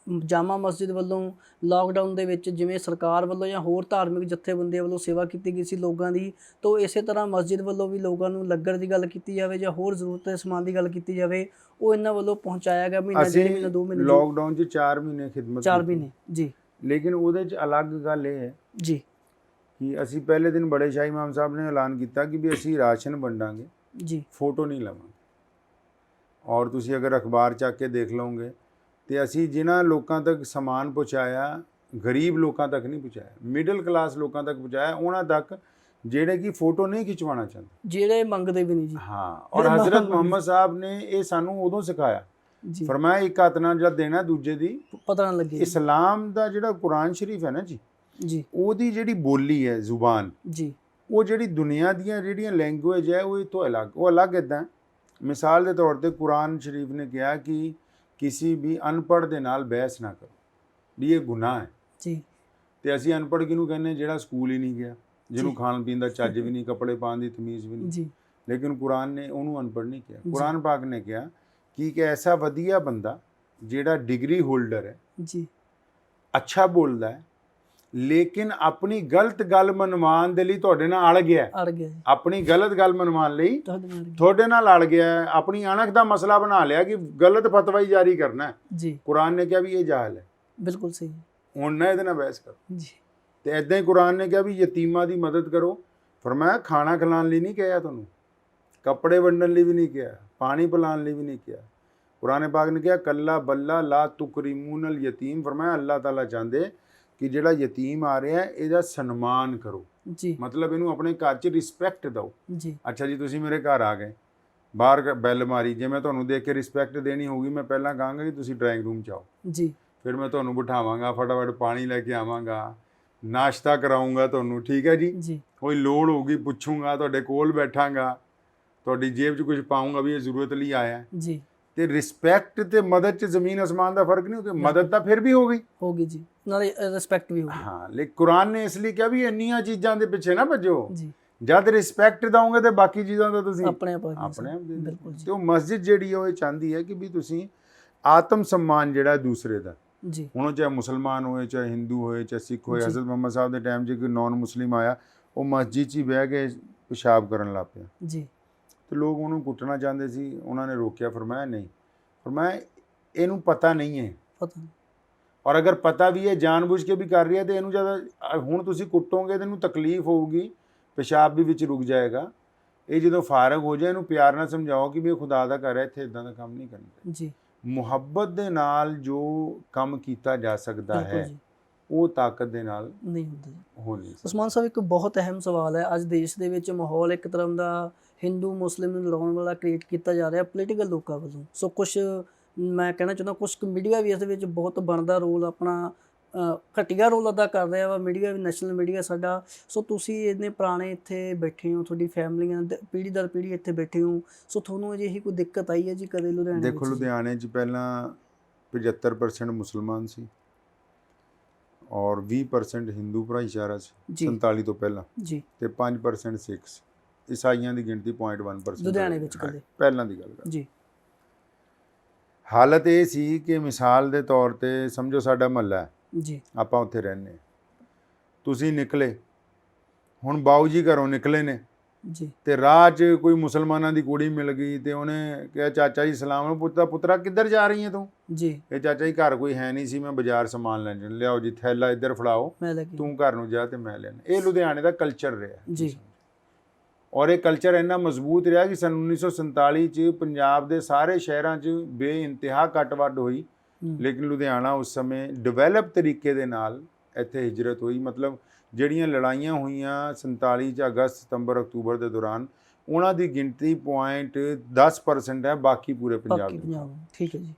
ਜਾਮਾ ਮਸਜਿਦ ਵੱਲੋਂ ਲਾਕਡਾਊਨ ਦੇ ਵਿੱਚ ਜਿਵੇਂ ਸਰਕਾਰ ਵੱਲੋਂ ਜਾਂ ਹੋਰ ਧਾਰਮਿਕ ਜਥੇਬੰਦੀਆਂ ਵੱਲੋਂ ਸੇਵਾ ਕੀਤੀ ਗਈ ਸੀ ਲੋਕਾਂ ਦੀ, ਤਾਂ ਇਸੇ ਤਰ੍ਹਾਂ ਮਸਜਿਦ ਵੱਲੋਂ ਵੀ ਲੋਕਾਂ ਨੂੰ ਲੰਗਰ ਦੀ ਗੱਲ ਕੀਤੀ ਜਾਵੇ ਜਾਂ ਹੋਰ ਜ਼ਰੂਰਤ ਦੇ ਸਮਾਨ ਦੀ ਗੱਲ ਕੀਤੀ ਜਾਵੇ, ਉਹ ਇਹਨਾਂ ਵੱਲੋਂ ਪਹੁੰਚਾਇਆ ਗਿਆ। ਮਹੀਨਾ 2 ਮਹੀਨੇ ਲਾਕਡਾਊਨ 'ਚ 4 ਮਹੀਨੇ ਖਿਦਮਤ 4 ਮਹੀਨੇ ਜੀ। ਲੇਕਿਨ ਉਹਦੇ 'ਚ ਅਲੱਗ ਗੱਲ ਇਹ ਹੈ ਜੀ ਕਿ ਅਸੀਂ ਪਹਿਲੇ ਦਿਨ ਬੜੇ ਸ਼ਾਹ ਇਮਾਮ ਸਾਹਿਬ ਨੇ ਐਲਾਨ ਕੀਤਾ ਕਿ ਵੀ ਅਸੀਂ ਰਾਸ਼ਨ ਵੰਡਾਂਗੇ ਜੀ, ਫੋਟੋ ਨਹੀਂ ਲਵਾਂਗੇ। ਔਰ ਤੁਸੀਂ ਅਗਰ ਅਖਬਾਰ ਚੱਕ ਕੇ ਦੇਖ ਲਓਗੇ ਤੇ ਅਸੀਂ ਜਿਨ੍ਹਾਂ ਲੋਕਾਂ ਤੱਕ ਸਮਾਨ ਪਹੁੰਚਾਇਆ, ਗਰੀਬ ਲੋਕਾਂ ਤੱਕ ਨਹੀਂ ਪਹੁੰਚਾਇਆ, ਮਿਡਲ ਕਲਾਸ ਲੋਕਾਂ ਤੱਕ ਪਹੁੰਚਾਇਆ, ਉਹਨਾਂ ਤੱਕ ਜਿਹੜੇ ਕਿ ਫੋਟੋ ਨਹੀਂ ਖਿਚਵਾਉਣਾ ਚਾਹੁੰਦੇ, ਜਿਹੜੇ ਮੰਗਦੇ ਵੀ ਨਹੀਂ ਜੀ। ਹਾਂ, ਔਰ ਹਜ਼ਰਤ ਮੁਹੰਮਦ ਸਾਹਿਬ ਨੇ ਇਹ ਸਾਨੂੰ ਉਦੋਂ ਸਿਖਾਇਆ, ਫਰਮਾਇਆ ਇੱਕ ਹੱਥ ਨਾਲ ਜਦ ਦੇਣਾ ਦੂਜੇ ਦੀ ਪਤਾ ਨਾ ਲੱਗੇ। ਇਸਲਾਮ ਦਾ ਜਿਹੜਾ ਕੁਰਾਨ ਸ਼ਰੀਫ ਹੈ ਨਾ ਜੀ, ਉਹਦੀ ਜਿਹੜੀ ਬੋਲੀ ਹੈ, ਜ਼ੁਬਾਨ ਜੀ, ਉਹ ਜਿਹੜੀ ਦੁਨੀਆ ਦੀਆਂ ਜਿਹੜੀਆਂ ਲੈਂਗੁਏਜ ਹੈ ਉਹ ਇਤੋਂ ਅਲੱਗ, ਉਹ ਅਲੱਗ ਇੱਦਾਂ। ਮਿਸਾਲ ਦੇ ਤੌਰ ਤੇ ਕੁਰਾਨ ਸ਼ਰੀਫ ਨੇ ਕਿਹਾ ਕਿ ਕਿਸੇ ਵੀ ਅਨਪੜ੍ਹ ਦੇ ਨਾਲ ਬਹਿਸ ਨਾ ਕਰੋ, ਵੀ ਇਹ ਗੁਨਾਹ ਹੈ ਜੀ। ਤੇ ਅਸੀਂ ਅਨਪੜ੍ਹ ਕਿਹਨੂੰ ਕਹਿੰਦੇ? ਜਿਹੜਾ ਸਕੂਲ ਹੀ ਨਹੀਂ ਗਿਆ, ਜਿਹਨੂੰ ਖਾਣ ਪੀਣ ਦਾ ਚੱਜ ਵੀ ਨਹੀਂ, ਕੱਪੜੇ ਪਾਉਣ ਦੀ ਤਮੀਜ਼ ਵੀ ਨਹੀਂ ਜੀ। ਲੇਕਿਨ ਕੁਰਾਨ ਨੇ ਉਹਨੂੰ ਅਨਪੜ੍ਹ ਨਹੀਂ ਕਿਹਾ। ਕੁਰਾਨ ਪਾਕ ਨੇ ਕਿਹਾ ਕਿ ਇੱਕ ਐਸਾ ਵਧੀਆ ਬੰਦਾ ਜਿਹੜਾ ਡਿਗਰੀ ਹੋਲਡਰ ਹੈ ਜੀ, ਅੱਛਾ ਬੋਲਦਾ ਹੈ, ਲੇਕਿਨ ਆਪਣੀ ਗਲਤ ਗੱਲ ਮਨਵਾਉਣ ਦੇ ਲਈ ਤੁਹਾਡੇ ਨਾਲ ਅੜ ਗਿਆ, ਅੜ ਗਿਆ ਜੀ, ਆਪਣੀ ਗਲਤ ਗੱਲ ਮਨਵਾਉਣ ਲਈ ਤੁਹਾਡੇ ਨਾਲ ਤੁਹਾਡੇ ਨਾਲ ਅੜ ਗਿਆ, ਆਪਣੀ ਅਣਖ ਦਾ ਮਸਲਾ ਬਣਾ ਲਿਆ ਕਿ ਗਲਤ ਫਤਵਾ ਹੀ ਜਾਰੀ ਕਰਨਾ ਹੈ। ਜੀ, ਕੁਰਾਨ ਨੇ ਕਿਹਾ ਵੀ ਇਹ ਜਾਹਲ ਹੈ, ਬਿਲਕੁਲ ਸਹੀ ਹੁਣ ਨਾ ਇਹਦੇ ਨਾਲ ਬਹਿਸ ਕਰੋ। ਜੀ, ਤੇ ਐਦਾਂ ਹੀ ਕੁਰਾਨ ਨੇ ਕਿਹਾ ਵੀ ਯਤੀਮਾਂ ਦੀ ਮਦਦ ਕਰੋ। ਫਰਮਾਇਆ ਖਾਣਾ ਖਿਲਾਉਣ ਲਈ ਨਹੀਂ ਕਿਹਾ ਤੁਹਾਨੂੰ, ਕੱਪੜੇ ਵੰਡਣ ਲਈ ਵੀ ਨਹੀਂ ਕਿਹਾ, ਪਾਣੀ ਪਿਲਾਉਣ ਲਈ ਵੀ ਨਹੀਂ ਕਿਹਾ। ਕੁਰਾਨ ਪਾਕ ਨੇ ਕਿਹਾ ਕੱਲਾ ਬੱਲਾ ਲਾ ਤੁਕਰੀਮੂਨਲ ਯਤੀਮ। ਫਰਮਾਇਆ ਅੱਲਾਹ ਤਾਲਾ ਚਾਹੁੰਦੇ ਕਿ ਜਿਹੜਾ ਯਤੀਮ ਆ ਰਿਹਾ ਇਹਦਾ ਸਨਮਾਨ ਕਰੋ, ਜੀ, ਮਤਲਬ ਇਹਨੂੰ ਆਪਣੇ ਘਰ 'ਚ ਰਿਸਪੈਕਟ ਦਿਓ। ਜੀ, ਅੱਛਾ ਜੀ ਤੁਸੀਂ ਮੇਰੇ ਘਰ ਆ ਗਏ, ਬਾਹਰ ਬੈਲ ਮਾਰੀ, ਜੇ ਮੈਂ ਤੁਹਾਨੂੰ ਦੇਖ ਕੇ ਰਿਸਪੈਕਟ ਦੇਣੀ ਹੋਊਗੀ ਮੈਂ ਪਹਿਲਾਂ ਕਹਾਂਗਾ ਕਿ ਤੁਸੀਂ ਡਰਾਇੰਗ ਰੂਮ 'ਚ ਆਓ, ਜੀ, ਫਿਰ ਮੈਂ ਤੁਹਾਨੂੰ ਬਿਠਾਵਾਂਗਾ, ਫਟਾਫਟ ਪਾਣੀ ਲੈ ਕੇ ਆਵਾਂਗਾ, ਨਾਸ਼ਤਾ ਕਰਾਊਂਗਾ ਤੁਹਾਨੂੰ, ਠੀਕ ਹੈ ਜੀ। ਜੀ, ਕੋਈ ਲੋੜ ਹੋਊਗੀ ਪੁੱਛੂੰਗਾ, ਤੁਹਾਡੇ ਕੋਲ ਬੈਠਾਂਗਾ, ਤੁਹਾਡੀ ਜੇਬ 'ਚ ਕੁਝ ਪਾਊਂਗਾ ਵੀ ਇਹ ਜ਼ਰੂਰਤ ਲਈ ਆਇਆ। ਜੀ, ਤੇ ਰਿਸਪੈਕਟ ਤੇ ਮਦਦ 'ਚ ਜ਼ਮੀਨ ਅਸਮਾਨ ਦਾ ਫਰਕ ਨਹੀਂ, ਕਿ ਮਦਦ ਤਾਂ ਫਿਰ ਵੀ ਹੋ ਗਈ, ਹੋ ਗਈ ਜੀ, ਨਾਲੇ ਰਿਸਪੈਕਟ ਵੀ ਹੋ ਗਈ। ਹਾਂ। ਲੇਕਿਨ ਕੁਰਾਨ ਨੇ ਇਸ ਲਈ ਕਿਹਾ ਵੀ ਇੰਨੀਆਂ ਚੀਜ਼ਾਂ ਦੇ ਪਿੱਛੇ ਨਾ ਭੱਜੋ, ਜੀ, ਜਦ ਰਿਸਪੈਕਟ ਦਓਗੇ ਤੇ ਬਾਕੀ ਚੀਜ਼ਾਂ ਦਾ ਤੁਸੀਂ ਆਪਣੇ ਆਪ ਆ ਗਈ ਆਪਣੇ ਆਪ ਦੇ ਦਿਓ। ਬਿਲਕੁਲ ਜੀ, ਤੇ ਉਹ ਮਸਜਿਦ ਜਿਹੜੀ ਉਹ ਇਹ ਚਾਹੁੰਦੀ ਹੈ ਕਿ ਵੀ ਤੁਸੀਂ ਆਤਮ ਸਨਮਾਨ ਜਿਹੜਾ ਦੂਸਰੇ ਦਾ, ਜੀ, ਹੁਣ ਉਹ ਚਾਹੇ ਮੁਸਲਮਾਨ ਹੋਏ, ਚਾਹੇ ਹਿੰਦੂ ਹੋਏ, ਚਾਹੇ ਸਿੱਖ ਹੋਏ। ਜੀ। ਹਜ਼ਰਤ ਮੁਹੰਮਦ ਸਾਹਿਬ ਦੇ ਟਾਈਮ 'ਚ ਕੋਈ ਨੌਨ ਮੁਸਲਿਮ ਆਇਆ, ਉਹ ਮਸਜਿਦ 'ਚ ਹੀ ਬਹਿ ਕੇ ਪਿਸ਼ਾਬ ਕਰਨ ਲੱਗ ਪਿਆ, ਜੀ, ਤੇ ਲੋਕ ਉਹਨੂੰ ਕੁੱਟਣਾ ਚਾਹੁੰਦੇ ਸੀ, ਉਹਨਾਂ ਨੇ ਰੋਕਿਆ, ਫਰਮਾਇਆ ਨਹੀਂ, ਫਰਮਾਇਆ ਇਹਨੂੰ ਪਤਾ ਨਹੀਂ ਹੈ, ਪਤਾ ਨਹੀਂ, ਔਰ ਅਗਰ ਪਤਾ ਵੀ ਹੈ ਜਾਣਬੁੱਝ ਕੇ ਵੀ ਕਰ ਰਹੀ ਹੈ ਤੇ ਇਹਨੂੰ ਜ਼ਿਆਦਾ ਹੁਣ ਤੁਸੀਂ ਕੁੱਟੋਗੇ ਤੇ ਇਹਨੂੰ ਤਕਲੀਫ ਹੋਊਗੀ, ਪਿਸ਼ਾਬ ਵੀ ਵਿੱਚ ਰੁਕ ਜਾਏਗਾ। ਇਹ ਜਦੋਂ ਫਾਰਗ ਹੋ ਜਾਏ ਇਹਨੂੰ ਪਿਆਰ ਨਾਲ ਸਮਝਾਓ ਕਿ ਵੀ ਇਹ ਖੁਦਾ ਦਾ ਘਰ ਹੈ, ਇੱਥੇ ਇਦਾਂ ਦਾ ਕੰਮ ਨਹੀਂ ਕਰਨਾ। ਜੀ, ਮੁਹੱਬਤ ਦੇ ਨਾਲ ਜੋ ਕੰਮ ਕੀਤਾ ਜਾ ਸਕਦਾ ਬਿਲਕੁਲ ਹੈ ਜੀ, ਉਹ ਤਾਕਤ ਦੇ ਨਾਲ ਨਹੀਂ ਹੁੰਦਾ ਜੀ। ਹੋ ਨਹੀਂ ਸਕਦਾ। ਉਸਮਾਨ ਸਾਹਿਬ ਇੱਕ ਬਹੁਤ ਅਹਿਮ ਸਵਾਲ ਹੈ, ਅੱਜ ਦੇਸ਼ ਦੇ ਵਿੱਚ ਮਾਹੌਲ ਇੱਕ ਤਰ੍ਹਾਂ ਦਾ ਹਿੰਦੂ ਮੁਸਲਿਮ ਨੂੰ ਲੜਾਉਣ ਵਾਲਾ ਕ੍ਰੀਏਟ ਕੀਤਾ ਜਾ ਰਿਹਾ ਪੋਲੀਟੀਕਲ ਲੋਕਾਂ ਵੱਲੋਂ। ਸੋ ਕੁਝ ਮੈਂ ਕਹਿਣਾ ਚਾਹੁੰਦਾ ਕੁਝ ਮੀਡੀਆ ਵੀ ਇਸ ਦੇ ਵਿੱਚ ਬਹੁਤ ਬਣਦਾ ਰੋਲ ਆਪਣਾ ਘਟੀਆ ਰੋਲ ਅਦਾ ਕਰ ਰਿਹਾ ਵਾ, ਮੀਡੀਆ ਵੀ, ਨੈਸ਼ਨਲ ਮੀਡੀਆ ਸਾਡਾ। ਸੋ ਤੁਸੀਂ ਇੰਨੇ ਪੁਰਾਣੇ ਇੱਥੇ ਬੈਠੇ ਹੋ, ਤੁਹਾਡੀ ਫੈਮਲੀਆਂ ਪੀੜ੍ਹੀ ਦਰ ਪੀੜ੍ਹੀ ਇੱਥੇ ਬੈਠੇ ਹੋ, ਸੋ ਤੁਹਾਨੂੰ ਅਜਿਹੀ ਕੋਈ ਦਿੱਕਤ ਆਈ ਹੈ ਜੀ ਕਦੇ ਲੁਧਿਆਣੇ ਦੇਖੋ ਵਿੱਚ? ਲੁਧਿਆਣੇ 'ਚ ਪਹਿਲਾਂ 75% ਮੁਸਲਮਾਨ ਸੀ ਔਰ 20% ਹਿੰਦੂ ਭਾਈਚਾਰਾ ਸੀ ਜੀ, 47 ਤੋਂ ਪਹਿਲਾਂ, ਜੀ, ਤੇ 5% ਸਿੱਖ ਸੀ। ਈਸਾਈਆਂ ਦੀ ਗਿਣਤੀ 0.1% ਲੁਧਿਆਣੇ ਵਿੱਚ ਹੈ, ਕਦੇ? ਪਹਿਲਾਂ ਦੀ ਗੱਲ ਕਰ। ਜੀ, ਹਾਲਤ ਇਹ ਸੀ ਕਿ ਮਿਸਾਲ ਦੇ ਤੌਰ ਤੇ ਸਮਝੋ ਸਾਡਾ ਮਹੱਲਾ ਹੈ, ਜੀ, ਆਪਾਂ ਉੱਥੇ ਰਹਿੰਦੇ, ਤੁਸੀਂ ਨਿਕਲੇ, ਹੁਣ ਬਾਊ ਜੀ ਘਰੋਂ ਨਿਕਲੇ ਨੇ ਜੀ, ਤੇ ਰਾਹ 'ਚ ਕੋਈ ਮੁਸਲਮਾਨਾਂ ਦੀ ਕੁੜੀ ਮਿਲ ਗਈ ਤੇ ਉਹਨੇ ਕਿਹਾ ਚਾਚਾ ਜੀ ਸਲਾਮ, ਪੁੱਤਰਾ ਕਿੱਧਰ ਜਾ ਰਹੀ ਹੈ ਤੂੰ? ਜੀ, ਇਹ ਚਾਚਾ ਜੀ ਘਰ ਕੋਈ ਹੈ ਨਹੀਂ ਸੀ, ਮੈਂ ਬਾਜ਼ਾਰ ਸਮਾਨ ਲੈਣ ਜਾਣਾ, ਲਿਆਓ ਜੀ ਥੈਲਾ ਇੱਧਰ ਫੜਾਓ, ਮੈਂ ਲੱਗੀ, ਤੂੰ ਘਰ ਨੂੰ ਜਾ ਤੇ ਮੈਂ ਲੈਣਾ। ਇਹ ਲੁਧਿਆਣੇ ਦਾ ਕਲਚਰ ਰਿਹਾ ਜੀ, ਔਰ ਇਹ ਕਲਚਰ ਇੰਨਾ ਮਜ਼ਬੂਤ ਰਿਹਾ ਕਿ ਸੰਨ 1947 'ਚ ਪੰਜਾਬ ਦੇ ਸਾਰੇ ਸ਼ਹਿਰਾਂ 'ਚ ਬੇਇੰਤਹਾ ਕੱਟ ਵੱਢ ਹੋਈ, ਲੇਕਿਨ ਲੁਧਿਆਣਾ ਉਸ ਸਮੇਂ ਡਿਵੈਲਪ ਤਰੀਕੇ ਦੇ ਨਾਲ ਇੱਥੇ ਹਿਜਰਤ ਹੋਈ। ਮਤਲਬ ਜਿਹੜੀਆਂ ਲੜਾਈਆਂ ਹੋਈਆਂ 47 'ਚ ਅਗਸਤ, ਸਤੰਬਰ, ਅਕਤੂਬਰ ਦੇ ਦੌਰਾਨ, ਉਹਨਾਂ ਦੀ ਗਿਣਤੀ 0.10% ਹੈ, ਬਾਕੀ ਪੂਰੇ ਪੰਜਾਬ ਬਾਕੀ ਦੇ। ਪੰਜਾਬ, ਠੀਕ ਹੈ ਜੀ,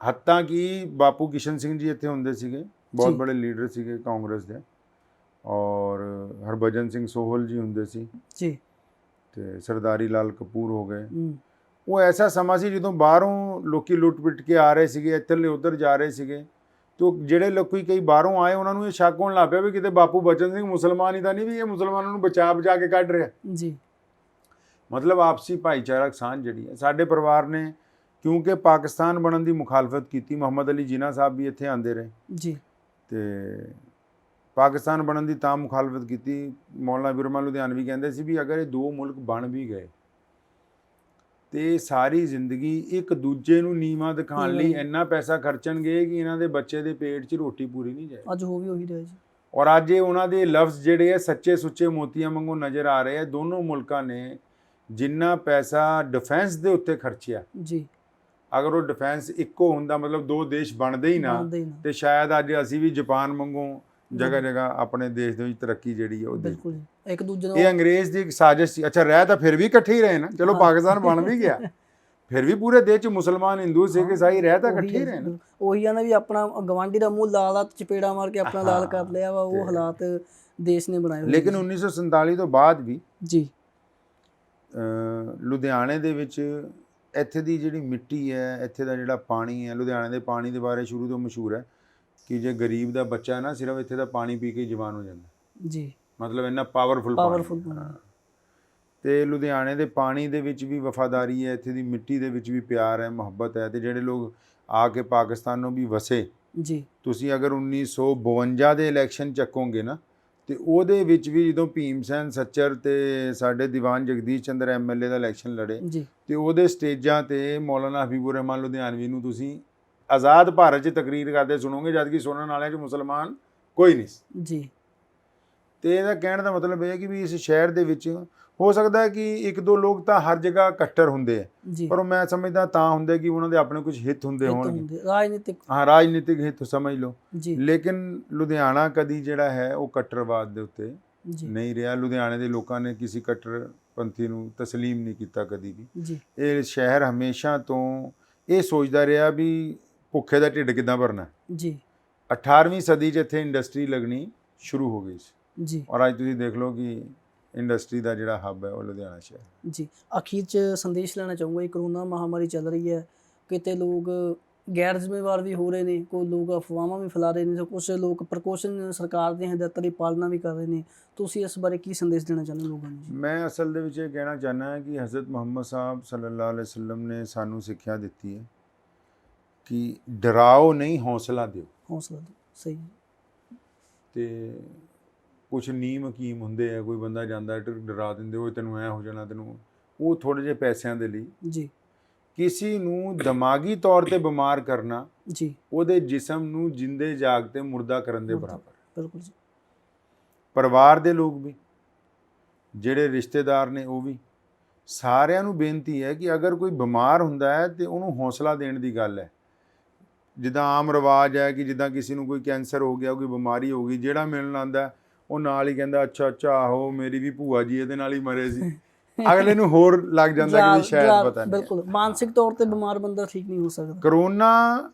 ਹੱਤਾਂ ਕਿ ਬਾਪੂ ਕਿਸ਼ਨ ਸਿੰਘ ਜੀ ਇੱਥੇ ਹੁੰਦੇ ਸੀਗੇ, ਬਹੁਤ ਜੀ। ਬੜੇ ਲੀਡਰ ਸੀਗੇ ਕਾਂਗਰਸ ਦੇ, ਔਰ ਹਰਭਜਨ ਸਿੰਘ ਸੋਹਲ ਜੀ ਹੁੰਦੇ ਸੀ, ਜੀ, ਤੇ ਸਰਦਾਰੀ ਲਾਲ ਕਪੂਰ ਹੋ ਗਏ। ਹੂੰ, ਉਹ ਐਸਾ ਸਮਾਂ ਸੀ ਜਦੋਂ ਬਾਹਰੋਂ ਲੋਕੀ ਲੁੱਟ ਪਿੱਟ ਕੇ ਆ ਰਹੇ ਸੀਗੇ, ਇੱਧਰਲੇ ਉੱਧਰ ਜਾ ਰਹੇ ਸੀਗੇ, ਤੇ ਜਿਹੜੇ ਲੋਕੀ ਕਈ ਬਾਹਰੋਂ ਆਏ ਉਹਨਾਂ ਨੂੰ ਇਹ ਸ਼ੱਕ ਹੋਣ ਲੱਗ ਪਿਆ ਵੀ ਕਿਤੇ ਬਾਪੂ ਬਚਨ ਸਿੰਘ ਮੁਸਲਮਾਨ ਹੀ ਤਾਂ ਨਹੀਂ, ਵੀ ਇਹ ਮੁਸਲਮਾਨਾਂ ਨੂੰ ਬਚਾ ਕੇ ਕੱਢ ਰਿਹਾ। ਜੀ, ਮਤਲਬ ਆਪਸੀ ਭਾਈਚਾਰਕ ਸਾਂਝ ਜਿਹੜੀ ਹੈ ਸਾਡੇ ਪਰਿਵਾਰ ਨੇ, ਕਿਉਂਕਿ ਪਾਕਿਸਤਾਨ ਬਣਨ ਦੀ ਮੁਖਾਲਫਤ ਕੀਤੀ, ਮੁਹੰਮਦ ਅਲੀ ਜਿਨਾ ਸਾਹਿਬ ਵੀ ਇੱਥੇ ਆਉਂਦੇ ਰਹੇ, ਜੀ, ਤੇ ਪਾਕਿਸਤਾਨ ਬਣਨ ਦੀ ਤਾਂ ਮੁਖਾਲਫਤ ਕੀਤੀ। ਮੌਲਾਨਾ ਬਿਰਮਾ ਲੁਧਿਆਣਵੀ ਕਹਿੰਦੇ ਸੀ ਵੀ ਅਗਰ ਇਹ ਦੋ ਮੁਲਕ ਬਣ ਵੀ ਗਏ ਤੇ ਸਾਰੀ ਜ਼ਿੰਦਗੀ ਇੱਕ ਦੂਜੇ ਨੂੰ ਨੀਵਾਂ ਦਿਖਾਉਣ ਲਈ ਇੰਨਾ ਪੈਸਾ ਖਰਚਣਗੇ ਕਿ ਇਹਨਾਂ ਦੇ ਬੱਚੇ ਦੇ ਪੇਟ 'ਚ ਰੋਟੀ ਪੂਰੀ ਨਹੀਂ ਜਾਏ। ਅੱਜ ਹੋ ਵੀ ਉਹੀ ਰਿਹਾ ਜੀ। ਔਰ ਅੱਜ ਇਹ ਉਹਨਾਂ ਦੇ ਲਫ਼ਜ਼ ਜਿਹੜੇ ਆ ਸੱਚੇ ਸੁੱਚੇ ਮੋਤੀਆਂ ਵਾਂਗੂ ਨਜ਼ਰ ਆ ਰਹੇ ਆ। ਦੋਨੋਂ ਮੁਲਕਾਂ ਨੇ ਜਿੰਨਾ ਪੈਸਾ ਡਿਫੈਂਸ ਦੇ ਉੱਤੇ ਖਰਚਿਆ, ਜੀ, ਅਗਰ ਉਹ ਡਿਫੈਂਸ ਇੱਕੋ ਹੁੰਦਾ, ਮਤਲਬ ਦੋ ਦੇਸ਼ ਬਣਦੇ ਹੀ ਨਾ, ਬਣਦੇ ਹੀ ਨਾ। ਤੇ ਸ਼ਾਇਦ ਅੱਜ ਅਸੀਂ ਵੀ ਜਾਪਾਨ ਵਾਂਗੂ ਜਗ੍ਹਾ ਆਪਣੇ ਦੇਸ਼ ਦੇ ਵਿੱਚ ਤਰੱਕੀ ਜਿਹੜੀ ਹੈ ਉਹ ਦੇਖੀ। ਬਿਲਕੁਲ ਜੀ, ਇੱਕ ਦੂਜੇ ਨੂੰ ਇਹ ਅੰਗਰੇਜ਼ ਦੀ ਇੱਕ ਸਾਜ਼ਿਸ਼ ਸੀ। ਅੱਛਾ ਰਹਿ ਤਾਂ ਫਿਰ ਵੀ ਇਕੱਠੇ ਹੀ ਰਹੇ ਨਾ, ਚਲੋ ਪਾਕਿਸਤਾਨ ਬਣ ਵੀ ਗਿਆ, ਫਿਰ ਵੀ ਪੂਰੇ ਦੇਸ਼ 'ਚ ਮੁਸਲਮਾਨ, ਹਿੰਦੂ, ਸਿੱਖ, ਈਸਾਈ ਰਹਿ ਤਾਂ ਇਕੱਠੇ ਹੀ ਰਹੇ ਨਾ। ਉਹੀ ਆ ਨਾ ਵੀ ਆਪਣਾ ਗਵਾਂਢੀ ਦਾ ਮੂੰਹ ਲਾਲ ਚਪੇੜਾ ਮਾਰ ਕੇ ਆਪਣਾ ਲਾਲ ਕਰ ਲਿਆ ਵਾ, ਉਹ ਹਾਲਾਤ ਦੇਸ਼ ਨੇ ਬਣਾਏ ਹੋਏ। ਲੇਕਿਨ 1947 ਤੋਂ ਬਾਅਦ ਵੀ ਜੀ, ਲੁਧਿਆਣੇ ਦੇ ਵਿੱਚ ਇੱਥੇ ਦੀ ਜਿਹੜੀ ਮਿੱਟੀ ਹੈ, ਇੱਥੇ ਦਾ ਜਿਹੜਾ ਪਾਣੀ ਹੈ, ਲੁਧਿਆਣੇ ਦੇ ਪਾਣੀ ਦੇ ਬਾਰੇ ਸ਼ੁਰੂ ਤੋਂ ਮਸ਼ਹੂਰ ਹੈ ਕਿ ਜੇ ਗਰੀਬ ਦਾ ਬੱਚਾ ਨਾ ਸਿਰਫ ਇੱਥੇ ਦਾ ਪਾਣੀ ਪੀ ਕੇ ਜਵਾਨ ਹੋ ਜਾਂਦਾ, ਜੀ, ਮਤਲਬ ਇੰਨਾ ਪਾਵਰਫੁਲ ਪਾਣੀ। ਤੇ ਲੁਧਿਆਣੇ ਦੇ ਪਾਣੀ ਦੇ ਵਿੱਚ ਵੀ ਵਫਾਦਾਰੀ ਹੈ, ਇੱਥੇ ਦੀ ਮਿੱਟੀ ਦੇ ਵਿੱਚ ਵੀ ਪਿਆਰ ਹੈ, ਮੁਹੱਬਤ ਹੈ। ਤੇ ਜਿਹੜੇ ਲੋਕ ਆ ਕੇ ਪਾਕਿਸਤਾਨ ਨੂੰ ਵੀ ਵਸੇ, ਜੀ ਤੁਸੀਂ ਅਗਰ 1952 ਦੇ ਇਲੈਕਸ਼ਨ ਚੱਕੋਗੇ ਨਾ, ਤੇ ਉਹਦੇ ਵਿੱਚ ਵੀ ਜਦੋਂ ਭੀਮ ਸੈਨ ਸੱਚਰ ਤੇ ਸਾਡੇ ਦੀਵਾਨ ਜਗਦੀਸ਼ ਚੰਦਰ ਐਮਐਲਏ ਦਾ ਇਲੈਕਸ਼ਨ ਲੜੇ, ਜੀ ਤੇ ਉਹਦੇ ਸਟੇਜਾਂ ਤੇ ਮੌਲਾਨਾ ਹਬੀਬੁਰ ਰਹਿਮਾਨ ਲੁਧਿਆਣਵੀ ਨੂੰ ਤੁਸੀਂ ਆਜ਼ਾਦ ਭਾਰਤ 'ਚ ਤਕਰੀਰ ਕਰਦੇ ਸੁਣੋਗੇ, ਜਦ ਕਿ ਸੁਣਨ ਵਾਲਿਆਂ 'ਚ ਮੁਸਲਮਾਨ ਕੋਈ ਨਹੀਂ ਸੀ। ਜੀ ਤੇ ਇਹਦਾ ਕਹਿਣ ਦਾ ਮਤਲਬ ਇਹ ਹੈ ਕਿ ਵੀ ਇਸ ਸ਼ਹਿਰ ਦੇ ਵਿੱਚ ਹੋ ਸਕਦਾ ਹੈ ਕਿ ਇੱਕ ਦੋ ਲੋਕ ਤਾਂ ਹਰ ਜਗ੍ਹਾ ਕੱਟਰ ਹੁੰਦੇ ਆ, ਜੀ ਪਰ ਮੈਂ ਸਮਝਦਾ ਤਾਂ ਹੁੰਦੇ ਕਿ ਉਹਨਾਂ ਦੇ ਆਪਣੇ ਕੁਝ ਹਿੱਤ ਹੁੰਦੇ ਹੋਣਗੇ, ਰਾਜਨੀਤਿਕ ਹਾਂ ਰਾਜਨੀਤਿਕ ਹਿੱਤ ਸਮਝ ਲਓ। ਜੀ ਲੇਕਿਨ ਲੁਧਿਆਣਾ ਕਦੀ ਜਿਹੜਾ ਹੈ ਉਹ ਕੱਟਰਵਾਦ ਦੇ ਉੱਤੇ ਜੀ ਨਹੀਂ ਰਿਹਾ। ਲੁਧਿਆਣੇ ਦੇ ਲੋਕਾਂ ਨੇ ਕਿਸੇ ਕੱਟਰਪੰਥੀ ਨੂੰ ਤਸਲੀਮ ਨਹੀਂ ਕੀਤਾ ਕਦੀ ਵੀ। ਜੀ ਇਹ ਸ਼ਹਿਰ ਹਮੇਸ਼ਾ ਤੋਂ ਇਹ ਸੋਚਦਾ ਰਿਹਾ ਵੀ ਭੁੱਖੇ ਦਾ ਢਿੱਡ ਕਿੱਦਾਂ ਭਰਨਾ। ਜੀ 18ਵੀਂ ਸਦੀ 'ਚ ਇੱਥੇ ਇੰਡਸਟਰੀ ਲੱਗਣੀ ਸ਼ੁਰੂ ਹੋ ਗਈ ਸੀ, ਜੀ ਔਰ ਅੱਜ ਤੁਸੀਂ ਦੇਖ ਲਓ ਕਿ ਇੰਡਸਟਰੀ ਦਾ ਜਿਹੜਾ ਹੱਬ ਹੈ ਉਹ ਲੁਧਿਆਣਾ ਸ਼ਹਿਰ। ਜੀ ਅਖੀਰ 'ਚ ਸੰਦੇਸ਼ ਲੈਣਾ ਚਾਹੂੰਗਾ, ਇਹ ਕਰੋਨਾ ਮਹਾਮਾਰੀ ਚੱਲ ਰਹੀ ਹੈ, ਕਿਤੇ ਲੋਕ ਗੈਰ ਜ਼ਿੰਮੇਵਾਰ ਵੀ ਹੋ ਰਹੇ ਨੇ, ਕੋਈ ਲੋਕ ਅਫਵਾਹਾਂ ਵੀ ਫੈਲਾ ਰਹੇ ਨੇ, ਤੇ ਕੁਛ ਲੋਕ ਪ੍ਰੀਕਾਸ਼ਨ ਸਰਕਾਰ ਦੀਆਂ ਹਦਾਇਤਾਂ ਦੀ ਪਾਲਣਾ ਵੀ ਕਰ ਰਹੇ ਨੇ। ਤੁਸੀਂ ਇਸ ਬਾਰੇ ਕੀ ਸੰਦੇਸ਼ ਦੇਣਾ ਚਾਹੁੰਦੇ ਲੋਕਾਂ ਨੂੰ ਜੀ? ਮੈਂ ਅਸਲ ਦੇ ਵਿੱਚ ਇਹ ਕਹਿਣਾ ਚਾਹੁੰਦਾ ਕਿ ਹਜ਼ਰਤ ਮੁਹੰਮਦ ਸਾਹਿਬ ਸੱਲੱਲਾਹੁ ਅਲੈਹਿ ਵਸੱਲਮ ਨੇ ਸਾਨੂੰ ਸਿੱਖਿਆ ਦਿੱਤੀ ਹੈ ਕਿ ਡਰਾਓ ਨਹੀਂ, ਹੌਸਲਾ ਦਿਓ। ਹੌਸਲਾ ਦਿਓ, ਸਹੀ ਹੈ। ਤੇ ਕੁਛ ਨੀਮ ਹਕੀਮ ਹੁੰਦੇ ਆ, ਕੋਈ ਬੰਦਾ ਜਾਂਦਾ ਡਰਾ ਦਿੰਦੇ, ਉਹ ਤੈਨੂੰ ਐ ਹੋ ਜਾਣਾ, ਤੈਨੂੰ ਉਹ ਥੋੜ੍ਹੇ ਜਿਹੇ ਪੈਸਿਆਂ ਦੇ ਲਈ ਜੀ ਕਿਸੇ ਨੂੰ ਦਿਮਾਗੀ ਤੌਰ ਤੇ ਬਿਮਾਰ ਕਰਨਾ ਜੀ ਉਹਦੇ ਜਿਸਮ ਨੂੰ ਜਿੰਦੇ ਜਾਗਤੇ ਮੁਰਦਾ ਕਰਨ ਦੇ ਬਰਾਬਰ। ਬਿਲਕੁਲ ਜੀ। ਪਰਿਵਾਰ ਦੇ ਲੋਕ ਵੀ, ਜਿਹੜੇ ਰਿਸ਼ਤੇਦਾਰ ਨੇ ਉਹ ਵੀ, ਸਾਰਿਆਂ ਨੂੰ ਬੇਨਤੀ ਹੈ ਕਿ ਅਗਰ ਕੋਈ ਬਿਮਾਰ ਹੁੰਦਾ ਹੈ ਤੇ ਉਹਨੂੰ ਹੌਸਲਾ ਦੇਣ ਦੀ ਗੱਲ ਹੈ। ਜਿੱਦਾਂ ਆਮ ਰਿਵਾਜ ਹੈ ਕਿ ਜਿੱਦਾਂ ਕਿਸੇ ਨੂੰ ਕੋਈ ਕੈਂਸਰ ਹੋ ਗਿਆ, ਕੋਈ ਬਿਮਾਰੀ ਹੋ ਗਈ, ਜਿਹੜਾ ਮਿਲਣ ਆਉਂਦਾ ਉਹ ਨਾਲ ਹੀ ਕਹਿੰਦਾ ਅੱਛਾ ਅੱਛਾ ਆਹੋ ਮੇਰੀ ਵੀ ਭੂਆ ਜੀ ਇਹਦੇ ਨਾਲ ਹੀ ਮਰੇ ਸੀ। ਅਗਲੇ ਨੂੰ ਹੋਰ ਲੱਗ ਜਾਂਦਾ ਕਿ ਵੀ ਸ਼ਾਇਦ ਪਤਾ ਨਹੀਂ। ਬਿਲਕੁਲ ਮਾਨਸਿਕ ਤੌਰ ਤੇ ਬਿਮਾਰ ਬੰਦਾ ਠੀਕ ਨਹੀਂ ਹੋ ਸਕਦਾ। ਕਰੋਨਾ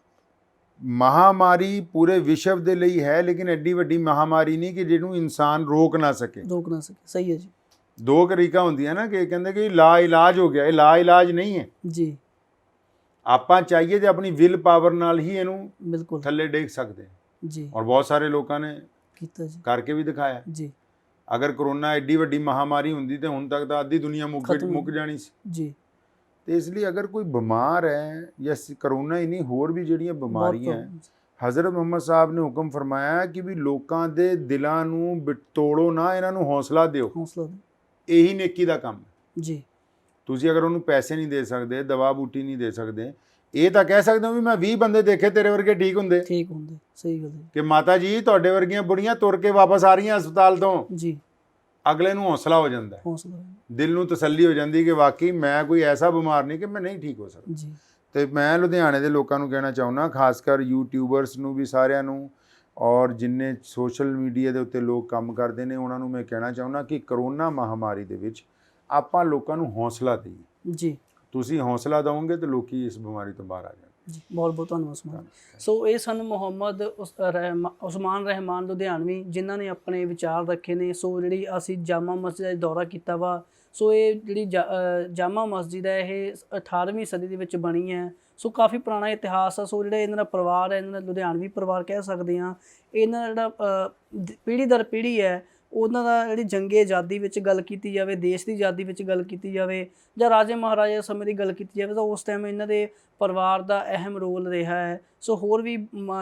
ਮਹਾਮਾਰੀ ਪੂਰੇ ਵਿਸ਼ਵ ਦੇ ਲਈ ਹੈ, ਲੇਕਿਨ ਐਡੀ ਵੱਡੀ ਮਹਾਮਾਰੀ ਨਹੀਂ ਕਿ ਜਿਹਨੂੰ ਇਨਸਾਨ ਰੋਕ ਨਾ ਸਕੇ। ਰੋਕ ਨਾ ਸਕੇ, ਸਹੀ ਹੈ ਜੀ। ਦੋ ਤਰੀਕਾ ਹੁੰਦੀਆਂ ਨਾ ਕਿ ਕਹਿੰਦੇ ਕਿ ਲਾ ਇਲਾਜ ਹੋ ਗਿਆ, ਇਹ ਲਾ ਇਲਾਜ ਨਹੀਂ ਹੈ। ਜੀ ਆਪਾਂ ਚਾਹੀਏ ਤੇ ਆਪਣੀ ਵਿਲ ਪਾਵਰ ਨਾਲ ਹੀ ਇਹਨੂੰ ਬਿਲਕੁਲ ਥੱਲੇ ਡੇਗ ਸਕਦੇ ਹਾਂ, ਜੀ ਔਰ ਬਹੁਤ ਸਾਰੇ ਲੋਕਾਂ ਨੇ ਕੀਤਾ ਜੀ। ਕਰਕੇ ਵੀ ਦਿਖਾਇਆ। ਜੀ ਅਗਰ ਕਰੋਨਾ ਐਡੀ ਵੱਡੀ ਮਹਾਮਾਰੀ ਹੁੰਦੀ ਤੇ ਹੁਣ ਤੱਕ ਤਾਂ ਅੱਧੀ ਦੁਨੀਆ ਮੁੱਕ ਜਾਣੀ ਸੀ। ਜੀ ਤੇ ਇਸ ਲਈ ਅਗਰ ਕੋਈ ਬਿਮਾਰ ਹੈ ਜਾਂ ਕਰੋਨਾ ਹੀ ਨਹੀਂ, ਹੋਰ ਵੀ ਜਿਹੜੀਆਂ ਬਿਮਾਰੀਆਂ ਹੈ, ਹਜ਼ਰਤ ਮੁਹੰਮਦ ਸਾਹਿਬ ਨੇ ਹੁਕਮ ਫਰਮਾਇਆ ਕਿ ਵੀ ਲੋਕਾਂ ਦੇ ਦਿਲਾਂ ਨੂੰ ਤੋੜੋ ਨਾ, ਇਹਨਾਂ ਨੂੰ ਹੌਸਲਾ ਦਿਓ। ਹੌਸਲਾ ਦਿਓ, ਇਹੀ ਨੇਕੀ ਦਾ ਕੰਮ ਹੈ। ਜੀ ਤੁਸੀਂ ਅਗਰ ਉਹਨੂੰ ਪੈਸੇ ਨਹੀਂ ਦੇ ਸਕਦੇ, ਦਵਾ ਬੂਟੀ ਨਹੀਂ ਦੇ ਸਕਦੇ, ਇਹ ਤਾਂ ਕਹਿ ਸਕਦੇ ਹੋ ਵੀ ਮੈਂ 20 ਬੰਦੇ ਦੇਖੇ ਤੇਰੇ ਵਰਗੇ ਠੀਕ ਹੁੰਦੇ, ਸਹੀ ਗੱਲ ਹੈ। ਕਿ ਮਾਤਾ ਜੀ ਤੁਹਾਡੇ ਵਰਗੀਆਂ ਬੁੜੀਆਂ ਤੁਰ ਕੇ ਵਾਪਸ ਆ ਰਹੀਆਂ ਹਸਪਤਾਲ ਤੋਂ, ਜੀ ਅਗਲੇ ਨੂੰ ਹੌਸਲਾ ਹੋ ਜਾਂਦਾ, ਹੌਸਲਾ, ਦਿਲ ਨੂੰ ਤਸੱਲੀ ਹੋ ਜਾਂਦੀ ਕਿ ਵਾਕਈ ਮੈਂ ਕੋਈ ਐਸਾ ਬਿਮਾਰ ਨਹੀਂ ਕਿ ਮੈਂ ਨਹੀਂ ਠੀਕ ਹੋ ਸਕਦਾ। ਜੀ ਤੇ ਮੈਂ ਲੁਧਿਆਣੇ ਦੇ ਲੋਕਾਂ ਨੂੰ ਕਹਿਣਾ ਚਾਹੁੰਦਾ, ਖਾਸ ਕਰ ਯੂਟਿਊਬਰਸ ਨੂੰ ਵੀ, ਸਾਰਿਆਂ ਨੂੰ, ਔਰ ਜਿੰਨੇ ਸੋਸ਼ਲ ਮੀਡੀਆ ਦੇ ਉੱਤੇ ਲੋਕ ਕੰਮ ਕਰਦੇ ਨੇ ਉਹਨਾਂ ਨੂੰ ਮੈਂ ਕਹਿਣਾ ਚਾਹੁੰਦਾ ਕਿ ਕਰੋਨਾ ਮਹਾਮਾਰੀ ਦੇ ਵਿੱਚ ਆਪਾਂ ਲੋਕਾਂ ਨੂੰ ਹੌਸਲਾ ਦਈਏ। ਜੀ ਤੁਸੀਂ ਹੌਸਲਾ ਦਿਓਗੇ ਤਾਂ ਲੋਕੀ ਇਸ ਬਿਮਾਰੀ ਤੋਂ ਬਾਹਰ ਆ ਜਾਣਗੇ। ਜੀ ਬਹੁਤ ਬਹੁਤ ਧੰਨਵਾਦ ਉਸਮਾਨ। ਸੋ ਇਹ ਸਨ ਮੁਹੰਮਦ ਉਸਮਾਨ ਰਹਿਮਾਨ ਲੁਧਿਆਣਵੀ, ਜਿਨ੍ਹਾਂ ਨੇ ਆਪਣੇ ਵਿਚਾਰ ਰੱਖੇ ਨੇ। ਸੋ ਜਿਹੜੀ ਅਸੀਂ ਜਾਮਾ ਮਸਜਿਦ ਦਾ ਦੌਰਾ ਕੀਤਾ ਵਾ, ਸੋ ਇਹ ਜਿਹੜੀ ਜਾਮਾ ਮਸਜਿਦ ਹੈ ਇਹ 18ਵੀਂ ਸਦੀ ਦੇ ਵਿੱਚ ਬਣੀ ਹੈ। ਸੋ ਕਾਫੀ ਪੁਰਾਣਾ ਇਤਿਹਾਸ ਆ। ਸੋ ਜਿਹੜਾ ਇਹਨਾਂ ਦਾ ਪਰਿਵਾਰ ਹੈ, ਇਹਨਾਂ ਦਾ ਲੁਧਿਆਣਵੀ ਪਰਿਵਾਰ ਕਹਿ ਸਕਦੇ ਹਾਂ, ਇਹਨਾਂ ਦਾ ਜਿਹੜਾ ਪੀੜ੍ਹੀ ਦਰ ਪੀੜ੍ਹੀ ਹੈ, ਉਹਨਾਂ ਦਾ ਜਿਹੜੀ ਜੰਗੇ ਆਜ਼ਾਦੀ ਵਿੱਚ ਗੱਲ ਕੀਤੀ ਜਾਵੇ, ਦੇਸ਼ ਦੀ ਆਜ਼ਾਦੀ ਵਿੱਚ ਗੱਲ ਕੀਤੀ ਜਾਵੇ, ਜਾਂ ਰਾਜੇ ਮਹਾਰਾਜੇ ਸਮੇਂ ਦੀ ਗੱਲ ਕੀਤੀ ਜਾਵੇ, ਤਾਂ ਉਸ ਟਾਈਮ ਇਹਨਾਂ ਦੇ ਪਰਿਵਾਰ ਦਾ ਅਹਿਮ ਰੋਲ ਰਿਹਾ ਹੈ। ਸੋ ਹੋਰ ਵੀ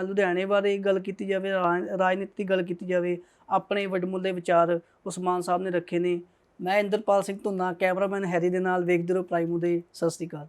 ਲੁਧਿਆਣੇ ਬਾਰੇ ਗੱਲ ਕੀਤੀ ਜਾਵੇ, ਰਾਜਨੀਤੀ ਦੀ ਗੱਲ ਕੀਤੀ ਜਾਵੇ, ਆਪਣੇ ਵੱਡਮੁੱਲੇ ਵਿਚਾਰ ਉਸਮਾਨ ਸਾਹਿਬ ਨੇ ਰੱਖੇ ਨੇ। ਮੈਂ ਇੰਦਰਪਾਲ ਸਿੰਘ ਧੁੰਨਾ, ਕੈਮਰਾਮੈਨ ਹੈਰੀ ਦੇ ਨਾਲ, ਵੇਖਦੇ ਰਹੋ ਪ੍ਰਾਈਮ ਉਦੇ। ਸਤਿ ਸ਼੍ਰੀ ਅਕਾਲ।